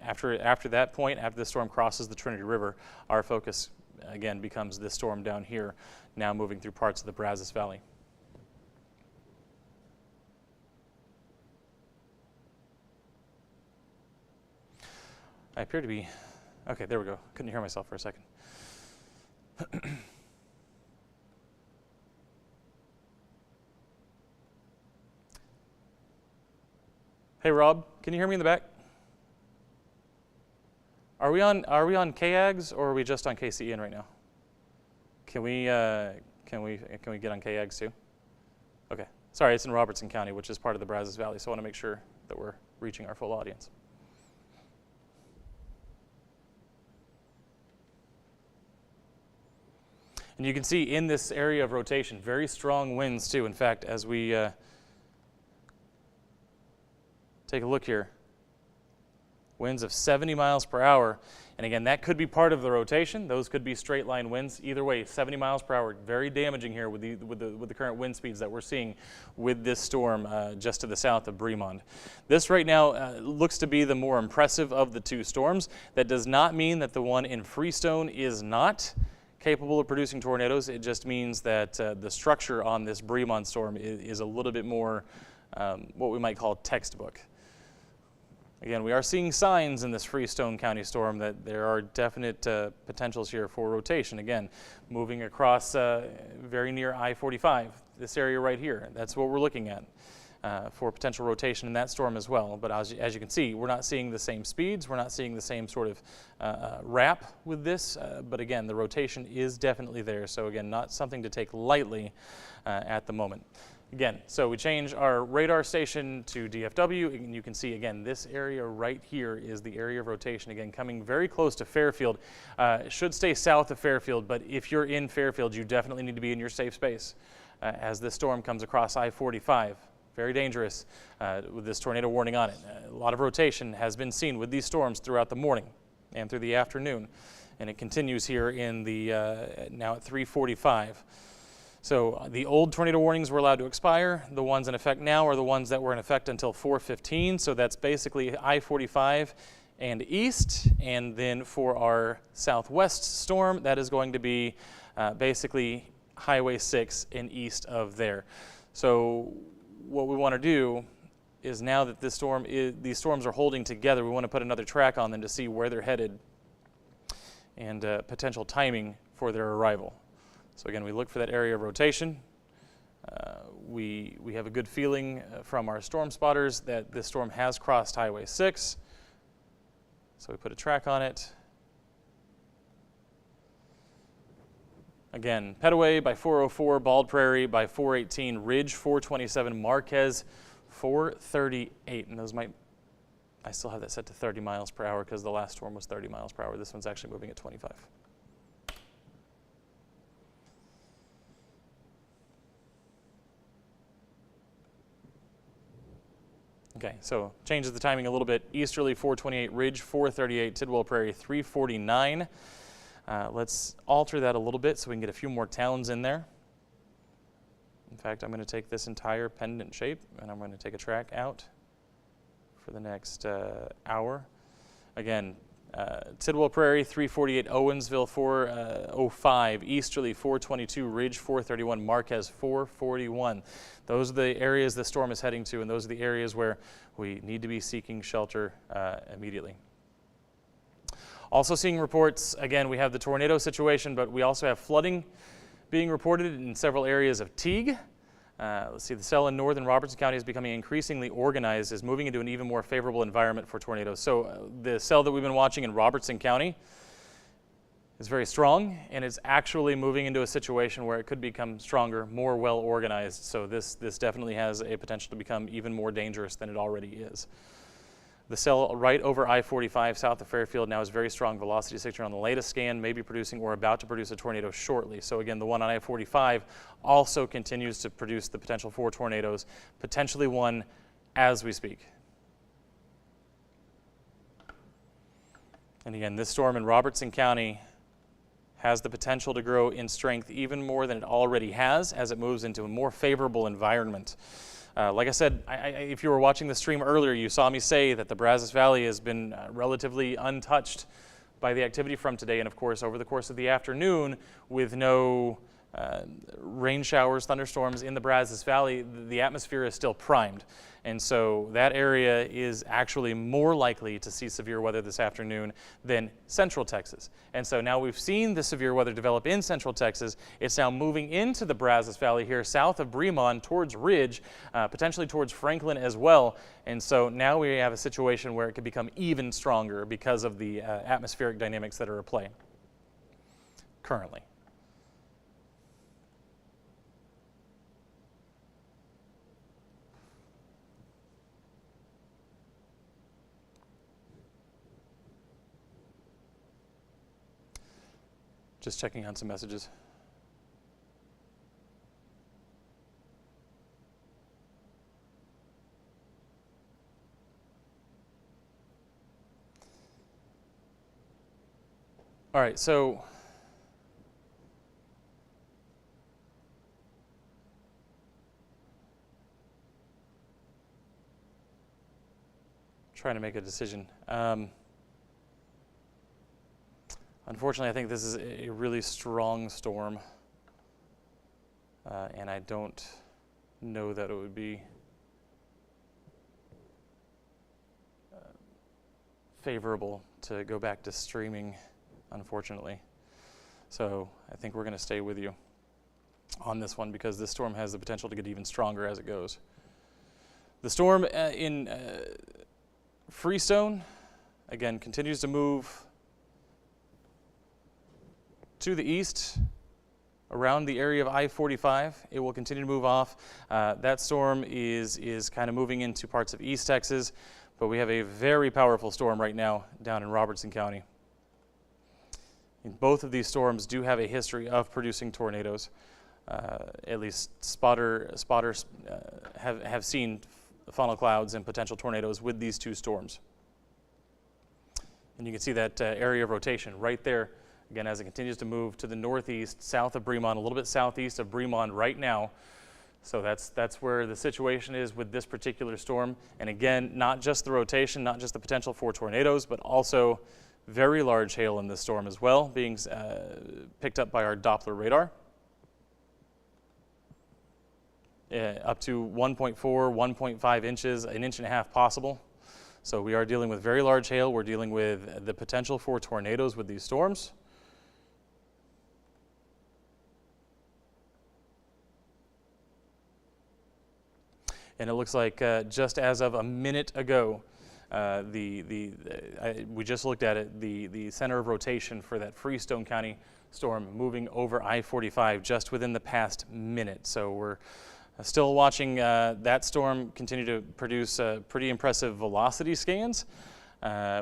after that point, after the storm crosses the Trinity River, our focus again becomes this storm down here, now moving through parts of the Brazos Valley. I appear to be, okay, there we go. Couldn't hear myself for a second. Hey Rob, can you hear me in the back? Are we on KAGS or are we just on KCEN right now? Can we get on KAGS too? Okay. Sorry, it's in Robertson County, which is part of the Brazos Valley, so I want to make sure that we're reaching our full audience. And you can see in this area of rotation, very strong winds too. In fact, as we take a look here, winds of 70 miles per hour. And again, that could be part of the rotation. Those could be straight line winds. Either way, 70 miles per hour, very damaging here with the current wind speeds that we're seeing with this storm just to the south of Bremond. This right now looks to be the more impressive of the two storms. That does not mean that the one in Freestone is not capable of producing tornadoes. It just means that the structure on this Bremond storm is a little bit more what we might call textbook. Again, we are seeing signs in this Freestone County storm that there are definite potentials here for rotation. Again, moving across very near I-45, this area right here. That's what we're looking at for potential rotation in that storm as well. But as you can see, we're not seeing the same speeds. We're not seeing the same sort of wrap with this. But again, the rotation is definitely there. So again, not something to take lightly at the moment. Again, so we change our radar station to DFW, and you can see again, this area right here is the area of rotation, again, coming very close to Fairfield. It should stay south of Fairfield, but if you're in Fairfield, you definitely need to be in your safe space as this storm comes across I-45. Very dangerous with this tornado warning on it. A lot of rotation has been seen with these storms throughout the morning and through the afternoon, and it continues here in the now at 3:45. So the old tornado warnings were allowed to expire. The ones in effect now are the ones that were in effect until 4:15. So that's basically I-45 and east. And then for our southwest storm, that is going to be basically Highway 6 and east of there. So what we want to do is, now that these storms are holding together, we want to put another track on them to see where they're headed and potential timing for their arrival. So again, we look for that area of rotation. We have a good feeling from our storm spotters that this storm has crossed Highway 6. So we put a track on it. Again, Petaway by 404, Bald Prairie by 418, Ridge 427, Marquez 438. And those I still have that set to 30 miles per hour because the last storm was 30 miles per hour. This one's actually moving at 25. Okay, so changes the timing a little bit. Easterly 428, Ridge 438, Tidwell Prairie 349. Let's alter that a little bit so we can get a few more towns in there. fact, I'm going to take this entire pendant shape and I'm going to take a track out for the next hour. Again, Tidwell Prairie 348, Owensville 405, Easterly 422, Ridge 431, Marquez 441. Those are the areas the storm is heading to, and those are the areas where we need to be seeking shelter immediately. Also seeing reports, again, we have the tornado situation, but we also have flooding being reported in several areas of Teague. Let's see, the cell in northern Robertson County is becoming increasingly organized, is moving into an even more favorable environment for tornadoes. So the cell that we've been watching in Robertson County is very strong, and it's actually moving into a situation where it could become stronger, more well organized. So this definitely has a potential to become even more dangerous than it already is. The cell right over I-45 south of Fairfield now has very strong velocity signature on the latest scan, may be producing or about to produce a tornado shortly. So again, the one on I-45 also continues to produce the potential for tornadoes, potentially one as we speak. And again, this storm in Robertson County has the potential to grow in strength even more than it already has as it moves into a more favorable environment. Like I said, if you were watching the stream earlier, you saw me say that the Brazos Valley has been relatively untouched by the activity from today. And of course, over the course of the afternoon, with no rain showers, thunderstorms in the Brazos Valley, the atmosphere is still primed. And so that area is actually more likely to see severe weather this afternoon than Central Texas. And so now we've seen the severe weather develop in Central Texas. It's now moving into the Brazos Valley here south of Bremond towards Ridge, potentially towards Franklin as well. And so now we have a situation where it could become even stronger because of the atmospheric dynamics that are at play currently. Just checking on some messages. All right, so trying to make a decision. Unfortunately, I think this is a really strong storm, and I don't know that it would be favorable to go back to streaming, unfortunately. So I think we're going to stay with you on this one because this storm has the potential to get even stronger as it goes. The storm in Freestone, again, continues to move to the east around the area of I-45. It will continue to move off. That storm is kind of moving into parts of East Texas, but we have a very powerful storm right now down in Robertson County. And both of these storms do have a history of producing tornadoes. At least spotters have seen funnel clouds and potential tornadoes with these two storms. And you can see that area of rotation right there. Again, as it continues to move to the northeast, south of Bremond, a little bit southeast of Bremond right now. So that's where the situation is with this particular storm. And again, not just the rotation, not just the potential for tornadoes, but also very large hail in this storm as well, being picked up by our Doppler radar. Up to 1.4, 1.5 inches, an inch and a half possible. So we are dealing with very large hail. We're dealing with the potential for tornadoes with these storms. And it looks like just as of a minute ago, we just looked at it, the center of rotation for that Freestone County storm moving over I-45 just within the past minute. So we're still watching that storm continue to produce pretty impressive velocity scans.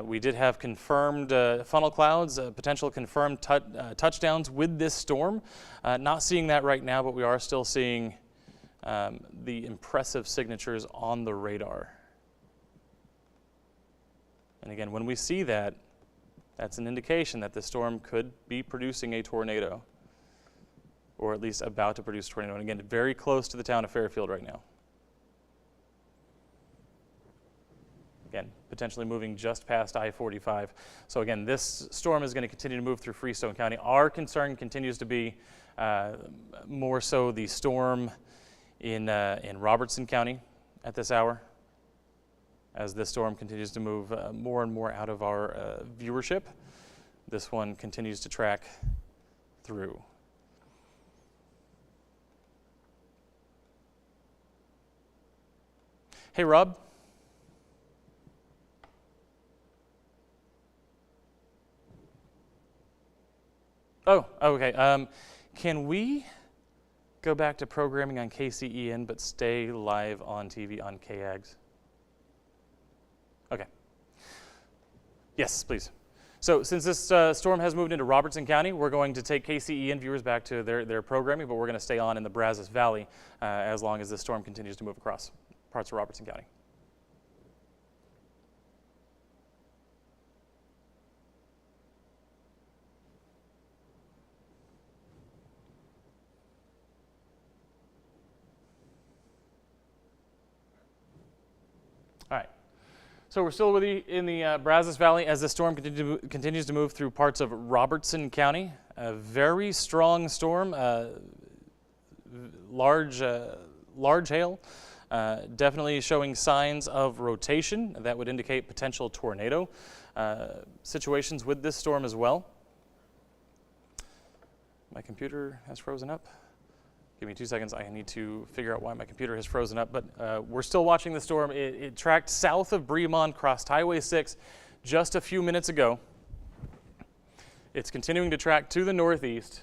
We did have confirmed funnel clouds, potential confirmed touchdowns with this storm. Not seeing that right now, but we are still seeing the impressive signatures on the radar. And again, when we see that, that's an indication that the storm could be producing a tornado or at least about to produce a tornado. And again, very close to the town of Fairfield right now. Again, potentially moving just past I-45. So again, this storm is going to continue to move through Freestone County. Our concern continues to be more so the storm in Robertson County at this hour, as this storm continues to move more and more out of our viewership. This one continues to track through. Hey, Rob. Oh, okay. Can we go back to programming on KCEN but stay live on TV on KAGS? Okay. Yes, please. So since this storm has moved into Robertson County, we're going to take KCEN viewers back to their programming, but we're going to stay on in the Brazos Valley as long as this storm continues to move across parts of Robertson County. All right. So we're still in the Brazos Valley as the storm continues to move through parts of Robertson County. A very strong storm, large hail, definitely showing signs of rotation. That would indicate potential tornado situations with this storm as well. My computer has frozen up. Give me 2 seconds. I need to figure out why my computer has frozen up, but we're still watching the storm. It tracked south of Bremond, crossed Highway 6 just a few minutes ago. It's continuing to track to the northeast,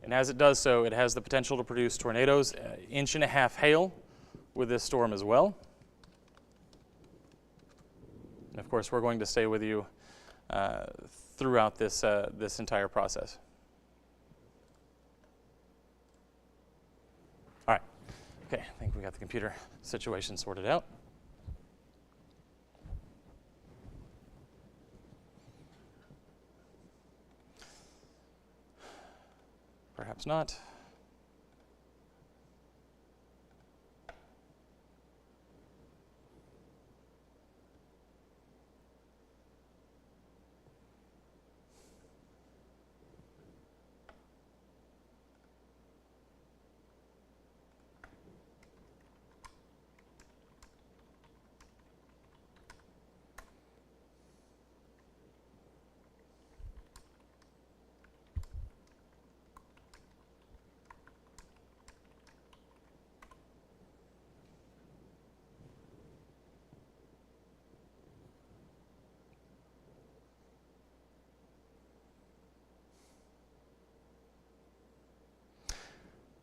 and as it does so, it has the potential to produce tornadoes, 1.5 inches hail with this storm as well. And of course, we're going to stay with you throughout this entire process. All right, okay, I think we got the computer situation sorted out. Perhaps not.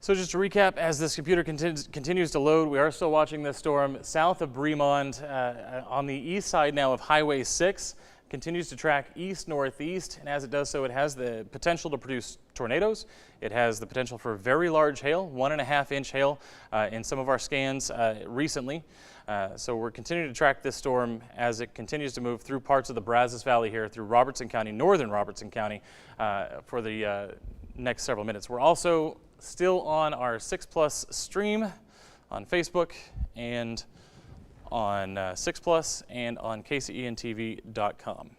So just to recap, as this computer continues to load, we are still watching this storm south of Bremond on the east side now of Highway 6. Continues to track east-northeast, and as it does so, it has the potential to produce tornadoes. It has the potential for very large hail, 1.5 inch hail in some of our scans recently. So we're continuing to track this storm as it continues to move through parts of the Brazos Valley here, through Robertson County, northern Robertson County, for the next several minutes. We're also still on our 6 Plus stream on Facebook and on 6 Plus and on KCENTV.com.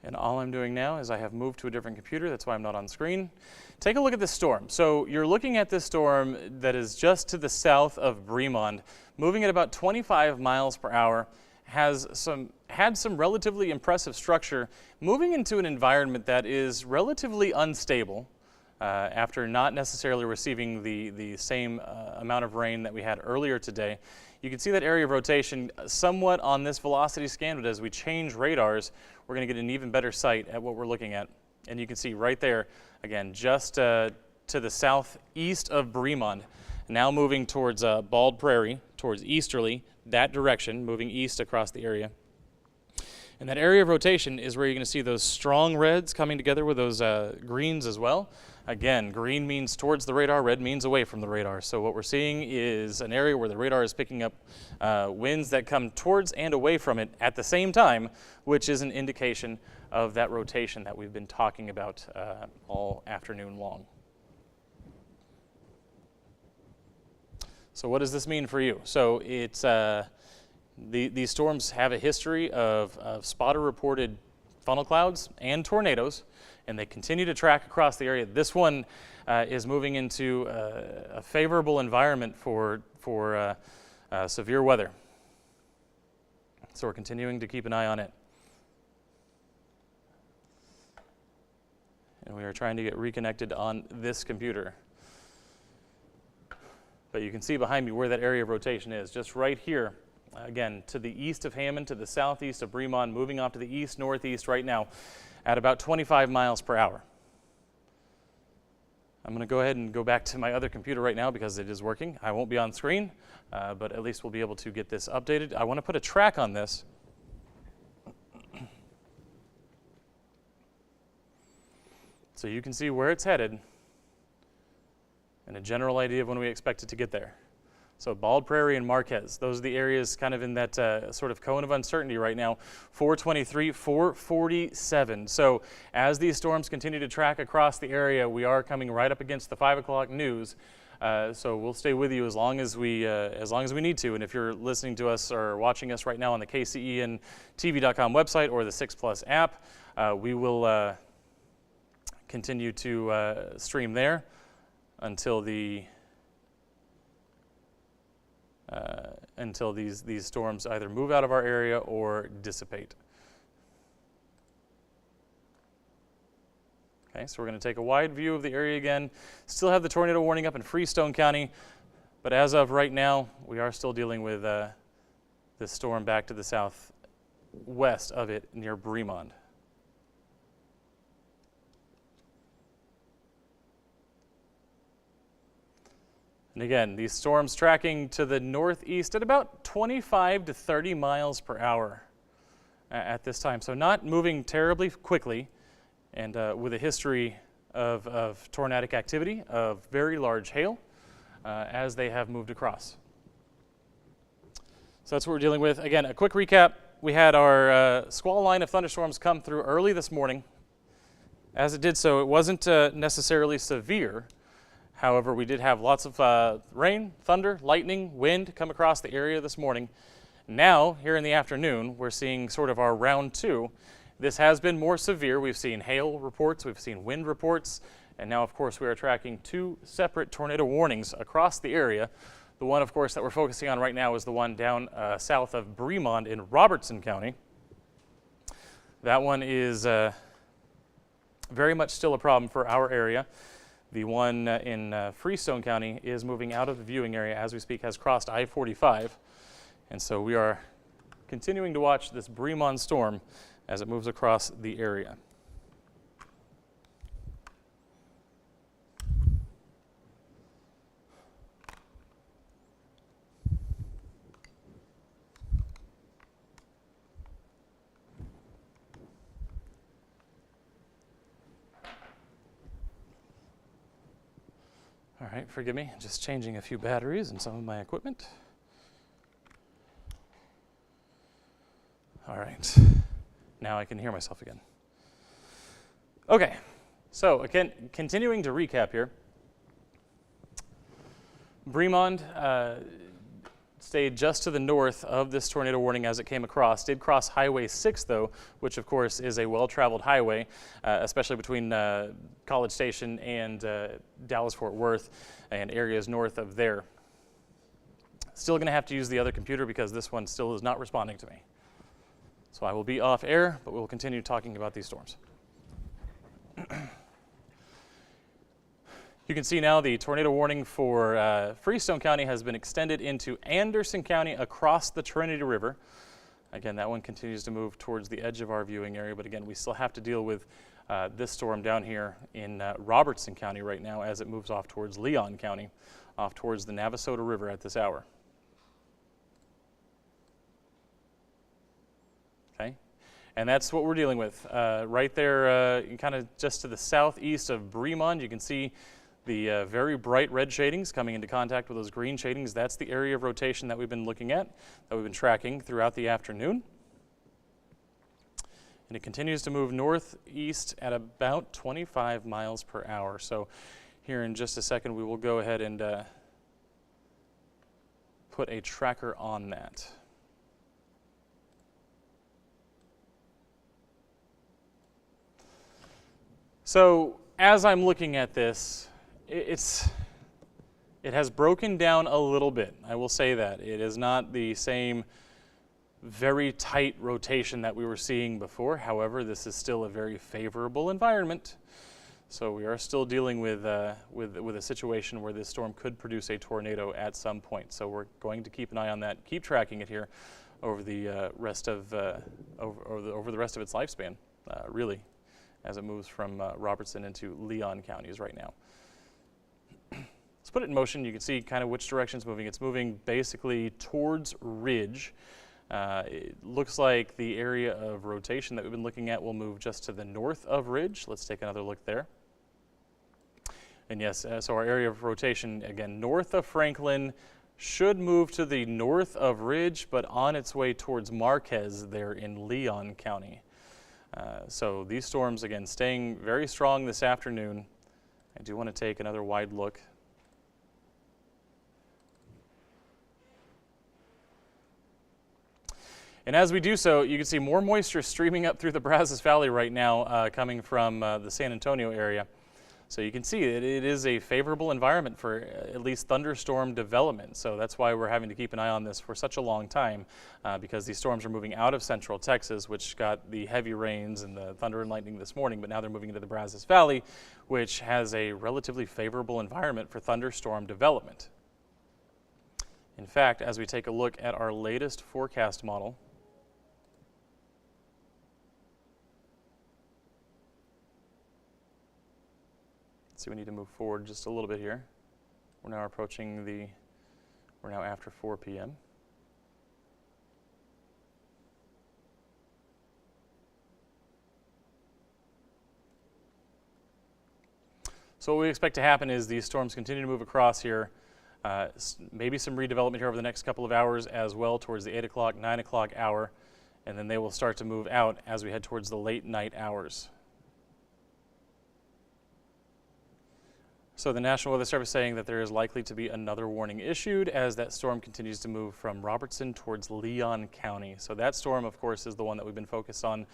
And all I'm doing now is I have moved to a different computer. That's why I'm not on screen. Take a look at this storm. So you're looking at this storm that is just to the south of Bremond, moving at about 25 miles per hour, had some relatively impressive structure, moving into an environment that is relatively unstable after not necessarily receiving the same amount of rain that we had earlier today. You can see that area of rotation somewhat on this velocity scan, but as we change radars, we're going to get an even better sight at what we're looking at. And you can see right there, again, just to the southeast of Bremond, now moving towards Bald Prairie, towards easterly, that direction, moving east across the area. And that area of rotation is where you're going to see those strong reds coming together with those greens as well. Again, green means towards the radar, red means away from the radar. So what we're seeing is an area where the radar is picking up winds that come towards and away from it at the same time, which is an indication of that rotation that we've been talking about all afternoon long. So what does this mean for you? So it's these storms have a history of spotter-reported funnel clouds and tornadoes, and they continue to track across the area. This one is moving into a favorable environment for severe weather. So we're continuing to keep an eye on it. And we are trying to get reconnected on this computer. But you can see behind me where that area of rotation is, just right here. Again, to the east of Hammond, to the southeast of Bremond, moving off to the east-northeast right now at about 25 miles per hour. I'm going to go ahead and go back to my other computer right now because it is working. I won't be on screen, but at least we'll be able to get this updated. I want to put a track on this. So you can see where it's headed and a general idea of when we expect it to get there. So Bald Prairie and Marquez, those are the areas kind of in that sort of cone of uncertainty right now. 423, 447. So as these storms continue to track across the area, we are coming right up against the 5 o'clock news. So we'll stay with you as long as we need to. And if you're listening to us or watching us right now on the KCENTV.com website or the 6 Plus app, we will continue to stream there until these storms either move out of our area or dissipate. Okay, so we're going to take a wide view of the area again. Still have the tornado warning up in Freestone County, but as of right now, we are still dealing with this storm back to the southwest of it near Bremond. And again, these storms tracking to the northeast at about 25 to 30 miles per hour at this time. So not moving terribly quickly, and with a history of tornadic activity, of very large hail as they have moved across. So that's what we're dealing with. Again, a quick recap. We had our squall line of thunderstorms come through early this morning. As it did so, it wasn't necessarily severe. However, we did have lots of rain, thunder, lightning, wind come across the area this morning. Now, here in the afternoon, we're seeing sort of our round two. This has been more severe. We've seen hail reports, we've seen wind reports, and now, of course, we are tracking two separate tornado warnings across the area. The one, of course, that we're focusing on right now is the one down south of Bremond in Robertson County. That one is very much still a problem for our area. The one in Freestone County is moving out of the viewing area as we speak, has crossed I-45. And so we are continuing to watch this Bremond storm as it moves across the area. All right, forgive me, just changing a few batteries in some of my equipment. All right, now I can hear myself again. Okay, so again, continuing to recap here. Bremond stayed just to the north of this tornado warning as it came across. Did cross Highway 6 though, which of course is a well-traveled highway, especially between College Station and Dallas-Fort Worth and areas north of there. Still going to have to use the other computer because this one still is not responding to me. So I will be off air, but we'll continue talking about these storms. You can see now the tornado warning for Freestone County has been extended into Anderson County across the Trinity River. Again, that one continues to move towards the edge of our viewing area, but again, we still have to deal with this storm down here in Robertson County right now as it moves off towards Leon County, off towards the Navasota River at this hour. Okay, And that's what we're dealing with. Right there, kind of just to the southeast of Bremond, you can see the very bright red shadings coming into contact with those green shadings. That's the area of rotation that we've been looking at, that we've been tracking throughout the afternoon. And it continues to move northeast at about 25 miles per hour. So here in just a second, we will go ahead and put a tracker on that. So as I'm looking at this, it has broken down a little bit. I will say that. It is not the same very tight rotation that we were seeing before. However, this is still a very favorable environment. So we are still dealing with a situation where this storm could produce a tornado at some point. So we're going to keep an eye on that, keep tracking it here over the rest of over the rest of its lifespan, really, as it moves from Robertson into Leon counties right now. Let's put it in motion. You can see kind of which direction it's moving. It's moving basically towards Ridge. It looks like the area of rotation that we've been looking at will move just to the north of Ridge. Let's take another look there. And yes, so our area of rotation, again, north of Franklin, should move to the north of Ridge, but on its way towards Marquez there in Leon County. So these storms, again, staying very strong this afternoon. I do want to take another wide look. And as we do so, you can see more moisture streaming up through the Brazos Valley right now, coming from the San Antonio area. So you can see it is a favorable environment for at least thunderstorm development. So that's why we're having to keep an eye on this for such a long time, because these storms are moving out of central Texas, which got the heavy rains and the thunder and lightning this morning, but now they're moving into the Brazos Valley, which has a relatively favorable environment for thunderstorm development. In fact, as we take a look at our latest forecast model, so we need to move forward just a little bit here. We're now we're now after 4 p.m. So what we expect to happen is these storms continue to move across here. Maybe some redevelopment here over the next couple of hours as well towards the 8 o'clock, 9 o'clock hour, and then they will start to move out as we head towards the late night hours. So the National Weather Service saying that there is likely to be another warning issued as that storm continues to move from Robertson towards Leon County. So that storm, of course, is the one that we've been focused on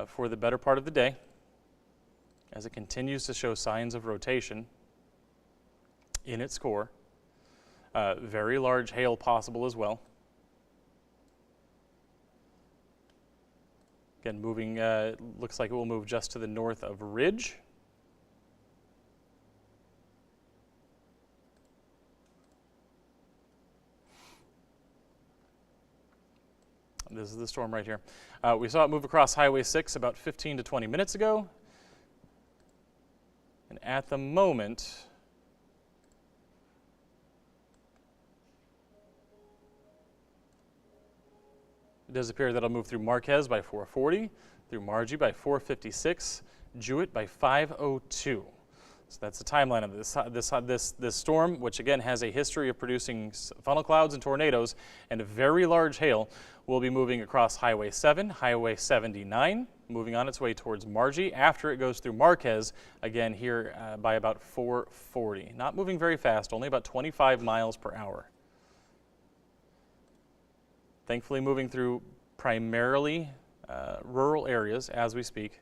for the better part of the day, as it continues to show signs of rotation in its core. Very large hail possible as well. Again, moving, looks like it will move just to the north of Ridge. This is the storm right here. We saw it move across Highway 6 about 15 to 20 minutes ago. And at the moment, it does appear that it'll move through Marquez by 4:40, through Margie by 4:56, Jewett by 5:02. So that's the timeline of this storm, which again has a history of producing funnel clouds and tornadoes and very large hail. Will be moving across Highway 7, Highway 79, moving on its way towards Margie after it goes through Marquez, again here by about 4:40. Not moving very fast, only about 25 miles per hour. Thankfully moving through primarily rural areas as we speak.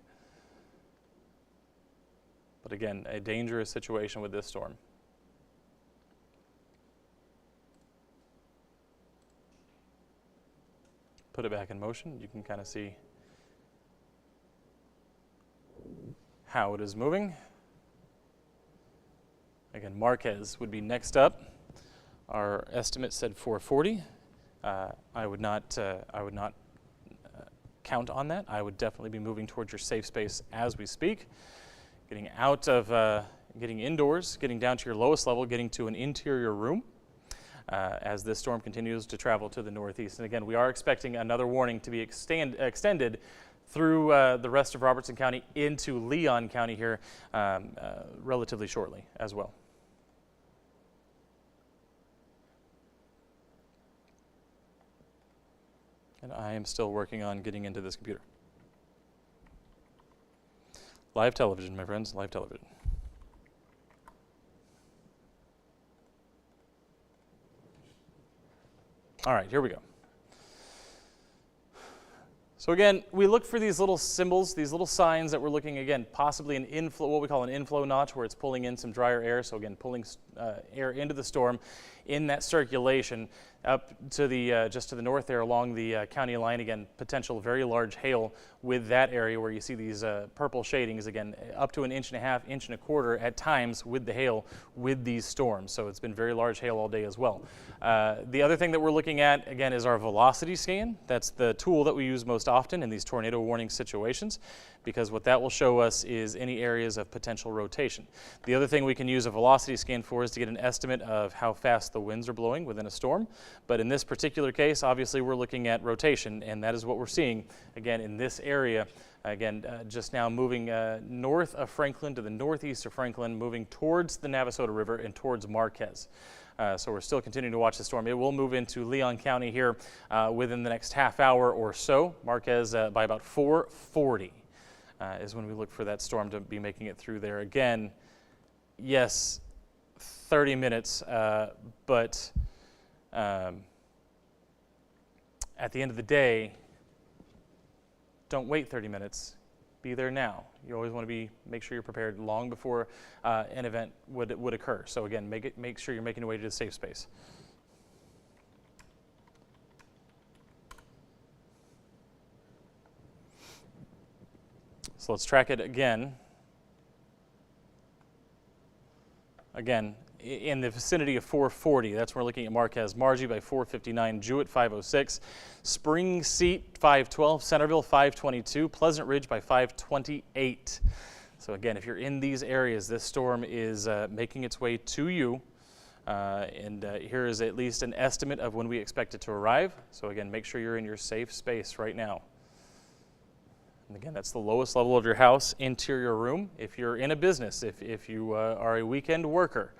But again, a dangerous situation with this storm. Put it back in motion. You can kind of see how it is moving. Again, Marquez would be next up. Our estimate said 4:40. I would not count on that. I would definitely be moving towards your safe space as we speak. Getting out of, getting indoors, getting down to your lowest level, getting to an interior room as this storm continues to travel to the northeast. And again, we are expecting another warning to be extended through the rest of Robertson County into Leon County here relatively shortly as well. And I am still working on getting into this computer. Live television, my friends, live television. All right, here we go. So again, we look for these little symbols, these little signs that we're looking, again, possibly an inflow, what we call an inflow notch, where it's pulling in some drier air. So again, pulling air into the storm in that circulation up to the, just to the north there along the county line. Again, potential very large hail with that area where you see these purple shadings, again, up to 1.5 inches, 1.25 inches at times with the hail with these storms. So it's been very large hail all day as well. The other thing that we're looking at, again, is our velocity scan. That's the tool that we use most often in these tornado warning situations, because what that will show us is any areas of potential rotation. The other thing we can use a velocity scan for is to get an estimate of how fast the winds are blowing within a storm. But in this particular case, obviously we're looking at rotation, and that is what we're seeing, again, in this area. Again, just now moving north of Franklin to the northeast of Franklin, moving towards the Navasota River and towards Marquez. So we're still continuing to watch the storm. It will move into Leon County here within the next half hour or so. Marquez by about 4:40 is when we look for that storm to be making it through there. Again, yes, 30 minutes, but at the end of the day, don't wait 30 minutes. Be there now. You always want to make sure you're prepared long before an event would occur. So again, make sure you're making your way to the safe space. So let's track it again. Again, in the vicinity of 440, that's when we're looking at Marquez. Margie by 459, Jewett 506, Spring Seat 512, Centerville 522, Pleasant Ridge by 528. So again, if you're in these areas, this storm is making its way to you. Here is at least an estimate of when we expect it to arrive. So again, make sure you're in your safe space right now. And again, that's the lowest level of your house, interior room. If you're in a business, if you are a weekend worker,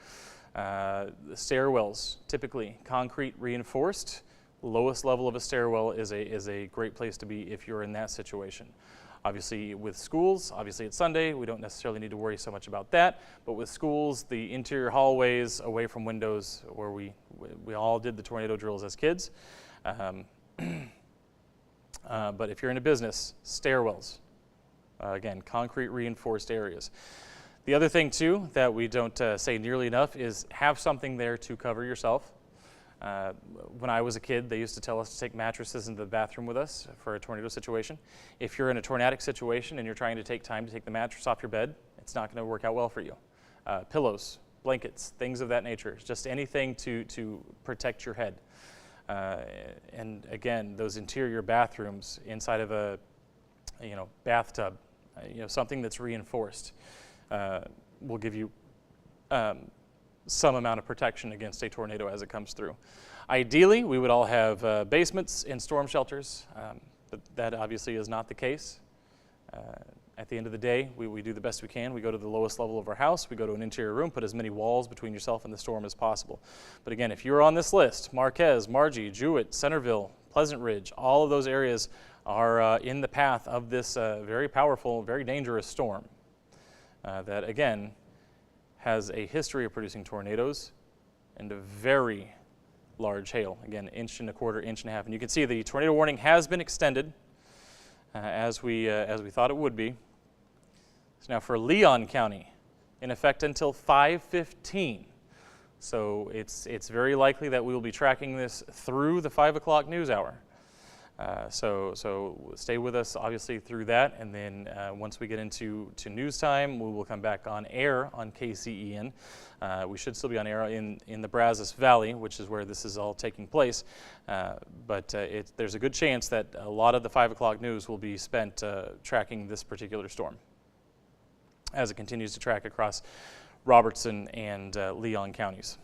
the stairwells, typically concrete reinforced. Lowest level of a stairwell is a great place to be if you're in that situation. Obviously with schools, obviously it's Sunday, we don't necessarily need to worry so much about that, but with schools, the interior hallways away from windows where we all did the tornado drills as kids. But if you're in a business, stairwells, again, concrete reinforced areas. The other thing too that we don't say nearly enough is have something there to cover yourself. When I was a kid, they used to tell us to take mattresses into the bathroom with us for a tornado situation. If you're in a tornadic situation and you're trying to take time to take the mattress off your bed, it's not going to work out well for you. Pillows, blankets, things of that nature, just anything to protect your head. And again, those interior bathrooms inside of a bathtub, something that's reinforced will give you some amount of protection against a tornado as it comes through. Ideally, we would all have basements and storm shelters, but that obviously is not the case. At the end of the day, we do the best we can. We go to the lowest level of our house. We go to an interior room, put as many walls between yourself and the storm as possible. But again, if you're on this list, Marquez, Margie, Jewett, Centerville, Pleasant Ridge, all of those areas are in the path of this very powerful, very dangerous storm that, again, has a history of producing tornadoes and a very large hail. Again, 1.25 inches, 1.5 inches. And you can see the tornado warning has been extended as we thought it would be. So now for Leon County, in effect until 5:15. So it's very likely that we will be tracking this through the 5 o'clock news hour. So stay with us, obviously, through that, and then once we get into news time, we will come back on air on KCEN. We should still be on air in the Brazos Valley, which is where this is all taking place, but there's a good chance that a lot of the 5 o'clock news will be spent tracking this particular storm as it continues to track across Robertson and Leon counties.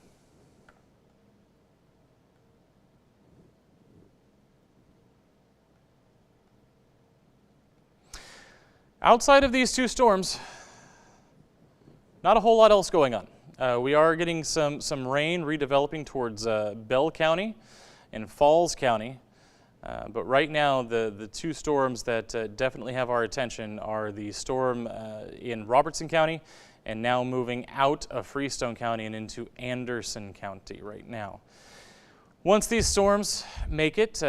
Outside of these two storms, not a whole lot else going on. We are getting some rain redeveloping towards Bell County and Falls County. But right now, the two storms that definitely have our attention are the storm in Robertson County and now moving out of Freestone County and into Anderson County right now. Once these storms make it,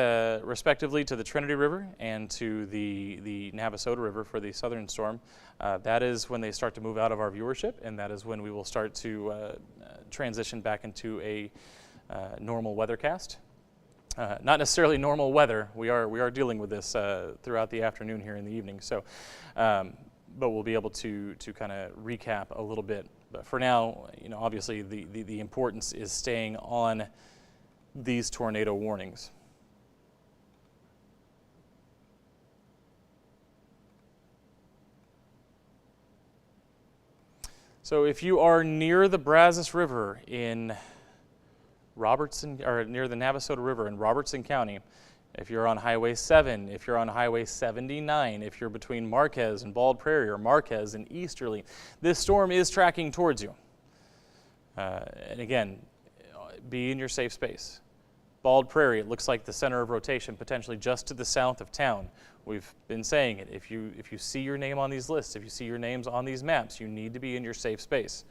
respectively, to the Trinity River and to the Navasota River for the southern storm, that is when they start to move out of our viewership, and that is when we will start to transition back into a normal weathercast. Not necessarily normal weather. We are dealing with this throughout the afternoon here in the evening. So, but we'll be able to kind of recap a little bit. But for now, obviously the importance is staying on these tornado warnings. So if you are near the Brazos River in Robertson, or near the Navasota River in Robertson County, if you're on Highway 7, if you're on Highway 79, if you're between Marquez and Bald Prairie or Marquez and Easterly, this storm is tracking towards you. And again, be in your safe space. Bald Prairie, it looks like the center of rotation potentially just to the south of town. We've been saying it. If you see your name on these lists, if you see your names on these maps, you need to be in your safe space.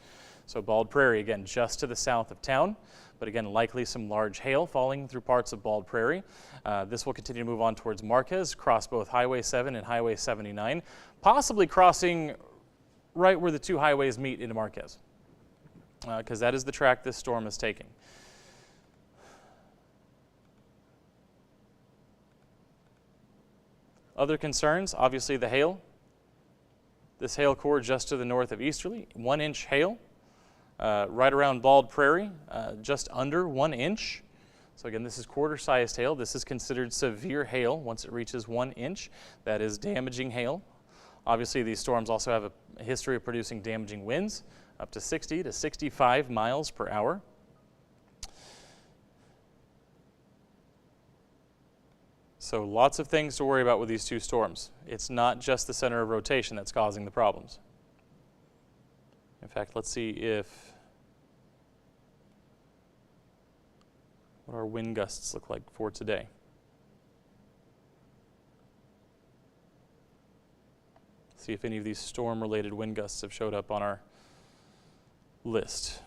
So Bald Prairie, again, just to the south of town, but again, likely some large hail falling through parts of Bald Prairie. This will continue to move on towards Marquez, cross both Highway 7 and Highway 79, possibly crossing right where the two highways meet into Marquez, because that is the track this storm is taking. Other concerns, obviously the hail. This hail core just to the north of Easterly, 1 inch hail. Right around Bald Prairie, just under 1 inch. So again, this is quarter-sized hail. This is considered severe hail once it reaches 1 inch. That is damaging hail. Obviously, these storms also have a history of producing damaging winds, up to 60 to 65 miles per hour. So lots of things to worry about with these two storms. It's not just the center of rotation that's causing the problems. In fact, let's see what our wind gusts look like for today. See if any of these storm-related wind gusts have showed up on our list.